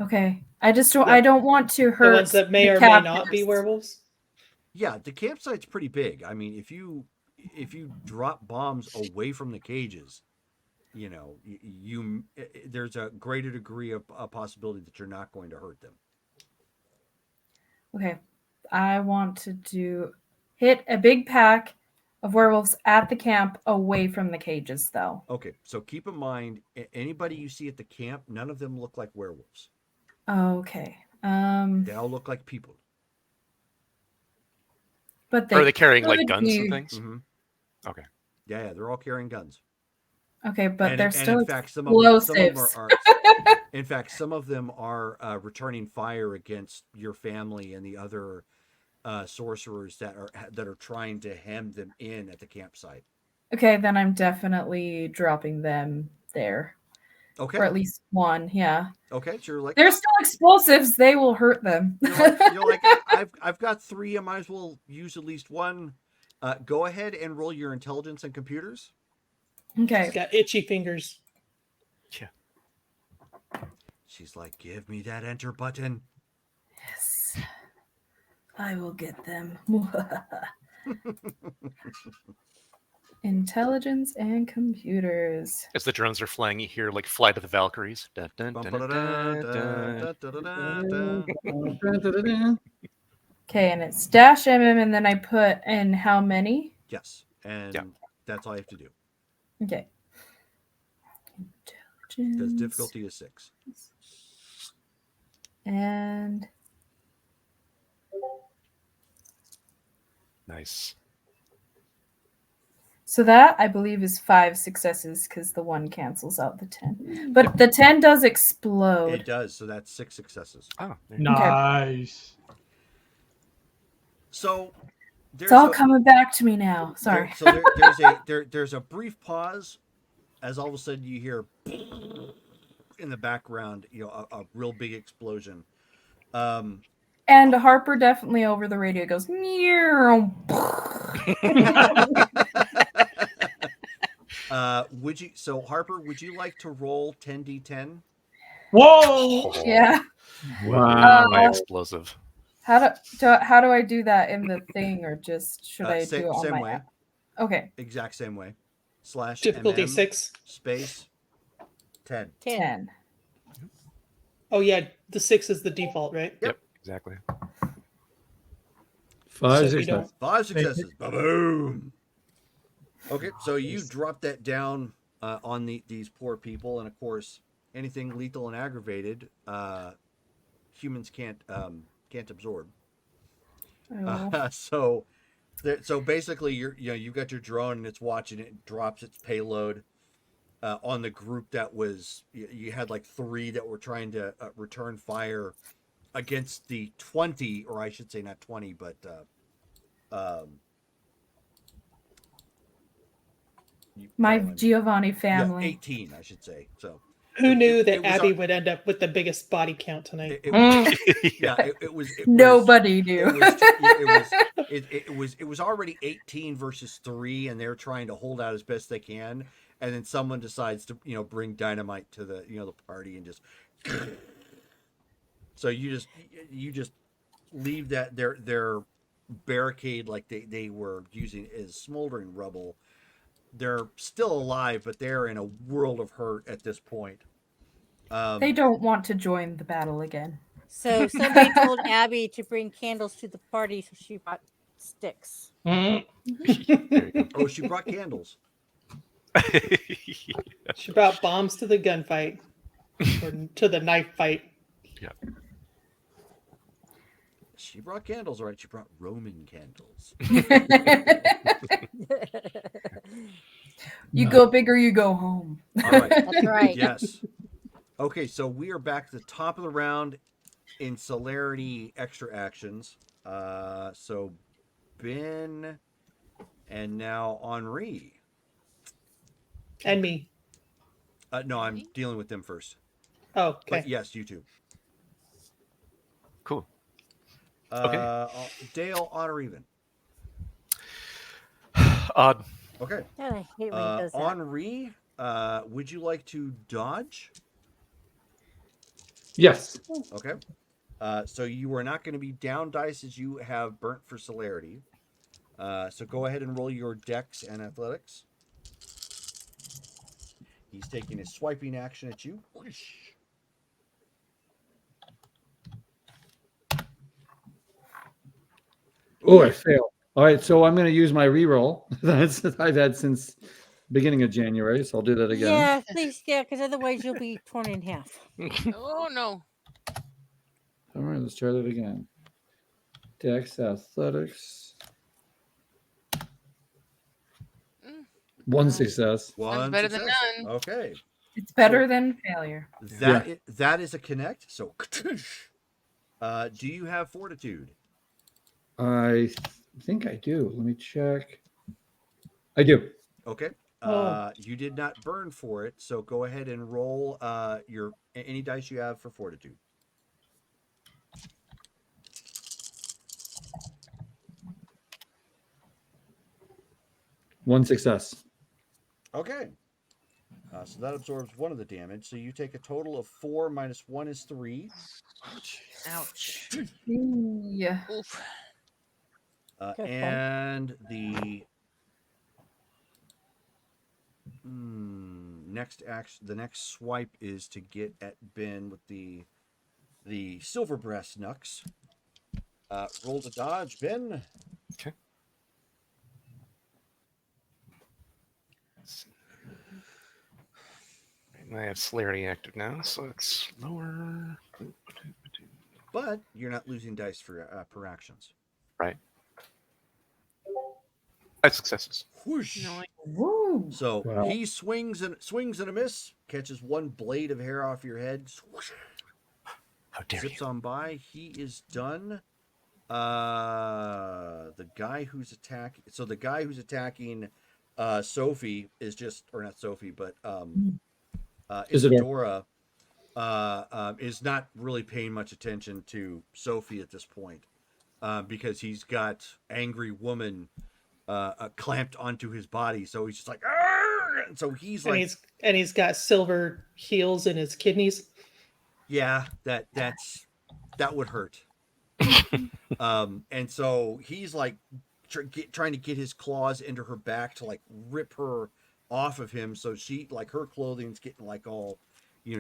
Okay. I just don't. Yeah. I don't want to hurt The ones that may the or may not be captors. werewolves. Yeah, the campsite's pretty big. I mean, if you drop bombs away from the cages, you know, there's a greater degree of a possibility that you're not going to hurt them. Okay. I want to hit a big pack of werewolves at the camp away from the cages, though. Okay, so keep in mind, anybody you see at the camp, none of them look like werewolves. Okay. They all look like people. But Are they carrying like could guns and be- things? Mm-hmm. Okay. Yeah, they're all carrying guns. Okay, but And they're in still fact, some of them explosives. are in fact, some of them are returning fire against your family and the other sorcerers that are trying to hem them in at the campsite. Okay, then I'm definitely dropping them there. Okay. Or at least one, yeah. Okay, so you're like, They're still explosives. They will hurt them. you're like I've got 3. I might as well use at least one. Go ahead and roll your intelligence and computers. Okay. He's got itchy fingers. She's like, give me that enter button. Yes. I will get them. Intelligence and computers. As the drones are flying, you hear like "Fly to the Valkyries." Dun, dun, dun, dun, dun, dun. Okay, and it's dash MM, and then I put in how many? Yes, and Yeah. that's all you have to do Okay. because Intelligence difficulty is 6. and Nice. so that I believe is 5 successes because the 1 cancels out the 10. But the 10 does explode. It does, so that's 6 successes. Oh, there. Nice. So It's all coming back to me now. Sorry. There's a brief pause, as all of a sudden you hear in the background, you know, a real big explosion. And Harper definitely over the radio goes, meow. Harper, would you like to roll 10d10? Whoa! Yeah. Wow. My explosive. How do I do that in the thing, or just should I do it on same my way. app? Okay. Exact same way. / Difficulty MM 6. space 10. 10. Oh yeah, the 6 is the default, right? Yep, exactly. 5 So we successes. don't- 5 successes. Boom. Okay, so you drop that down on these poor people, and of course, anything lethal and aggravated, humans can't absorb. Oh. So basically, you've got your drone and it's watching it, drops its payload on the group that was. You had like 3 that were trying to return fire against the 20, or I should say not 20, but My Giovanni family. 18, I should say. So Who knew that it was Abby our- would end up with the biggest body count tonight? It was Nobody knew. It was already 18 versus 3, and they're trying to hold out as best they can, and then someone decides to bring dynamite to the the party and just so you just leave that their barricade like they were using as smoldering rubble. They're still alive, but they're in a world of hurt at this point. They don't want to join the battle again. So somebody told Abby to bring candles to the party, so she brought sticks. Mhm. Oh, she brought candles. She brought bombs to the gunfight, or to the knife fight. Yeah. She brought candles, all right. She brought Roman candles. You go big or you go home. All right. That's right. Yes. Okay, so we are back to the top of the round in celerity extra actions. So Ben and now Henri. And me. No, I'm dealing with them first. Oh, okay. But yes, you too. Cool. Okay. Dale, odd or even? Odd. Okay. God, I hate when he does that. Henri, would you like to dodge? Yes. Okay. So you are not going to be down dice as you have burnt for celerity. So go ahead and roll your dex and athletics. He's taking a swiping action at you. Oh, I failed. All right, so I'm going to use my reroll that I've had since beginning of January, so I'll do that again. Yeah, please, yeah, because otherwise you'll be torn in half. Oh no. All right, let's try that again. Dex athletics. One success. One better success. than none. Okay. It's better than failure. That is a connect. So, do you have fortitude? I think I do. Let me check. I do. Okay. Oh. You did not burn for it, so go ahead and roll your any dice you have for fortitude. One success. Okay. So that absorbs one of the damage. So you take a total of 4 minus 1 is 3. Ouch. Yeah. Oof. And the next action, the next swipe is to get at Ben with the silver brass knucks. Roll to dodge, Ben. Okay. I have celerity active now, so it's lower. But you're not losing dice for per actions. Right. 5 successes. Whoosh. No, Woo. So Wow. he swings and a miss, catches one blade of hair off your head, swoosh, How dare zips you? on by. He is done. The guy who's attacking Sophie is just, or not Sophie, but Isadora is not really paying much attention to Sophie at this point because he's got angry woman clamped onto his body, so he's just like, "Arr!" And so he's And like, he's got silver heels in his kidneys. yeah, that would hurt. And so he's like trying to get his claws into her back to like rip her off of him, so she, like, her clothing's getting like all,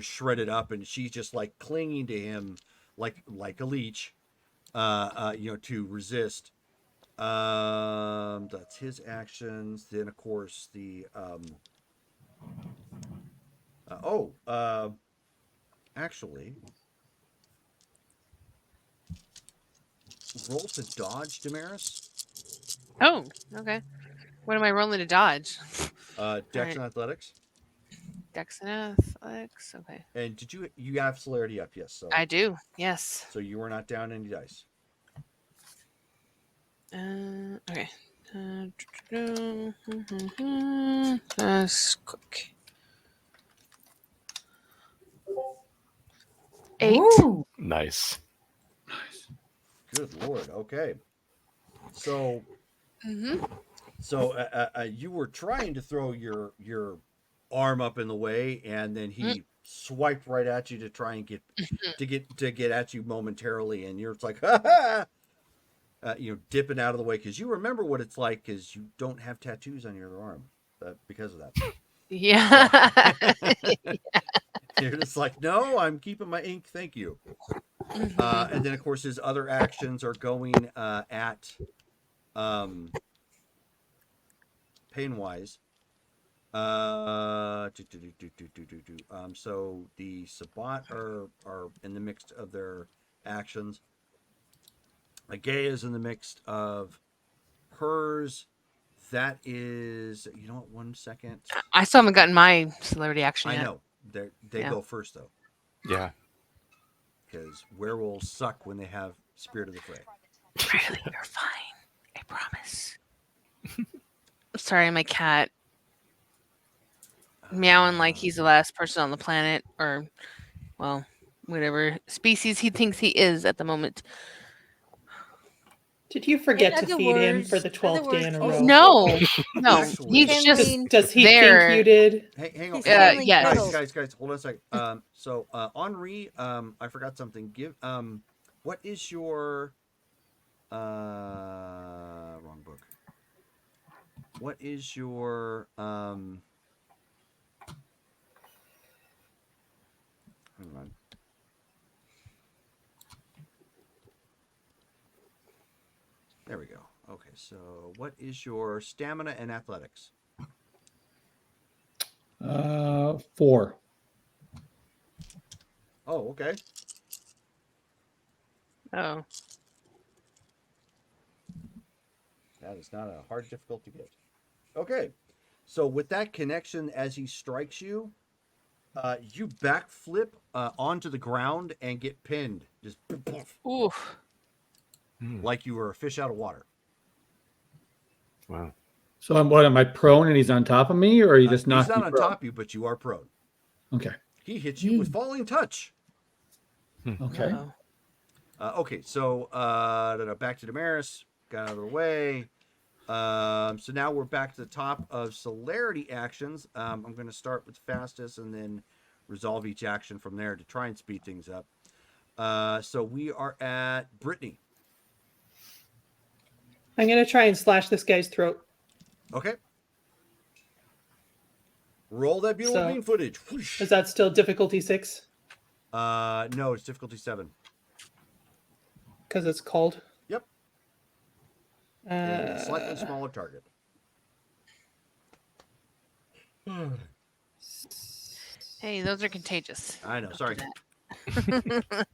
shredded up, and she's just like clinging to him like a leech, to resist. That's his actions. Then of course the actually roll to dodge, Damaris. Oh, okay. What am I rolling to dodge? Dex and athletics. Dex and athletics. Okay. And did you have celerity up? Yes. So I do. Yes. So you are not down any dice. Okay. That's quick. 8. Ooh. Nice. Good Lord. Okay. So. So you were trying to throw your arm up in the way, and then he swiped right at you to try and get at you momentarily, and you're like, ha ha. Dipping out of the way because you remember what it's like because you don't have tattoos on your arm because of that. Yeah. You're just like, no, I'm keeping my ink. Thank you. And then, of course, his other actions are going at Painwise. So the Sabat are in the mix of their actions. Agaya is in the mix of hers. That is, you know what? 1 second. I still haven't gotten my celebrity action I yet. know they Yeah. go first though, Yeah. because werewolves suck when they have Spirit of the Fray. Riley, you're fine. I promise. Sorry, my cat meowing like he's the last person on the planet, or, well, whatever species he thinks he is at the moment. Did you forget to other feed him for words- the other 12th day in a words, row? No, no, Actually- he's just Channeling- Does he there. think you did? Hang on, He's hang on. channeling yes. Cuddles. guys, hold on a second. So Henri, I forgot something. What is your wrong book? What is your hang on. There we go. Okay, so what is your stamina and athletics? 4. Oh, okay. Oh, That is not a hard difficulty to get. Okay. So with that connection, as he strikes you, you backflip onto the ground and get pinned. Just oof. like you were a fish out of water. Wow. So am I prone and he's on top of me, or he just He's knocked not me on prone? top of you, but you are prone. Okay. He hits you with falling touch. Okay. Uh-oh. Okay, so back to Damaris. Got out of the way. So now we're back to the top of celerity actions. I'm going to start with fastest and then resolve each action from there to try and speed things up. So we are at Brittany. I'm gonna try and slash this guy's throat. Okay. Roll that beautiful So- green footage. Whoosh. Is that still difficulty 6? No, it's difficulty 7. Because it's cold. Yep. A slightly smaller target. Hey, those are contagious. I know. Don't Sorry. do that.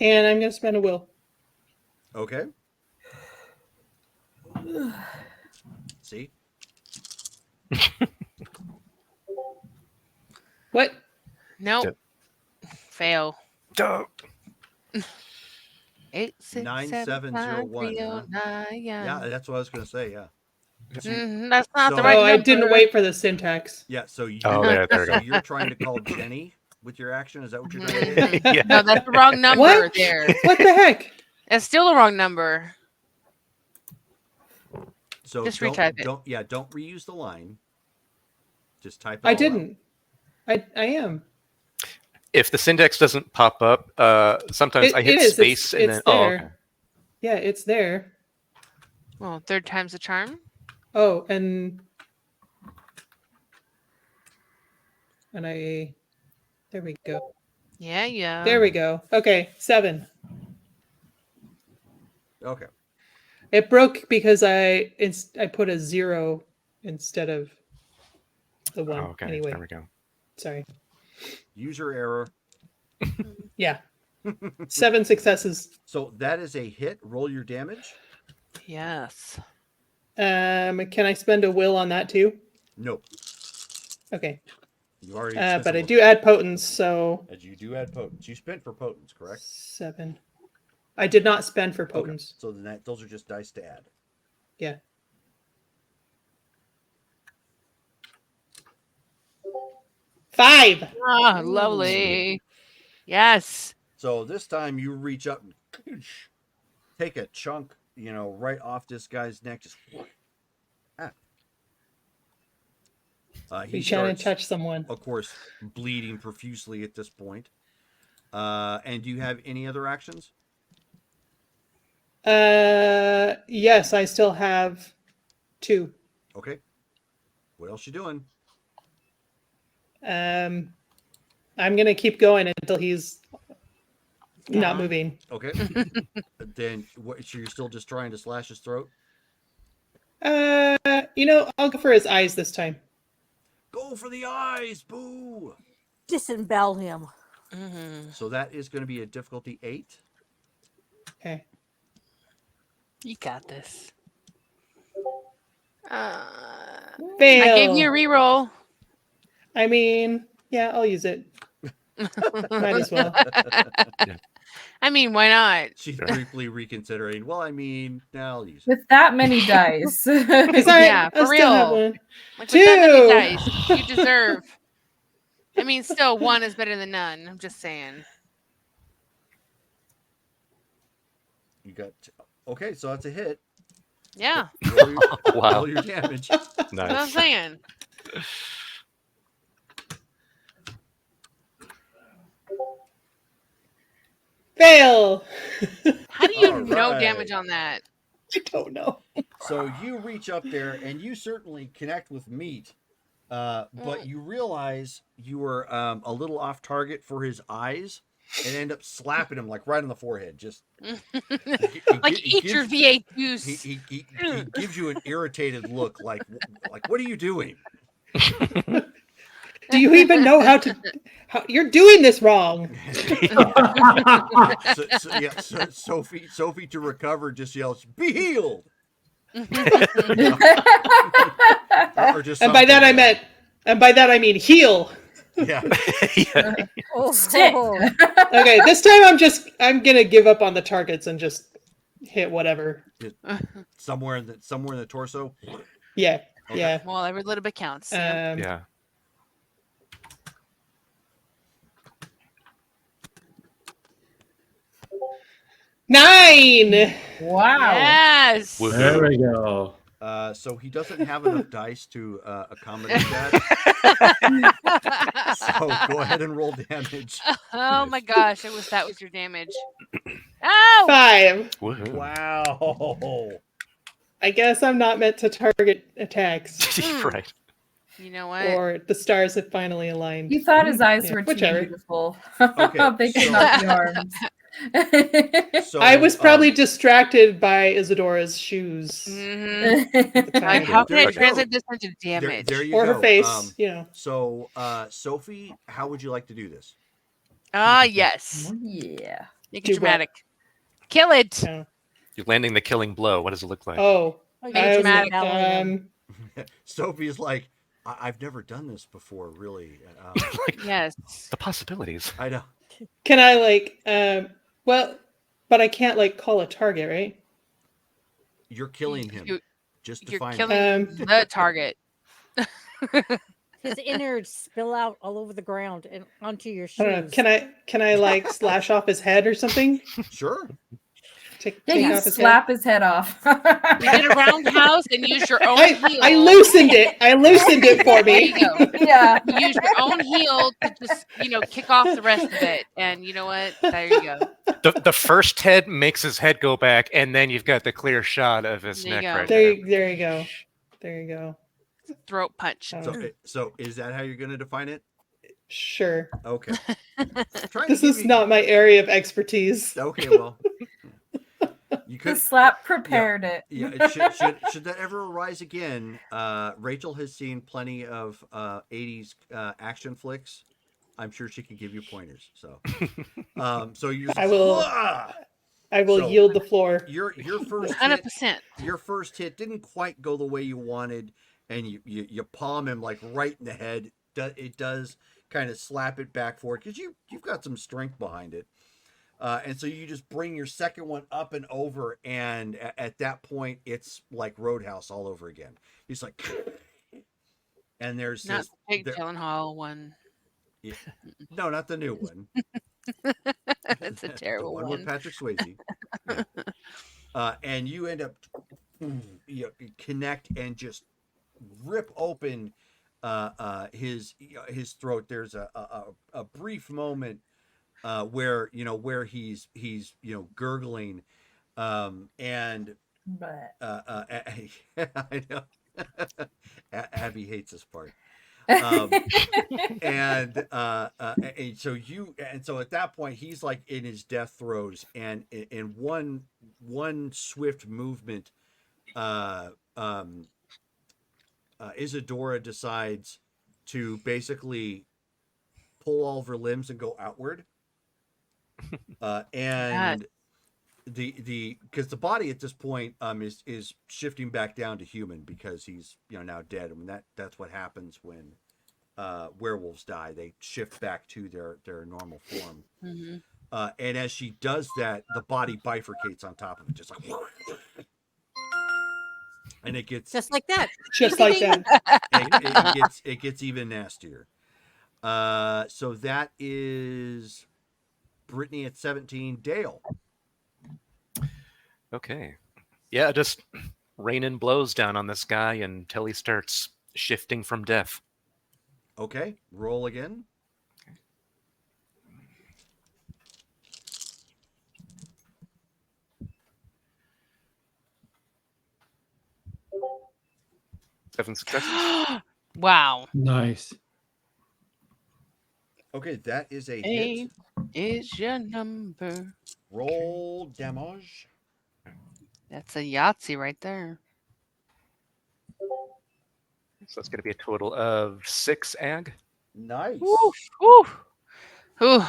And I'm gonna spend a will. Okay. See? What? Nope. Yep. Fail. Duh. 8, 6, 7, 5, 9701, 3, huh? 9, Yeah, that's what I was going to say. Yeah. That's not So- the right Oh, I number. didn't wait for the syntax. Yeah. So you. Oh, there we So go. you're trying to call Jenny with your action. Is that what you're trying to do? Yeah. No, that's the wrong number What? there. What the heck? It's still the wrong number. So Just don't, retype it. don't reuse the line. Just type it. I all out. didn't. I am. If the syntax doesn't pop up, sometimes I hit is. space and It's then. Oh, there. okay. Yeah, it's there. Well, third time's the charm. Oh, and I. There we go. Yeah, yeah. There we go. Okay, 7. Okay. It broke because I put a 0 instead of the 1. Oh, okay. Anyway, There we go. sorry. User error. Yeah. 7 successes. So that is a hit. Roll your damage. Yes. Can I spend a will on that too? Nope. Okay. You already. But I do add potence, so As you do add potence. You spent for potence, correct? 7. I did not spend for potence. So then those are just dice to add. Yeah. Five. Ah, lovely. Yes. So this time you reach up and take a chunk, right off this guy's neck. Just. He You trying to starts, touch someone. of course, bleeding profusely at this point. And do you have any other actions? Yes, I still have 2. Okay. What else you doing? I'm gonna keep going until he's not Down. moving. Okay. Then what? So you're still just trying to slash his throat? I'll go for his eyes this time. Go for the eyes, boo. Disembowel him. So that is going to be a difficulty 8. Okay. You got this. Fail. I gave you a reroll. I mean, yeah, I'll use it. Might as well. I mean, why not? She's briefly reconsidering. Well, I mean, now I'll use it. With that many dice. 'Cause Yeah, I for still have real. one. Like with that many 2. dice, you deserve. I mean, still, 1 is better than none. I'm just saying. You got okay, so that's a hit. Yeah, Roll your, Wow. roll your damage. that's what I'm Nice. saying. Fail. How do you All know right. damage on that? I don't know. So you reach up there and you certainly connect with Meat, but you realize you were a little off target for his eyes and end up slapping him like right on the forehead. Just Like, eat your V8 juice. he gives you an irritated look, like what are you doing? Do you even know how you're doing this wrong? So Sophie to recover just yells, "Be healed!" Or just And by that something, I mean heal. yeah. Yeah. Oh, Sick. Okay, this time I'm gonna give up on the targets and just hit whatever. somewhere in the torso. Yeah. Okay. Yeah. Well, every little bit counts. Yeah. Yeah. Nine. Wow. Yes. Woohoo. There we go. So he doesn't have enough dice to accommodate that. So go ahead and roll damage. Oh my gosh, that was your damage. Ow! 5. Woohoo. Wow. I guess I'm not meant to target attacks, Right. You know what? or the stars have finally aligned. You thought his eyes Yeah, were too whichever. beautiful. Okay, They could so- not be harmed. So I was probably distracted by Isadora's shoes Mhm. at the Like, time. how There can I you go. translate this into damage? there you Or go. her face, you know. So Sophie, how would you like to do this? Yes. Yeah. Make Do it what? dramatic. Kill it. Yeah. You're landing the killing blow. What does it look like? Oh, Make it dramatic. Sophie's like, I've never done this before, really. Yes. The possibilities. I know. can I but I can't call a target, right? You're killing him. You- Just You're define killing it. the target. His innards spill out all over the ground and onto your I don't know. shoes. Can I slash off his head or something? Sure. Take Yeah, you off his slap his head off. You did a roundhouse and use your own head. heel. I loosened it. I loosened it for There me. you go. Yeah. You use your own heel to just, kick off the rest of it. And you know what? There you go. The first head makes his head go back, and then you've got the clear shot of his There you neck go. right There there. you go. There you go. Throat punch. So is that how you're going to define it? Sure. Okay. Trying to This give is you- not my area of expertise. Okay, well, you The could. slap prepared it. Yeah, should that ever arise again? Rachel has seen plenty of 80s action flicks. I'm sure she could give you pointers. So, so you. I will- I will So- yield the floor. Your first 100%. your first hit didn't quite go the way you wanted, and you palm him like right in the head. It does kind of slap it back forward because you've got some strength behind it, and so you just bring your second one up and over, and at that point it's like Roadhouse all over again. He's like, and there's Not this, the Jake there- Gyllenhaal one. yeah, no, not the new one. It's a The terrible one one. with Patrick Swayze. Yeah. And you end up you connect and just rip open his throat. There's a brief moment where he's gurgling, and But I know Abby hates this part. And so at that point he's like in his death throes, and in one swift movement uh, um, Isadora decides to basically pull all of her limbs and go outward. That And the because the body at this point is shifting back down to human because he's now dead. I mean that's what happens when werewolves die. They shift back to their normal form. mhm. And as she does that, the body bifurcates on top of it, just like, and it gets Just like that. Just like that. it gets even nastier. So that is Brittany at 17. Dale. Okay. Yeah, just raining blows down on this guy until he starts shifting from death. Okay, roll again. Seven successes. Wow. Nice. Okay, that is a hit. Eight is your number. Roll damage. That's a Yahtzee right there. So that's going to be a total of 6 ag. Nice. Oof, oof. Ooh.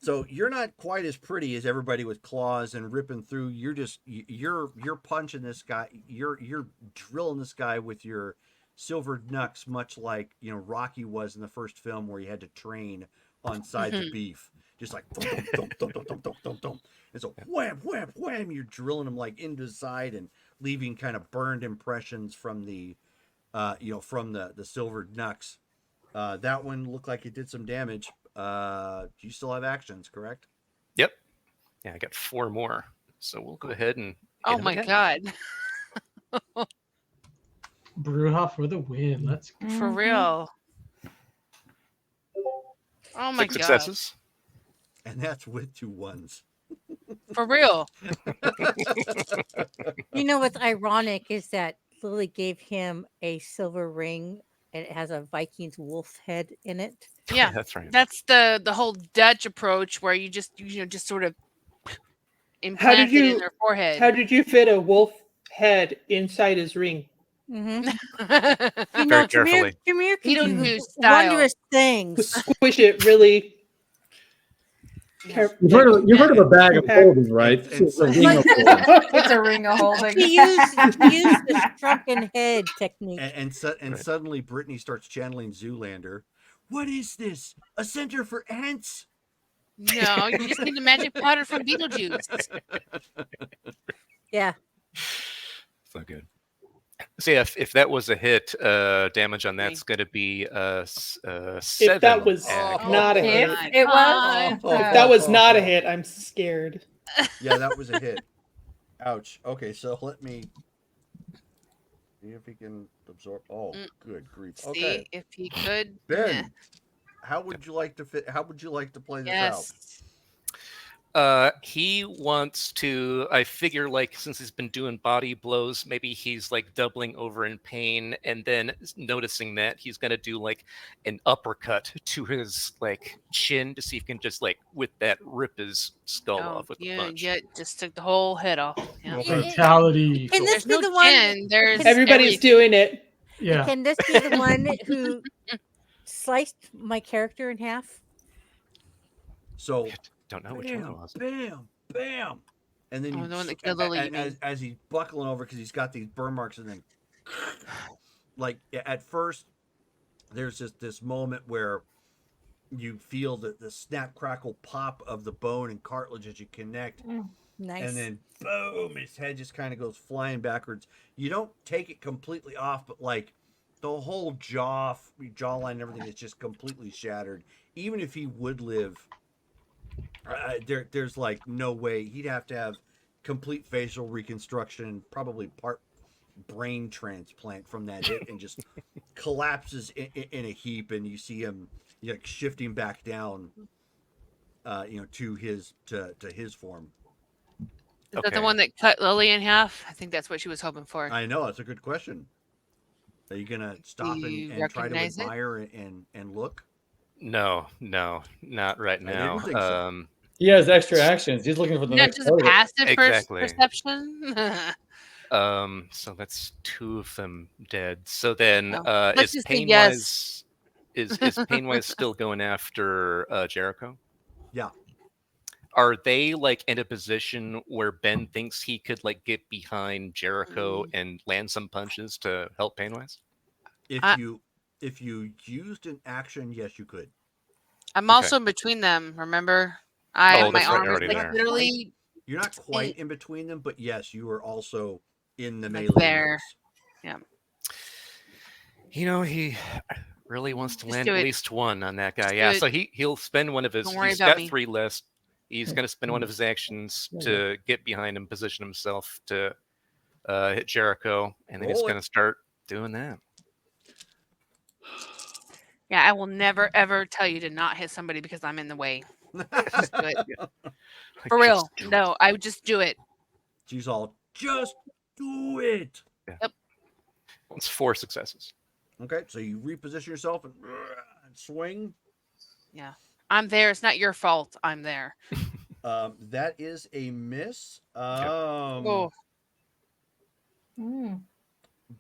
So you're not quite as pretty as everybody with claws and ripping through. You're punching this guy. You're drilling this guy with your silver knucks, much like Rocky was in the first film where he had to train on sides of beef, just like thump, thump, thump, thump, thump, thump, thump, thump. And so wham, wham, wham. You're drilling him like into the side and leaving kind of burned impressions from the, from the silver knucks. That one looked like it did some damage. You still have actions, correct? Yep. Yeah, I got 4 more. So we'll go ahead and. Oh hit him my again. god. Bruja for the win. Let's go. For real. Oh my 6 god. successes. And that's with 2 ones. For real. You know what's ironic is that Lily gave him a silver ring and it has a Viking's wolf head in it. Yeah. That's right. That's the whole Dutch approach where you just sort of implant it in their forehead. How did you fit a wolf head inside his ring? Mm-hmm. You Very carefully. Jameer He can don't do do style. wondrous things. Squish it really. You've heard of a bag of holding, right? And- This is a ring of holding. It's a ring of holding. He used the shrunken head technique. And Right. suddenly Brittany starts channeling Zoolander. What is this? A center for ants? No, you just need the magic powder from Beetlejuice. Yeah. So good. So yeah, if that was a hit, damage on that's going to be 7. If that was ag. not a hit, God. It was. Oh, if that was not a hit, I'm scared. Yeah, that was a hit. Ouch. Okay, so let me see if he can absorb. Oh, good grief. See Okay, if he could. Ben, how would you like to fit? How would you like to play this out? Yes. He wants to. I figure, like, since he's been doing body blows, maybe he's like doubling over in pain, and then noticing that he's gonna do like an uppercut to his like chin to see if he can just like with that rip his skull off with the yeah, punch. yeah, just took the whole head off. Yeah. Fatality. Can this There's be no the one? chin. There's Everybody's doing it. Yeah. Can this be the one who sliced my character in half? So Don't know which one it was. bam, bam, and then Oh, you the one that killed Lily, you mean. as he's buckling over because he's got these burn marks, and then like at first there's just this moment where you feel the snap crackle pop of the bone and cartilage as you connect, Nice. and then boom, his head just kind of goes flying backwards. You don't take it completely off, but like the whole jawline and everything is just completely shattered. Even if he would live, there's like no way. He'd have to have complete facial reconstruction, probably part brain transplant from that hit, and just collapses in a heap. And you see him like shifting back down, to his form. Is that the one that cut Lily in half? I think that's what she was hoping for. I know, that's a good question. Are you gonna stop Do you and try to recognize it? admire and look? No, not right I now. didn't think so. He has extra actions. He's looking for the Not next just a target. passive Exactly. perception. So that's 2 of them dead. So then, Oh, let's is just say Painwise is Painwise still going after Jericho? Yeah. Are they like in a position where Ben thinks he could like get behind Jericho and land some punches to help Painwise? If I- you used an action, yes, you could. I'm also in between them. Remember, Oh, my that's right, arm is already like there. literally You're not quite in between them, but yes, you are also in the like melee there. mix. Yeah. You know, he really wants to Just land do at it. least one on that guy. Do Yeah, it. so he'll spend one of his. Don't worry He's about got me. 3 list. He's going to spend one of his actions to get behind him, position himself to hit Jericho, and then he's Roll it. going to start doing that. Yeah, I will never ever tell you to not hit somebody because I'm in the way. Just do it. For real. Just do it. No, I would just do it. She's all, just do it. Yep. It's 4 successes. Okay, so you reposition yourself and swing. Yeah. I'm there. It's not your fault. I'm there. That is a miss. Oh.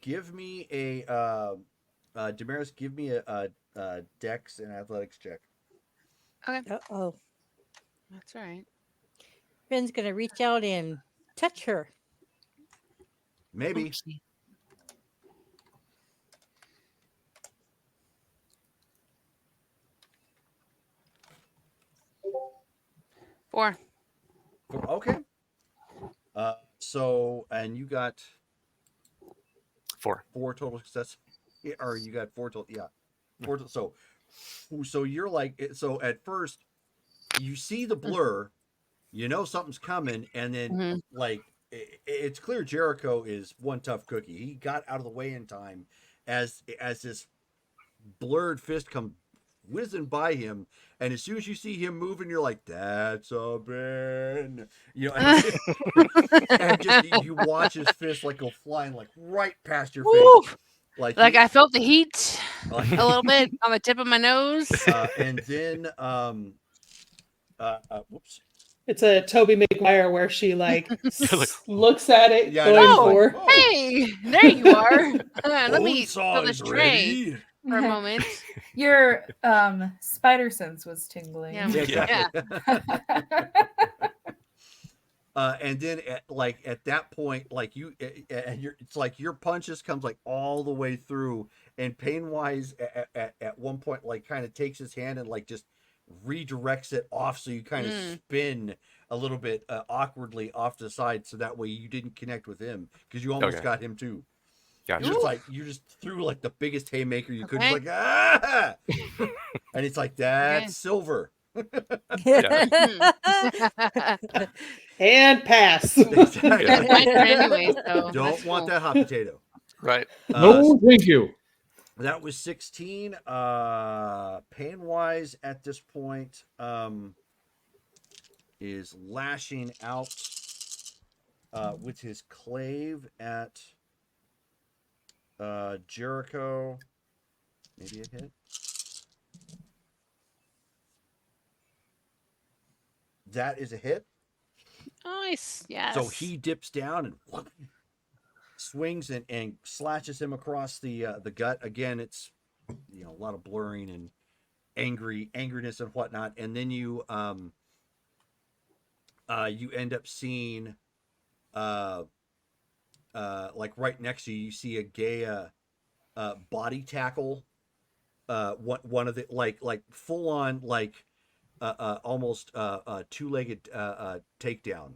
Give me a Damaris. Give me a Dex and athletics check. Okay. Uh-oh. That's all right. Ben's going to reach out and touch her. Maybe. Oopsie. Four. Okay. So, and you got 4. 4 total success, or you got 4 total. Yeah, 4 total. So you're like, so at first you see the blur, you know something's coming, and then like it's clear Jericho is one tough cookie. He got out of the way in time as this blurred fist come whizzing by him, and as soon as you see him moving, you're like, "That's a Ben," you know, and just you watch his fist like go flying like right past your Woo! face, like I felt the heat a little bit on the tip of my nose. and then whoops. It's a Toby Maguire where she like looks at it Yeah, going oh, for. oh. Hey, there you are. Let me Bonesaw throw this is tray ready. for a moment. Your spider sense was tingling. Yeah. Yeah, exactly. And then at that point, like it's like your punches comes like all the way through, and Painwise at one point like kind of takes his hand and like just redirects it off, so you kind of spin a little bit awkwardly off to the side, so that way you didn't connect with him because you almost got him too. Gotcha. You just threw like the biggest haymaker you could. It's like ah, and it's like that's silver. And pass. Exactly. Anyway, so Don't want that hot potato. Right. No, thank you. That was 16. Painwise at this point is lashing out with his clave at Jericho. Maybe a hit. That is a hit. Nice. Yes. So he dips down and swings and slashes him across the gut. Again, it's a lot of blurring and angriness and whatnot. And then you end up seeing like right next to you, you see a Gaia body tackle. One of the like full on like almost two-legged takedown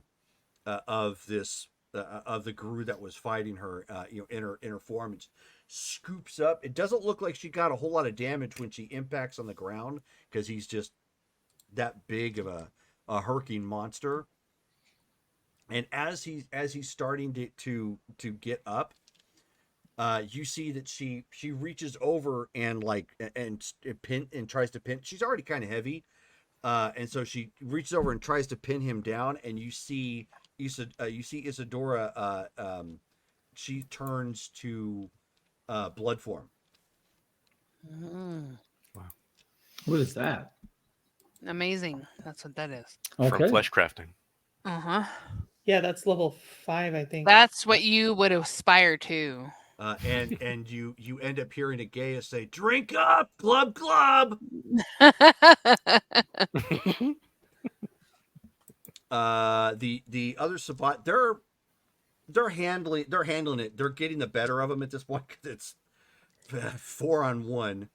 of this of the Guru that was fighting her in her form. It scoops up. It doesn't look like she got a whole lot of damage when she impacts on the ground because he's just that big of a hulking monster. And as he's starting to get up, you see that she reaches over and pin and tries to pin. She's already kind of heavy. And so she reaches over and tries to pin him down, and you see Isadora. She turns to blood form. What is that? Amazing. That's what that is. From Okay. flesh crafting. Uh-huh. Yeah, that's level 5, I think. That's what you would aspire to. And you end up hearing a Gaia say, "Drink up, glub glub." The other Sabat, they're handling it. They're getting the better of them at this point because it's 4-on-1.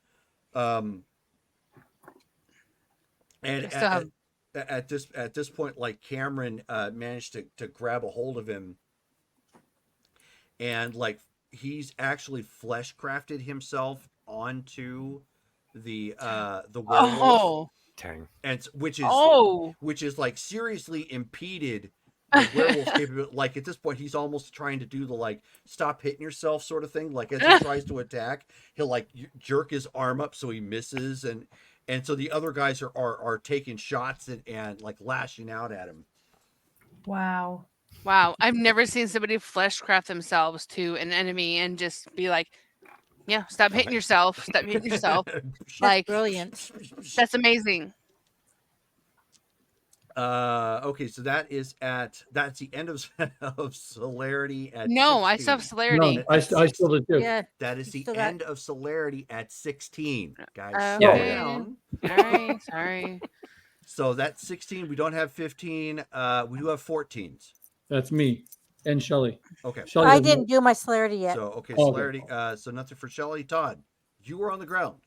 And I still have... at this point, like Cameron managed to grab a hold of him, and like he's actually flesh crafted himself onto the werewolf. Oh. Dang. And which is like seriously impeded the werewolf's capability. Like at this point, he's almost trying to do the like stop hitting yourself sort of thing. Like as he tries to attack, he'll like jerk his arm up so he misses, and so the other guys are taking shots and like lashing out at him. Wow. Wow. I've never seen somebody fleshcraft themselves to an enemy and just be like, yeah, stop hitting yourself. Stop hitting yourself. Like, Brilliant. that's amazing. Okay, so that's the end of celerity at No, 16. I still have celerity. No, I still did too. Yeah. That is the still got- end of celerity at 16. Guys, Okay. slow down. All right. Sorry. So that's 16. We don't have 15. We do have 14s. That's me and Shelly. Okay. Shelley I doesn't didn't do my celerity yet. So okay, Okay. celerity. So nothing for Shelly. Todd, you were on the ground.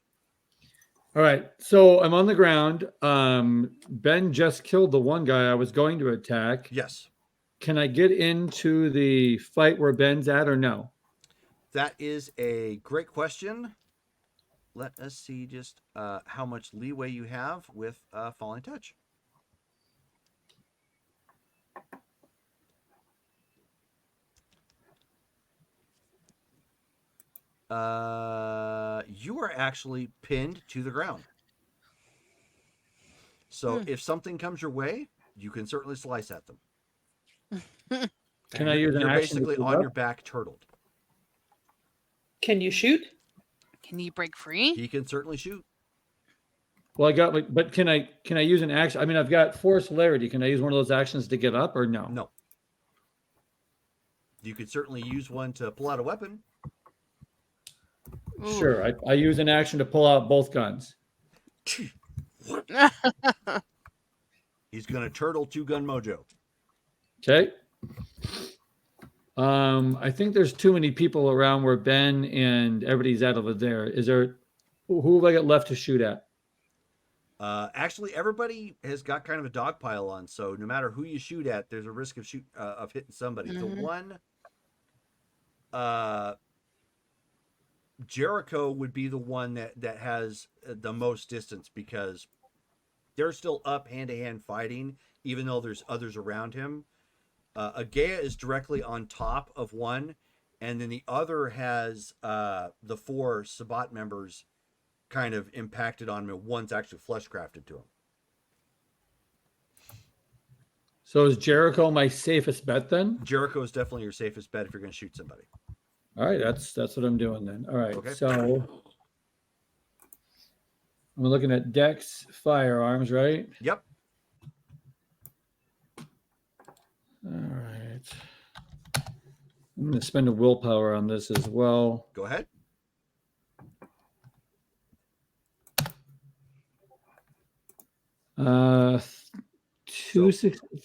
All right, so I'm on the ground. Ben just killed the one guy I was going to attack. Yes. Can I get into the fight where Ben's at or no? That is a great question. Let us see just how much leeway you have with Falling Touch. You are actually pinned to the ground. So if something comes your way, you can certainly slice at them. Can I use an You're action to basically move on up? your back turtled. Can you shoot? Can you break free? He can certainly shoot. Well, I got like, but can I use an action? I mean, I've got 4 celerity. Can I use one of those actions to get up or no? No. You could certainly use one to pull out a weapon. Ooh. Sure. I use an action to pull out both guns. He's going to turtle 2-gun mojo. Okay. I think there's too many people around where Ben and everybody's at over there. Is there? Who have I got left to shoot at? Actually, everybody has got kind of a dog pile on, so no matter who you shoot at, there's a risk of hitting somebody. The one, Jericho would be the one that has the most distance because they're still up hand-to-hand fighting, even though there's others around him. Agea is directly on top of one, and then the other has the 4 Sabat members kind of impacted on him, and one's actually flesh crafted to him. So is Jericho my safest bet then? Jericho is definitely your safest bet if you're going to shoot somebody. All right, that's what I'm doing then. All right, Okay. so I'm looking at Dex firearms, right? Yep. All right. I'm going to spend a willpower on this as well. Go ahead.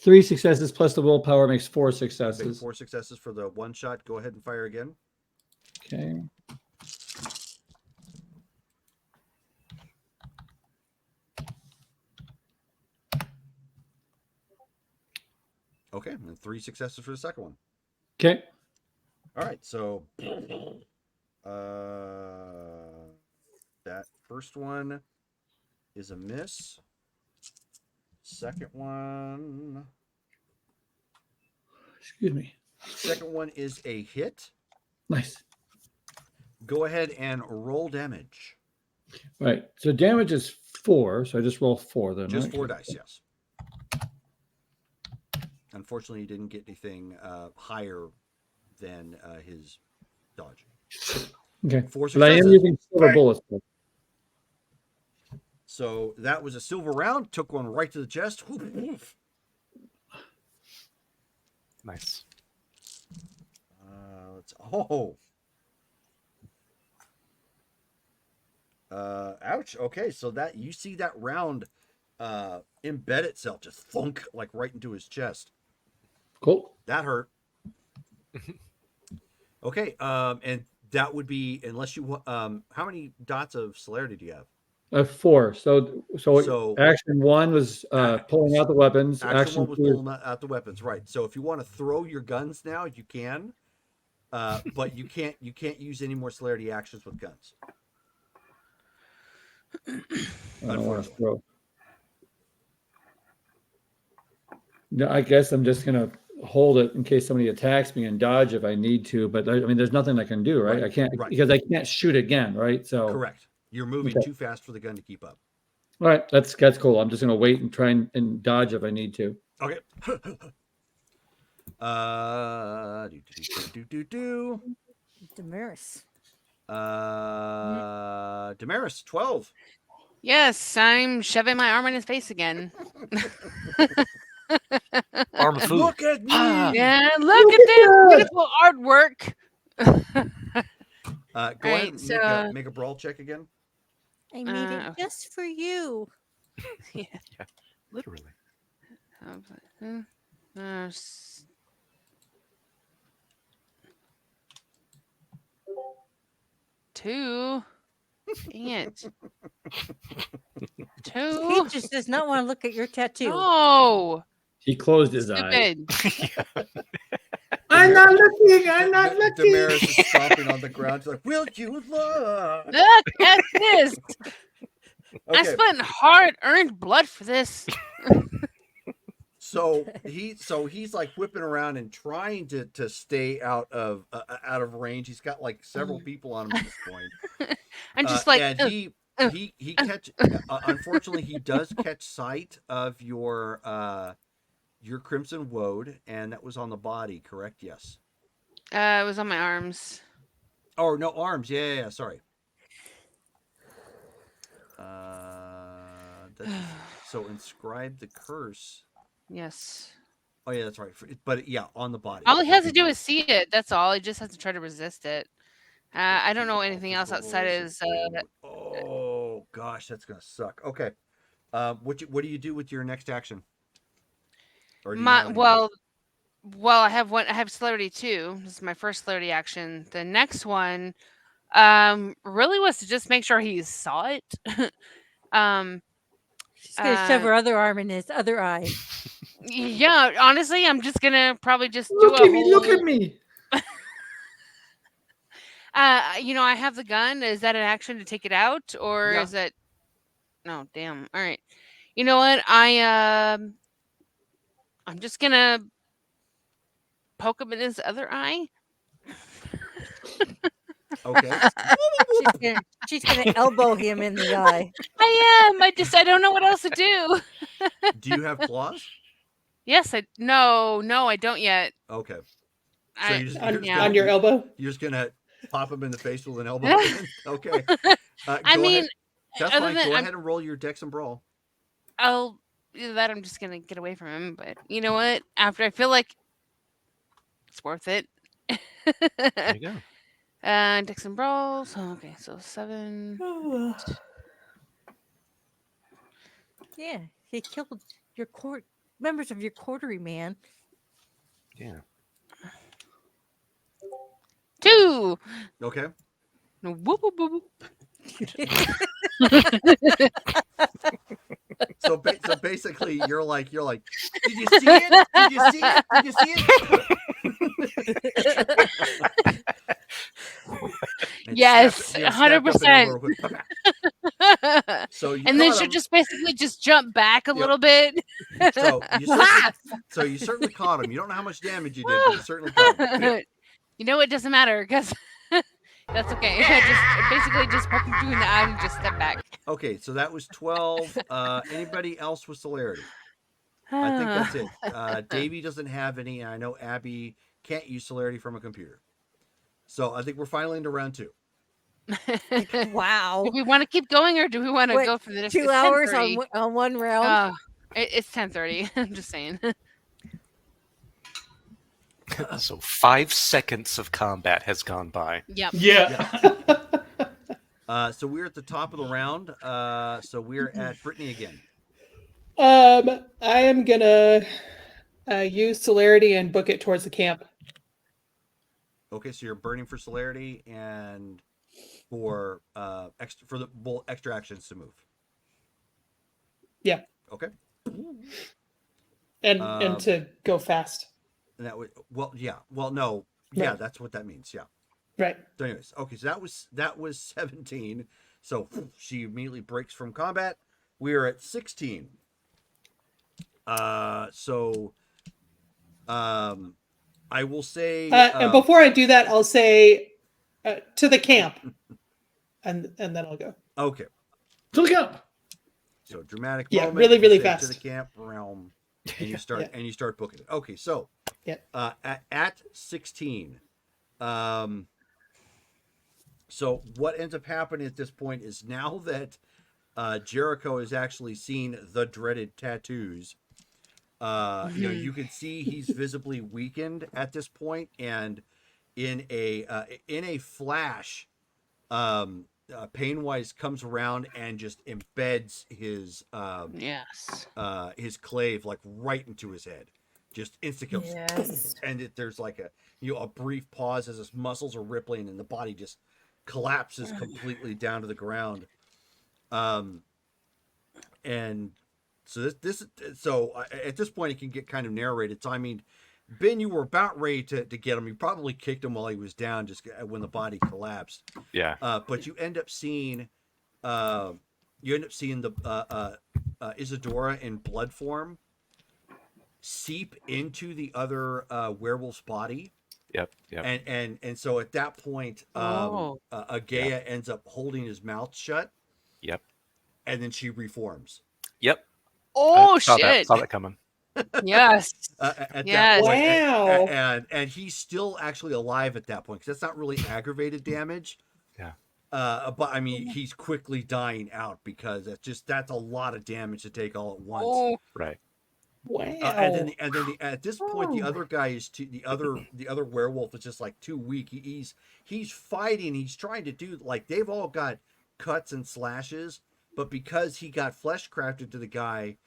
Three successes plus the willpower makes 4 Make successes. 4 successes for the one shot. Go ahead and fire again. Okay. Okay, and 3 successes for the second one. Okay. All right, so that first one is a miss. Second one is a hit. Nice. Go ahead and roll damage. Right. So damage is 4. So I just roll 4 then. Just right? 4 dice, yes. Unfortunately, you didn't get anything higher than his dodge. Okay. 4 But I am successes. using silver bullets. So that was a silver round. Took one right to the chest. Nice. Ouch. Okay, so that you see that round embed itself, just thunk, like right into his chest. Cool. That hurt. Okay, and that would be, unless you how many dots of celerity do you have? 4. So action 1 was pulling out the weapons. Action 1 was 2 pulling out the weapons, right? So if you want to throw your guns now, you can, but you can't use any more celerity actions with guns. I don't want to throw. No, I guess I'm just gonna hold it in case somebody attacks me and dodge if I need to. But I mean, there's nothing I can do, right? I can't because I can't shoot again, right? So correct. You're moving too fast for the gun to keep up. All right, that's cool. I'm just gonna wait and try and dodge if I need to. Okay. Damaris. Damaris, 12. Yes, I'm shoving my arm in his face again. Arm of food. Look at me. Yeah, look at this beautiful artwork. Go ahead and make a brawl check again. I made it just for you. Yeah. Literally. 2. Dang it. 2. He just does not want to look at your tattoo. No. He closed his eyes. I'm not looking. I'm not looking. Damaris is stomping on the ground. She's like, "Will you look? Look at this. I spent hard-earned blood for this." So he's like whipping around and trying to stay out of range. He's got like several people on him at this point. I'm just like, and he catch. Unfortunately, he does catch sight of your crimson woad, and that was on the body, correct? Yes. It was on my arms. Oh no, arms. Yeah. Sorry. So inscribe the curse. Yes. Oh yeah, that's right. But yeah, on the body. All he has to do is see it. That's all. He just has to try to resist it. I don't know anything else outside his. Oh gosh, that's gonna suck. Okay. What do you do with your next action? Or do you have well, I have one. I have celerity 2. This is my first celerity action. The next one, really was to just make sure he saw it. She's gonna shove her other arm in his other eye. Yeah, honestly, I'm just gonna probably just look at me. Look at me. I have the gun. Is that an action to take it out, or is it? No, damn. All right. You know what? I'm just gonna poke him in his other eye. Okay. She's gonna elbow him in the eye. I am. I don't know what else to do. Do you have claws? Yes. No, I don't yet. Okay. So on your elbow? You're just gonna pop him in the face with an elbow? Okay. I mean, that's fine. Go ahead and roll your dex and brawl. Either that, I'm just gonna get away from him. But you know what? After I feel like it's worth it. There you go. Dex and brawls. Okay, so 7. Yeah, he killed your members of your coterie, man. Yeah. 2. Okay. Whoop, whoop, whoop. So basically, you're like, did you see it? Did you see it? Did you see it? Yes, 100%. So and then she'll just basically just jump back a little bit. So you certainly caught him. You don't know how much damage you did, but you certainly caught him. You know, it doesn't matter because that's okay. I just poke him through in the eye and just step back. Okay, so that was 12. Anybody else with celerity? I think that's it. Davey doesn't have any, and I know Abby can't use celerity from a computer. So I think we're finally into round 2. Wow. Do we want to keep going or do we want to What, go for this? 2 It's hours 10:30. on one round? It's 10:30. I'm just saying. So 5 seconds of combat has gone by. Yep. Yeah. So we're at the top of the round. So we're at Brittany again. I am gonna use celerity and book it towards the camp. Okay, so you're burning for celerity and for extra actions to move. Yeah. Okay. And to go fast. And that would no. Yeah, Right. that's what that means. Yeah. Right. So anyways, okay, so that was 17. So she immediately breaks from combat. We are at 16. I will say And before I do that, I'll say to the camp, and then I'll go. Okay. To the camp. So dramatic Yeah, moment. really, you really say fast. to the camp realm, and you start booking it. Okay, so Yeah. At 16, so what ends up happening at this point is now that Jericho has actually seen the dreaded tattoos. You can see he's visibly weakened at this point, and in a flash, Painwise comes around and just embeds his his clave like right into his head, just instant kills. Yes. And there's like a brief pause as his muscles are rippling and the body just collapses completely down to the ground. And so at this point it can get kind of narrated. So I mean, Ben, you were about ready to get him. You probably kicked him while he was down, just when the body collapsed. Yeah. But you end up seeing the Isadora in blood form seep into the other werewolf's body. Yep. And so at that point, Agaya ends up holding his mouth shut. Yep. And then she reforms. Yep. Oh, saw shit. that coming. Yes. At Yes. that point, Wow. and he's still actually alive at that point because that's not really aggravated damage. Yeah. But I mean, he's quickly dying out because that's a lot of damage to take all at once. Oh, Right. Wow. And then at this point, the other guy is the other werewolf is just like too weak. He's fighting. He's trying to do like they've all got cuts and slashes, but because he got flesh crafted to the guy,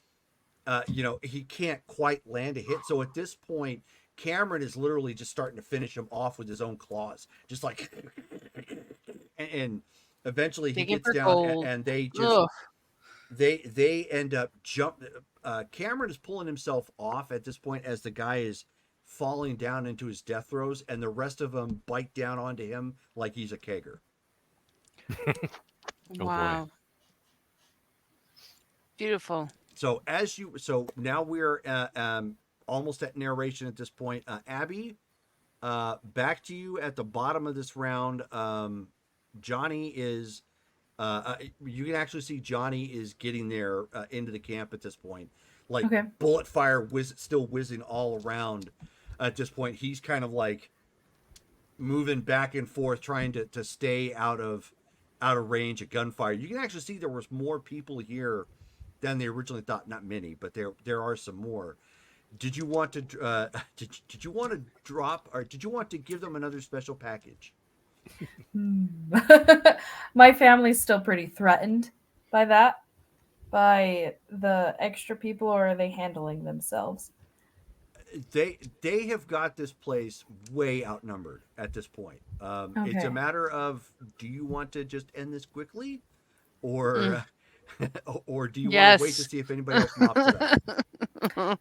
he can't quite land a hit. So at this point, Cameron is literally just starting to finish him off with his own claws, just like, and eventually he gets down and they just they end up Cameron is pulling himself off at this point as the guy is falling down into his death throes, and the rest of them bite down onto him like he's a kegger. wow. Beautiful. So now we're almost at narration at this point. Abby, back to you at the bottom of this round. Johnny is you can actually see Johnny is getting there into the camp at this point. Like bullet fire still whizzing all around at this point. He's kind of like moving back and forth, trying to stay out of range of gunfire. You can actually see there was more people here than they originally thought. Not many, but there are some more. Did you want to did you want to drop, or did you want to give them another special package? My family's still pretty threatened by the extra people, or are they handling themselves? They have got this place way outnumbered at this point. It's a matter of, do you want to just end this quickly, or or do you want to wait to see if anybody else mops it up?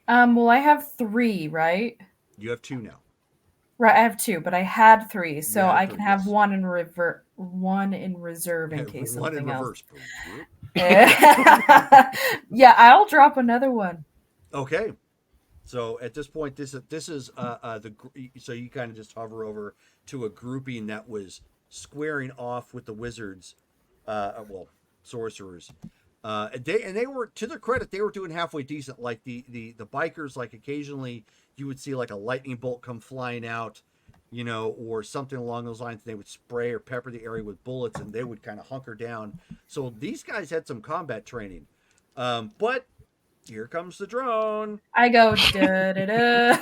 Well, I have 3, right? You have 2 now. Right, I have 2, but I had 3, so I can have yes. one in reserve in case one something in else. reverse. Yeah, I'll drop another one. Okay. So at this point, this is so you kind of just hover over to a grouping that was squaring off with the wizards, sorcerers. They were, to their credit, they were doing halfway decent. Like the bikers, like occasionally you would see like a lightning bolt come flying out, you know, or something along those lines. They would spray or pepper the area with bullets, and they would kind of hunker down. So these guys had some combat training. But here comes the drone. I go da da da.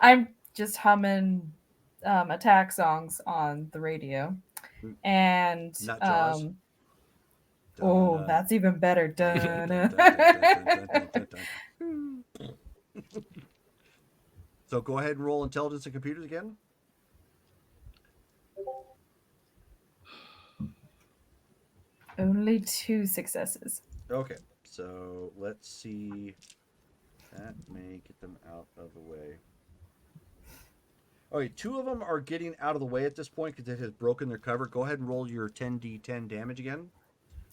I'm just humming attack songs on the radio, and Not Jaws. oh, that's even better. Dun, dun. So go ahead and roll intelligence and computers again. Only 2 successes. Okay, so let's see. That may get them out of the way. Okay, 2 of them are getting out of the way at this point because it has broken their cover. Go ahead and roll your 10d10 damage again.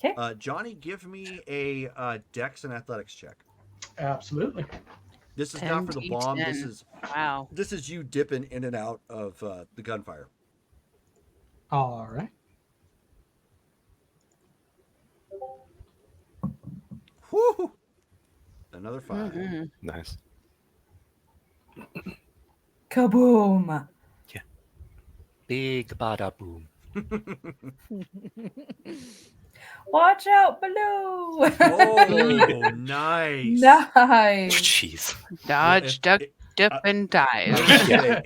Okay. Johnny, give me a Dex and Athletics check. Absolutely. This is not for the bomb. This 10d10. is Wow. This is you dipping in and out of the gunfire. All right. Whoo! Another 5. Mm-hmm. Nice. Kaboom! Big bada boom. Watch out below! Oh, nice. Nice. Jeez. Dodge, duck, dip, and I was dive. gonna say,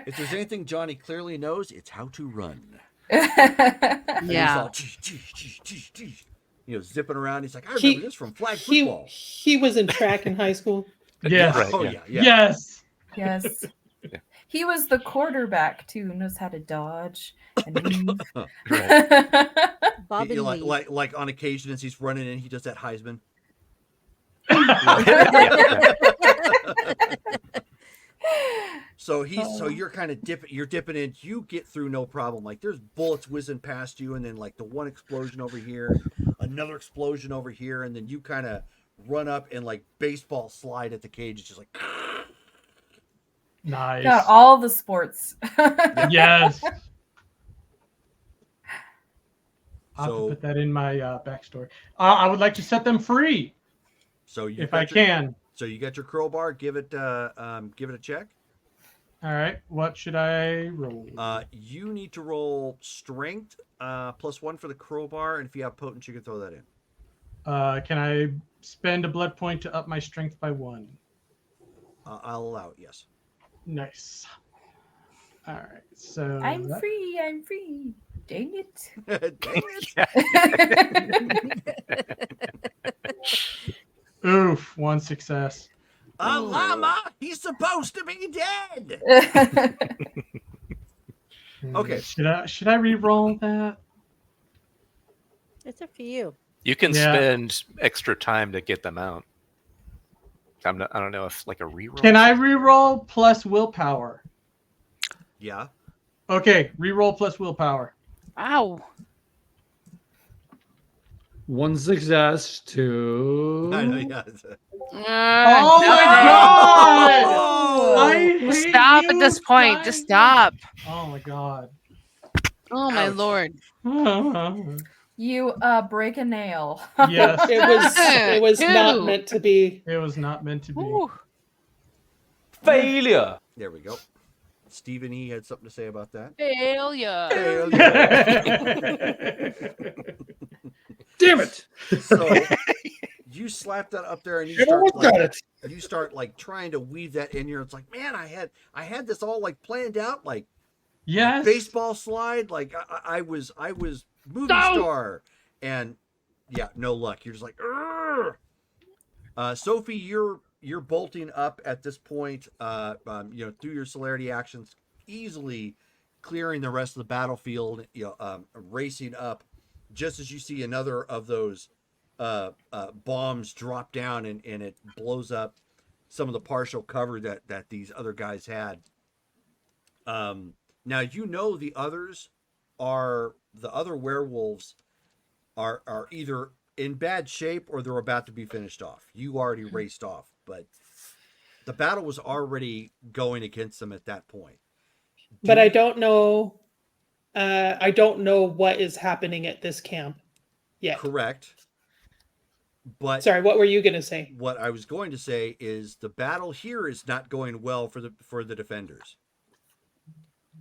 if there's anything Johnny clearly knows, it's how to run. And he's Yeah. all, you know, zipping around. He's like, I remember this from flag football. He was in track in high school. Yes. Right, Oh yeah. yeah. Yes. Yes. Yeah. He was the quarterback too, knows how to dodge and weave. Right. Bob He- and like, weave. like on occasion as he's running in, he does that Heisman. So you're kind of dipping in. You get through no problem. Like there's bullets whizzing past you, and then like the one explosion over here, another explosion over here, and then you kind of run up and like baseball slide at the cage. It's just like Nice. Got all the sports. Yes. I'll have So- to put that in my backstory. I would like to set them free so you if I can. So you got your crowbar. Give it a check. All right. What should I roll? You need to roll strength +1 for the crowbar, and if you have potence, you can throw that in. Can I spend a blood point to up my strength by 1? I'll allow it. Yes. Nice. All right. So I'm that- free. I'm free. Dang it. Dang it. Oof, 1 success. A llama? He's supposed to be dead. Okay. Should I re-roll that? It's up to you. You can Yeah. spend extra time to get them out. I don't know if like a reroll. Can I re-roll plus willpower? Yeah. Okay, re-roll plus willpower. Wow. 1 success, 2. I know, yeah. Oh no. my god! Oh! I hate Stop you, at this point. Just stop. Oh my god. Oh my Ouch. lord. You break a nail. Yes, It was not Ew. meant to be. it was not meant to be. Ooh. Failure. There we go. Stephen E. had something to say about that. Failure. Damn it! So you slap that up there and you Everyone start got like, it. you start like trying to weave that in here. It's like, man, I had this all like planned out, like Yes. baseball slide. Like I was movie star, and yeah, no luck. You're just like, "Urgh." Sophie, you're bolting up at this point. You know, through your celerity actions, easily clearing the rest of the battlefield. You know, racing up, just as you see another of those bombs drop down and it blows up some of the partial cover that these other guys had. Now you know the other werewolves are either in bad shape or they're about to be finished off. You already raced off, but the battle was already going against them at that point. But I don't know. I don't know what is happening at this camp yet. Correct. But Sorry, what were you going to say? what I was going to say is the battle here is not going well for the defenders.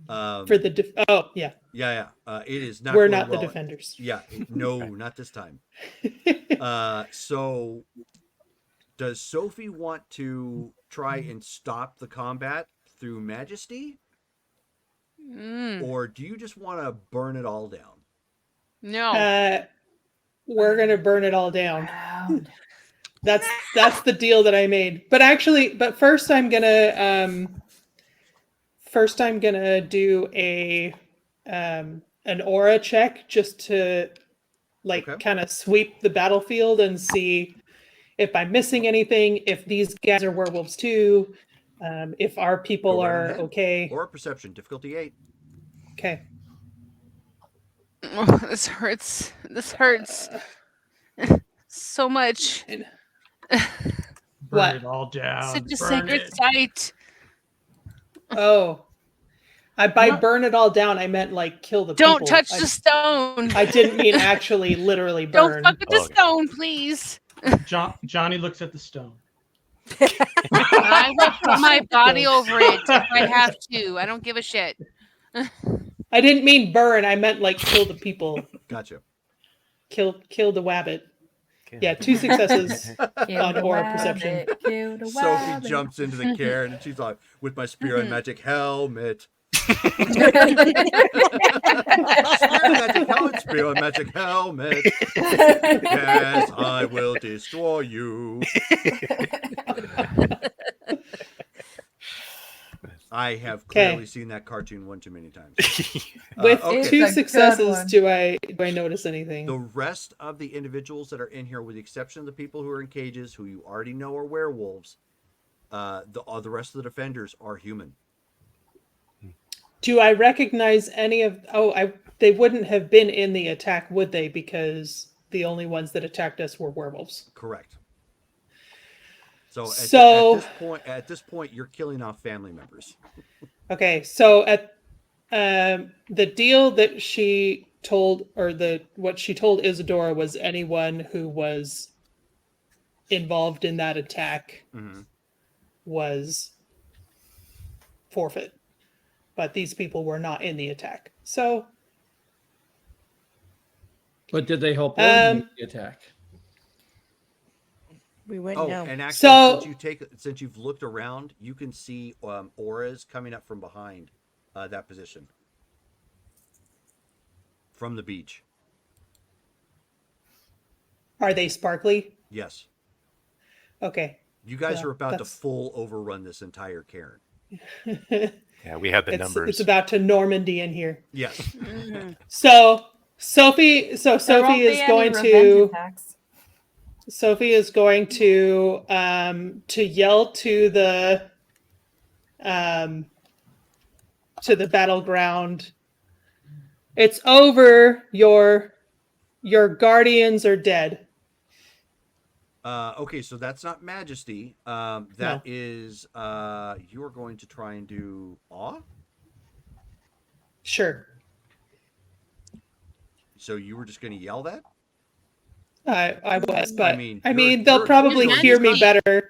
For the oh yeah, Yeah. It is not. we're going not the well. defenders. Yeah, no, not this time. So does Sophie want to try and stop the combat through majesty? Or do you just want to burn it all down? No. We're gonna burn it all down. Round. That's the deal that I made. But first I'm gonna do a an aura check just to Okay. kind of sweep the battlefield and see if I'm missing anything, if these guys are werewolves too, if our people Go right are ahead. okay. Or perception, difficulty 8. Okay. Oh, this hurts. This hurts so much. Burn What? it all down. Such a Burn sacred it. sight. Oh. By No. burn it all down, I meant kill the Don't people. touch the stone. I didn't mean actually literally burn. Don't fuck with the Okay. stone, please. Johnny looks at the stone. I will put my body over it if I have to. I don't give a shit. I didn't mean burn. I meant kill the people. Gotcha. Kill the wabbit. Yeah, 2 successes Kill on the aura wabbit, perception. kill the Sophie wabbit. jumps into the cairn and she's like, with my spear and magic helmet. Spear and magic helmet. Yes, I will destroy you. I have clearly seen that cartoon one too many times. With okay. It's a 2 good successes, one. do I notice anything? The rest of the individuals that are in here, with the exception of the people who are in cages, who you already know are werewolves, the rest of the defenders are human. Do I recognize any of? They wouldn't have been in the attack, would they? Because the only ones that attacked us were werewolves. Correct. So at this point, you're killing off family members. Okay, so at the deal that she told, what she told Isadora was anyone who was involved in that attack was forfeit. But these people were not in the attack. So But did they help organize the attack? We wouldn't know. And actually, So- since you've looked around, you can see auras coming up from behind that position from the beach. are they sparkly? Yes, Okay. you guys Yeah, are about to that's- full overrun this entire cairn. Yeah, we had the It's numbers. about to Normandy in here. Yes. So Sophie There Sophie won't be is any going revenge to attacks. Sophie is going to yell to the battleground. It's over. Your guardians are dead. Okay, so that's not majesty. That is you are going to try and do awe. Sure. So you were just going to yell that? I was, but I mean, they'll you're probably doing hear me majesty. better.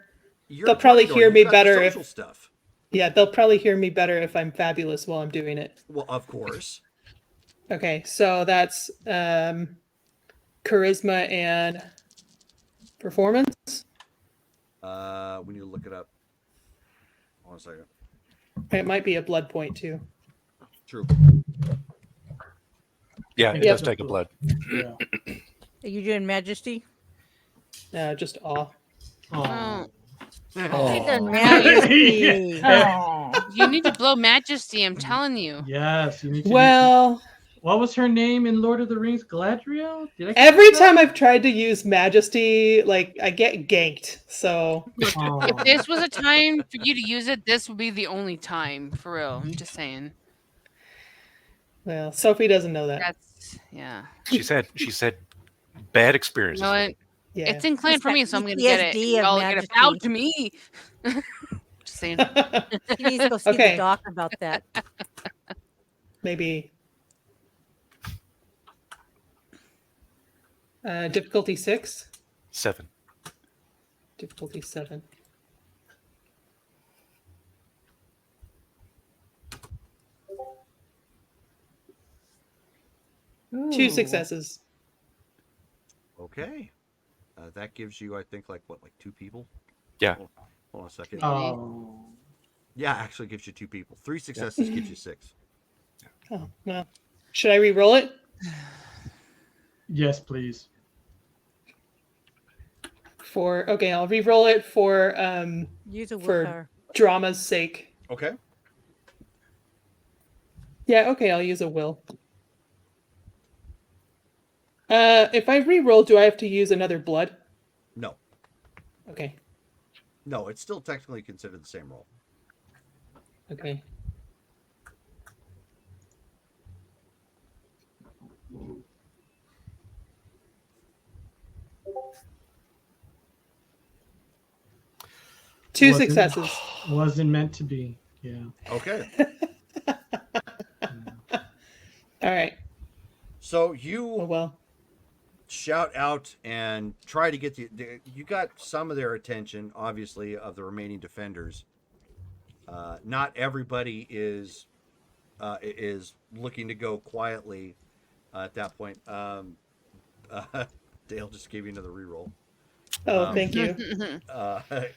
You're They'll probably doing- hear you've me got the better social stuff. Yeah, they'll probably hear me better if I'm fabulous while I'm doing it. Well, of course. Okay, so that's charisma and performance. We need to look it up. Hold on a second. It might be a blood point too. True. Yeah, it Yep. does take a blood. Yeah. Are you doing Majesty? Just awe. Oh, You've done Oh. Majesty. Oh. you need to blow Majesty. I'm telling you. Yes, you need to. Well, What was her name in Lord of the Rings? Galadriel? Did I? every time I've tried to use majesty, I get ganked. So Oh. If this was a time for you to use it, this would be the only time. For real. I'm just saying. well, Sophie doesn't know that. That's yeah. She said bad You experiences. know what? Yeah. It's inclined It's for got me, so I'm gonna get it. PTSD of Y'all get it Majesty. out to me. Just saying. You need to go see Okay. the doc about that. Maybe. Difficulty 6. 7. Difficulty 7. Two Ooh. successes. Okay. That gives you, I think, like 2 people? Yeah. Hold on a second. Oh. Yeah, actually gives you 2 people. 3 successes gives you 6. Oh, no. Should I re-roll it? Yes, please. Okay, I'll re-roll it for Use a for willpower. drama's sake. Okay. Yeah, okay, I'll use a will. If I re-roll, do I have to use another blood? No. Okay. No, it's still technically considered the same roll. Okay. Two Wasn't- successes. Wasn't meant to be. Yeah. Okay. All right. So Oh you well. shout out and try to get you got some of their attention, obviously, of the remaining defenders. Not everybody is looking to go quietly at that point. Dale just gave you another reroll. Oh, thank you.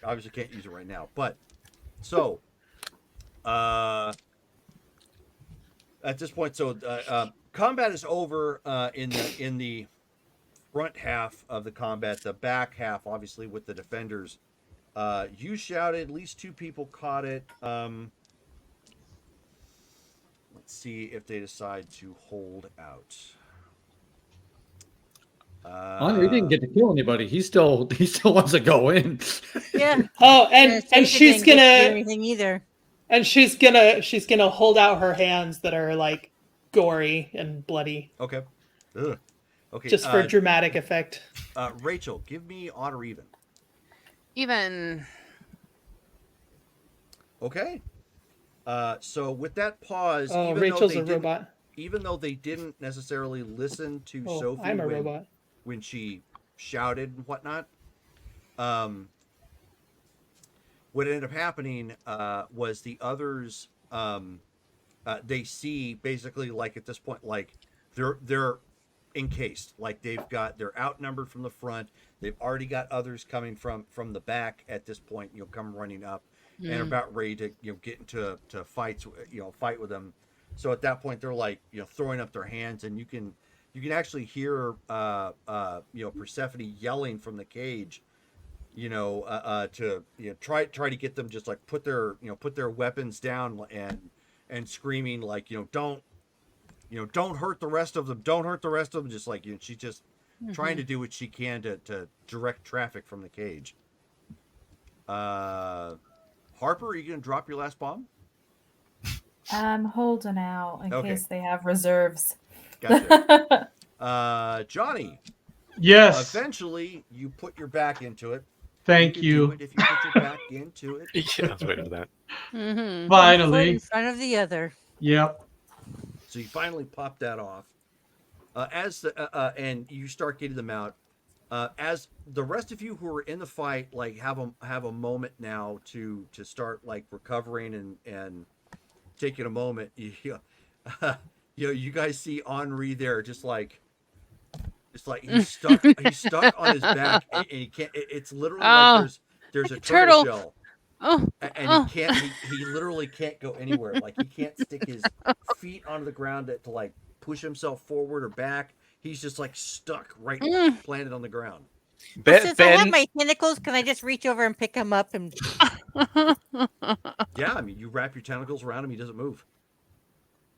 Obviously can't use it right now, but so at this point, combat is over in the front half of the combat. The back half, obviously, with the defenders. You shouted. At least 2 people caught it. Let's see if they decide to hold out. Henri didn't get to kill anybody. He still wants to go in. Yeah. Oh, and Anastasia she's didn't get to do gonna anything either. and she's gonna hold out her hands that are like gory and bloody, Okay. Ugh. Okay. just for dramatic effect. Rachel, give me odd or even. Even. Okay. So with that pause, Oh, even Rachel's though a they didn't, robot. even though they didn't necessarily listen to Oh, Sophie I'm a robot. when she shouted and whatnot, what ended up happening was the others. They see basically, like, at this point, like they're encased, like they're outnumbered from the front. They've already got others coming from the back at this point. Come running up and about ready to get into fights. Fight with them. So at that point, they're like throwing up their hands, and you can actually hear Persephone yelling from the cage, to try to get them just like put their weapons down and screaming like don't hurt the rest of them, just like she's just trying to do what she can to direct traffic from the cage. Harper, are you gonna drop your last bomb? I'm holding out in Okay. case they have reserves. Gotcha. Johnny, Yes. eventually you put your back into it. Thank can you. do it if you put your back into it. Yeah, I was waiting for that. Mm-hmm. Finally. In front of the other. Yep. So you finally pop that off. And you start getting them out. As the rest of you who are in the fight, like have a moment now to start like recovering and taking a moment. You guys see Henri there, just like he's stuck on his back, and he can't. It's literally like there's a turtle shell. Oh, And he literally can't go anywhere. Like he can't stick his feet onto the ground to like push himself forward or back. He's just like stuck right planted on the ground. Since I have my tentacles, can I just reach over and pick him up and? Yeah, I mean, you wrap your tentacles around him, he doesn't move.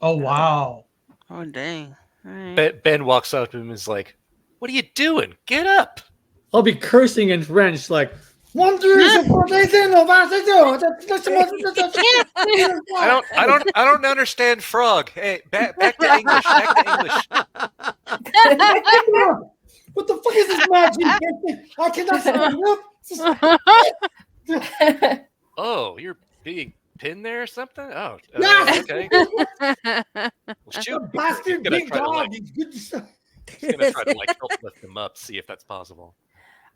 Oh wow. Oh dang. All right. Ben walks up to him and is like, "What are you doing? Get up!" I'll be cursing in French like. I don't understand frog. Hey, back to English. Back to English. What the fuck is this magic? I cannot stand up. Oh, you're being pinned there or something? Oh, Yes! okay. Well, shoot, Bastard he's gonna big try to, dog. like, He's good to stuff. he's gonna try to like help lift him up, see if that's possible.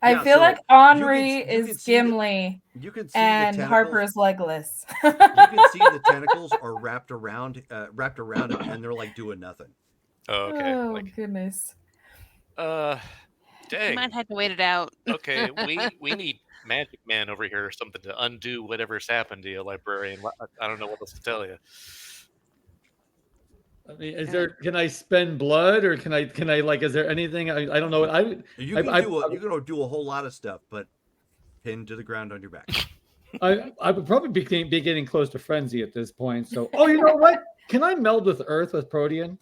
I Yeah, feel so like you can- Henri you can is see the- Gimli You can see and the Harper tentacles. is Legolas. You can see the tentacles are wrapped around him, and they're like doing nothing. Oh, okay. Oh Like, goodness. You dang. might have to wait it out. Okay, we need Magic Man over here or something to undo whatever's happened to you, librarian. I don't know what else to tell you. I mean, can I spend blood, or can I like? Is there anything? I don't know. You can do a whole lot of stuff, but pinned to the ground on your back. I would probably be getting close to frenzy at this point. So, oh, you know what? Can I meld with Earth with Protean?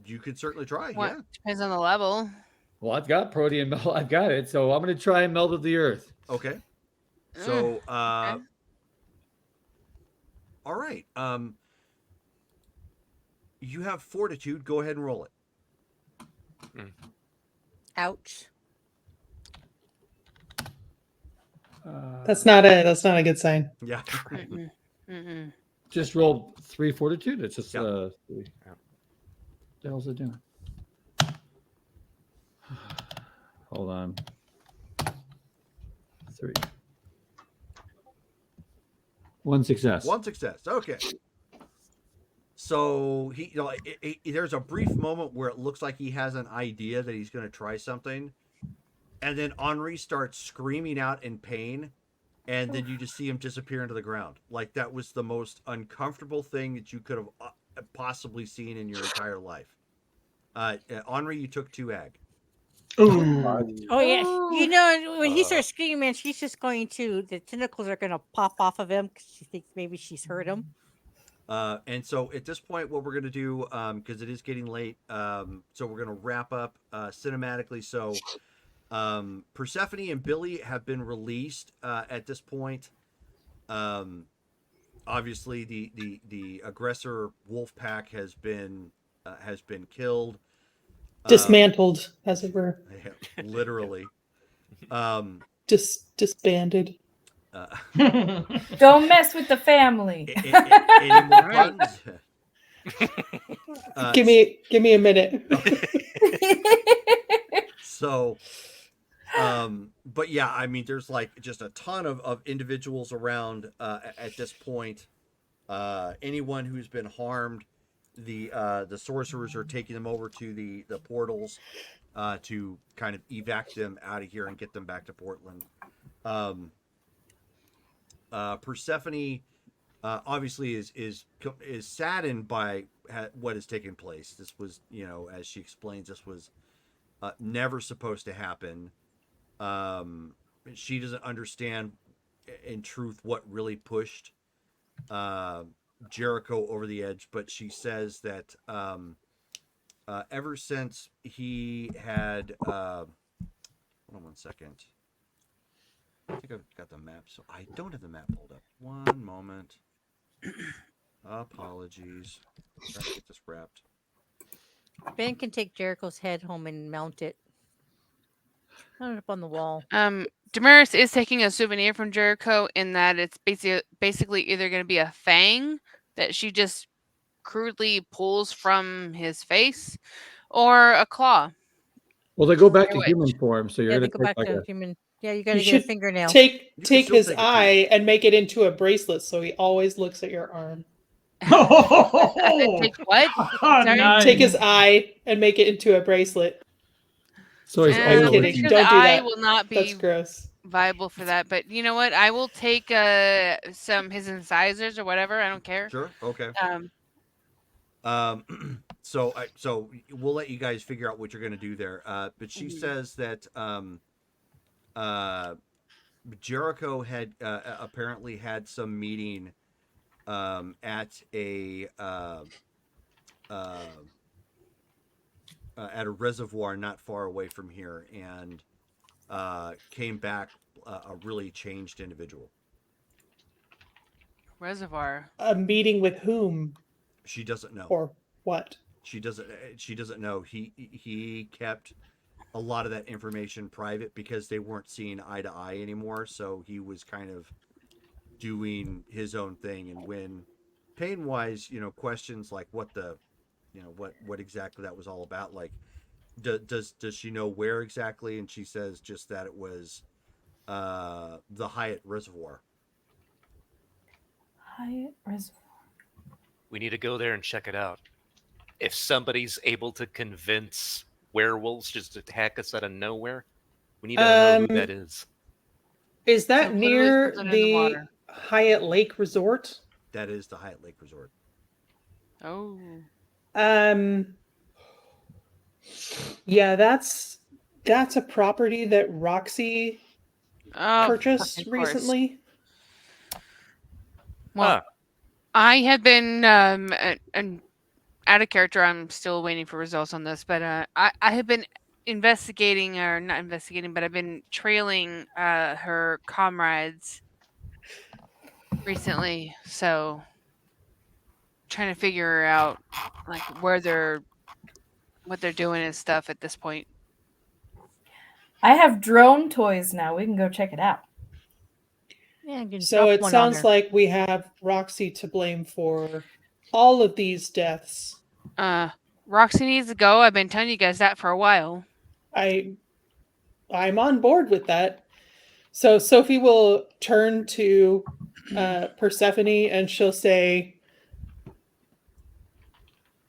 You could certainly try. What? Yeah. Depends on the level. Well, I've got Protean meld. I've got it. So I'm going to try and meld with the Earth. Okay. So, Okay. all right. You have fortitude. Go ahead and roll it. Ouch. That's not a good sign. Yeah. Mm-mm. Just roll 3 fortitude. It's just 3. What the hell's it doing? Hold on. 3. 1 success. One success. Okay. So there's a brief moment where it looks like he has an idea that he's going to try something, and then Henri starts screaming out in pain, and then you just see him disappear into the ground. Like that was the most uncomfortable thing that you could have possibly seen in your entire life. Henri, you took 2 ag. Ooh. Oh yeah, you know when he starts screaming, she's just going to the tentacles are going to pop off of him because she thinks maybe she's hurt him. And so at this point, what we're going to do, because it is getting late, so we're going to wrap up cinematically. So Persephone and Billy have been released at this point. Obviously, the aggressor wolf pack has been killed. Dismantled, as it were. Literally. Disbanded. Don't mess with the family. Any more puns? Give me a minute. So, but yeah, I mean, there's like just a ton of individuals around at this point. Anyone who's been harmed, the sorcerers are taking them over to the portals to kind of evac them out of here and get them back to Portland. Persephone obviously is saddened by what has taken place. This was, as she explains, this was never supposed to happen. She doesn't understand, in truth, what really pushed Jericho over the edge, but she says that ever since he had hold on 1 second. I think I've got the map, so I don't have the map pulled up. 1 moment. Apologies. Trying to get this wrapped. Ben can take Jericho's head home and mount it. Mount it up on the wall. Damaris is taking a souvenir from Jericho in that it's basically either going to be a fang that she just crudely pulls from his face, or a claw. Well, they go back to Which? human form, so you're Yeah, going they to go back to human. Yeah, you got to You get a should fingernail. take still his take a tooth. eye and make it into a bracelet, so he always looks at your arm. Take what? Sorry? Nice. Take his eye and make it into a bracelet. So he's I'm always kidding. Sure, Don't the do eye that. will not That's be gross. viable for that. But you know what? I will take his incisors or whatever. I don't care. Sure. Okay. Um, So we'll let you guys figure out what you're going to do there. But she says that Jericho had apparently had some meeting at a reservoir not far away from here, and came back a really changed individual. reservoir. A meeting with whom She doesn't know. or what? She doesn't know. He kept a lot of that information private because they weren't seeing eye to eye anymore. So he was kind of doing his own thing. And when Pain wise, questions like what exactly that was all about, like Does she know where exactly? And she says just that it was the Hyatt Reservoir. Hyatt Reservoir. We need to go there and check it out. If somebody's able to convince werewolves just to attack us out of nowhere, we need to know who that is. Is that So literally near something in the the water. Hyatt Lake Resort? That is the Hyatt Lake Resort. Oh. Yeah, that's a property that Roxy Oh, purchased fucking course. recently. Well, I have been and out of character. I'm still waiting for results on this, but I have been investigating, or not investigating, but I've been trailing her comrades recently. So trying to figure out like what they're doing and stuff at this point. I have drone toys now. We can go check it out. Yeah, you can So drop it one on sounds her. like we have Roxy to blame for all of these deaths. Roxy needs to go. I've been telling you guys that for a while. I'm on board with that. So Sophie will turn to Persephone and she'll say,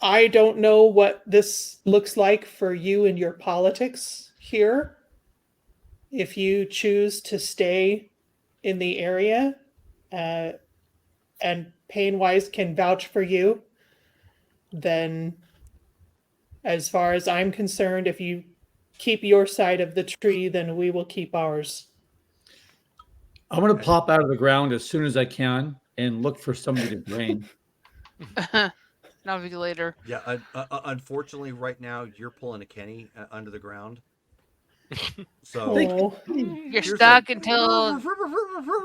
I don't know what this looks like for you and your politics here. If you choose to stay in the area, and Painwise can vouch for you, then as far as I'm concerned, if you keep your side of the tree, then we will keep ours. I'm going to pop out of the ground as soon as I can and look for somebody to blame. That'll be later. Yeah, unfortunately, right now you're pulling a Kenny under the ground. So Oh. You're stuck until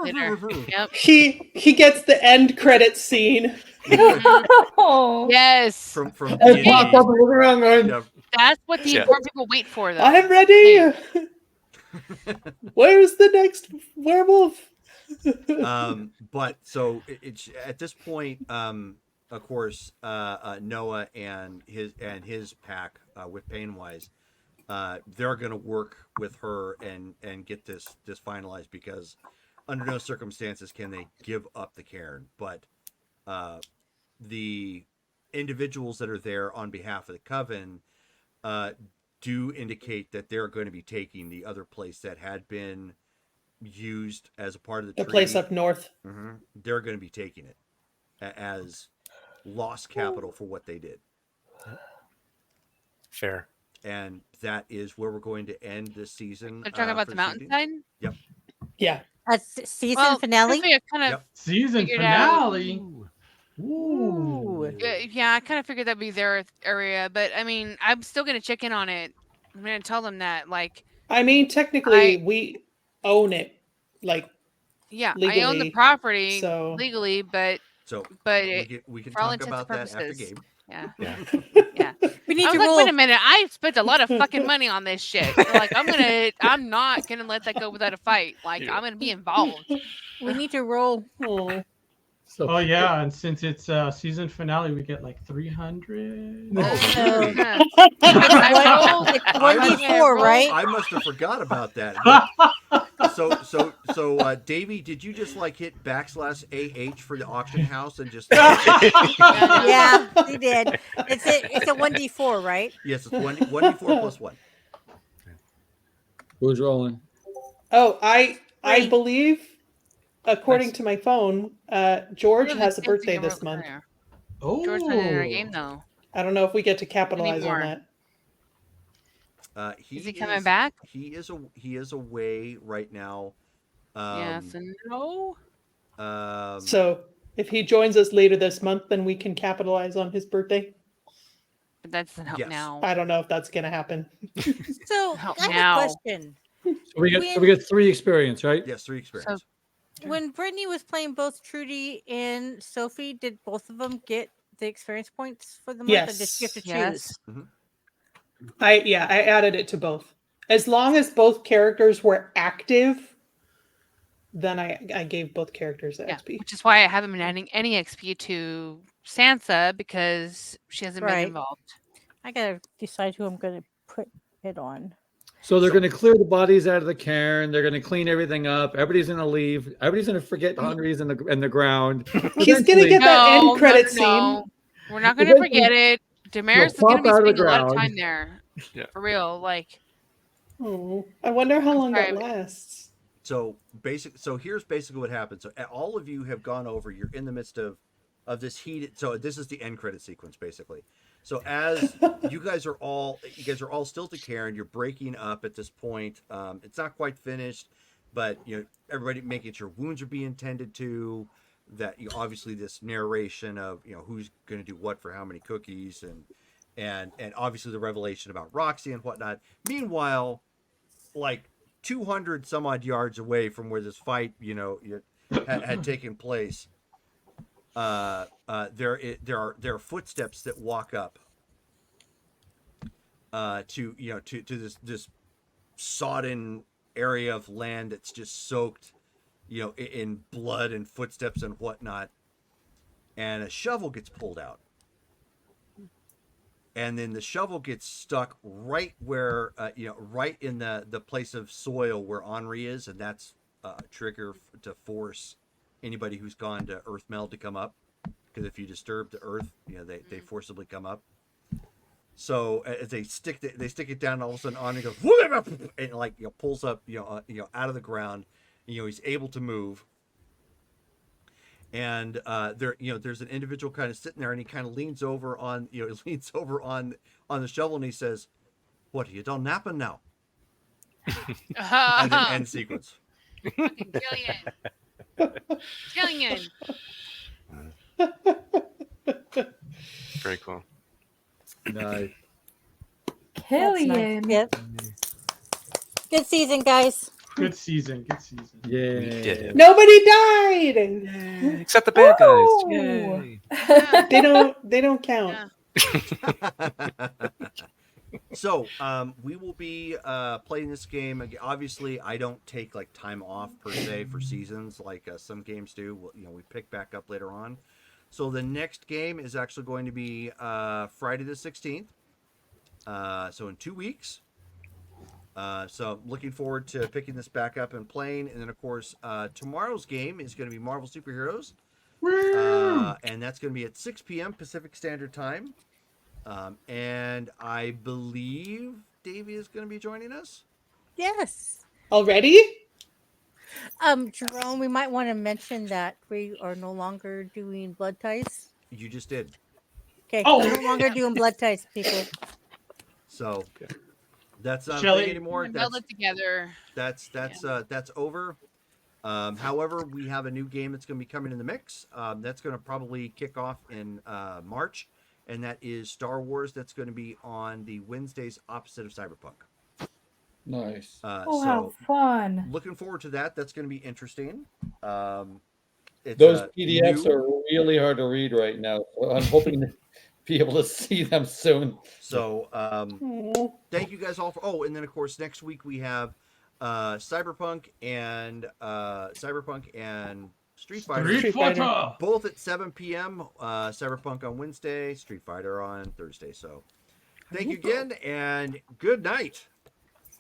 later. Yep. He gets the end credit scene. Oh, Yes. from I D&D, popped up and look around going, yeah, That's what the Yeah. important people wait for, though. I'm ready. Where's the next werewolf? but so it's at this point, of course, Noah and his pack with Painwise, they're going to work with her and get this finalized, because under no circumstances can they give up the cairn. But the individuals that are there on behalf of the coven do indicate that they're going to be taking the other place that had been used as a part of the The treaty. place up north. Mm-hmm. They're going to be taking it as lost capital for what they did. Fair. And that is where we're going to end this season. They're talking about for the this evening. mountainside? Yep. Yeah. A season Well, finale? I kind of Yep. Season Figured out. finale. Ooh. Yeah, I kind of figured that'd be their area, but I mean, I'm still gonna check in on it. I'm gonna tell them that, like, I mean, technically, we own it. Like, yeah, I own the legally, property so- legally, but So But we can for all talk intents about and that after purposes. game. yeah, Yeah. yeah. We need I to was like, roll. wait a minute, I spent a lot of fucking money on this shit. So, like, I'm not gonna let that go without a fight. Like, Yeah. I'm gonna be involved. We need to roll. Oh. so Oh yeah, and since it's season finale, we get like 300. So- Yeah. I rolled rolled- it's I 1d4, was- right? I must have forgot about that. So Davey, did you just like hit /AH for the auction house and just? Yeah, we did. It's a 1d4, right? Yes, it's 1d4 plus 1. who's rolling? Oh, I Three. believe, according Nice. to my phone, George Really has a fancy birthday remote this month. control. Oh, George not in our game though. I don't know if we get to capitalize on Anymore. that. He Is he coming back? He is away right now. Yes and no. So if he joins us later this month, then we can capitalize on his birthday. But that doesn't help Yes. now. I don't know if that's gonna happen. So, Help I have now. a question. So we get 3 experience, right? yes, 3 experience. When Brittany was playing both Trudy and Sophie, did both of them get the experience points for the month? Or did she have to choose? Yes. I added it to both. As long as both characters were active, then I gave both characters the Yeah. XP. Which is why I haven't been adding any XP to Sansa, because she hasn't been Right. involved. I gotta decide who I'm gonna put it on. So they're going to clear the bodies out of the cairn. They're going to clean everything up. Everybody's going to leave. Everybody's going to forget Henri's in the ground. He's gonna get that end credit scene. No. We're not going to forget it. Damaris is going to be pop out of the spending a lot of ground. time there. Yeah. For real. Like, Oh, I wonder how long that sorry. lasts. So here's basically what happens. So all of you have gone over. You're in the midst of this heated. So this is the end credit sequence, basically. So as you guys are all still at the cairn, you're breaking up at this point. It's not quite finished, but everybody making sure wounds are being tended to. That obviously this narration of who's going to do what for how many cookies and obviously the revelation about Roxy and whatnot. Meanwhile, like 200 some odd yards away from where this fight had taken place, there are footsteps that walk up to this sodden area of land that's just soaked in blood and footsteps and whatnot, and a shovel gets pulled out, and then the shovel gets stuck right where right in the place of soil where Henri is, and that's a trigger to force anybody who's gone to earth meld to come up, because if you disturb the earth, they forcibly come up. So as they stick it down, all of a sudden Henri goes and pulls up out of the ground. He's able to move, and there's an individual kind of sitting there, and he kind of leans over on the shovel, and he says, "What, are you done napping now?" And then end sequence. Killian. Very cool. Nice. That's nice. Killian. Yep. Good season, guys. Good season. Good season. Yeah. We did it. Nobody died. Except the bad guys. Woo! Yay. They don't count. Yeah. So we will be playing this game again. Obviously, I don't take time off per se for seasons like some games do. We pick back up later on. So the next game is actually going to be Friday the 16th. So in 2 weeks. So looking forward to picking this back up and playing. And then, of course, tomorrow's game is going to be Marvel Superheroes. And that's going to be at 6 p.m. Pacific Standard Time. And I believe Davey is going to be joining us. Yes. Already? Jerome, we might want to mention that we are no longer doing blood ties. You just did. Okay, Oh. we're no longer doing blood ties, people. So that's not a Shelley- thing anymore. Meld it together. That's over. However, we have a new game that's going to be coming in the mix. That's going to probably kick off in March, and that is Star Wars. That's going to be on the Wednesdays opposite of Cyberpunk. Nice. Oh, how fun. Looking forward to that. That's going to be interesting. It's Those PDFs new. are really hard to read right now. So I'm hoping to be able to see them soon. So thank you guys all for. Oh, and then of course next week we have Cyberpunk and Street Fighter. Street Fighter. Both at 7 p.m. Cyberpunk on Wednesday, Street Fighter on Thursday. So thank you again, and good night.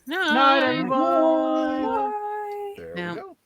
No. Night, everyone. Bye. There No. we go.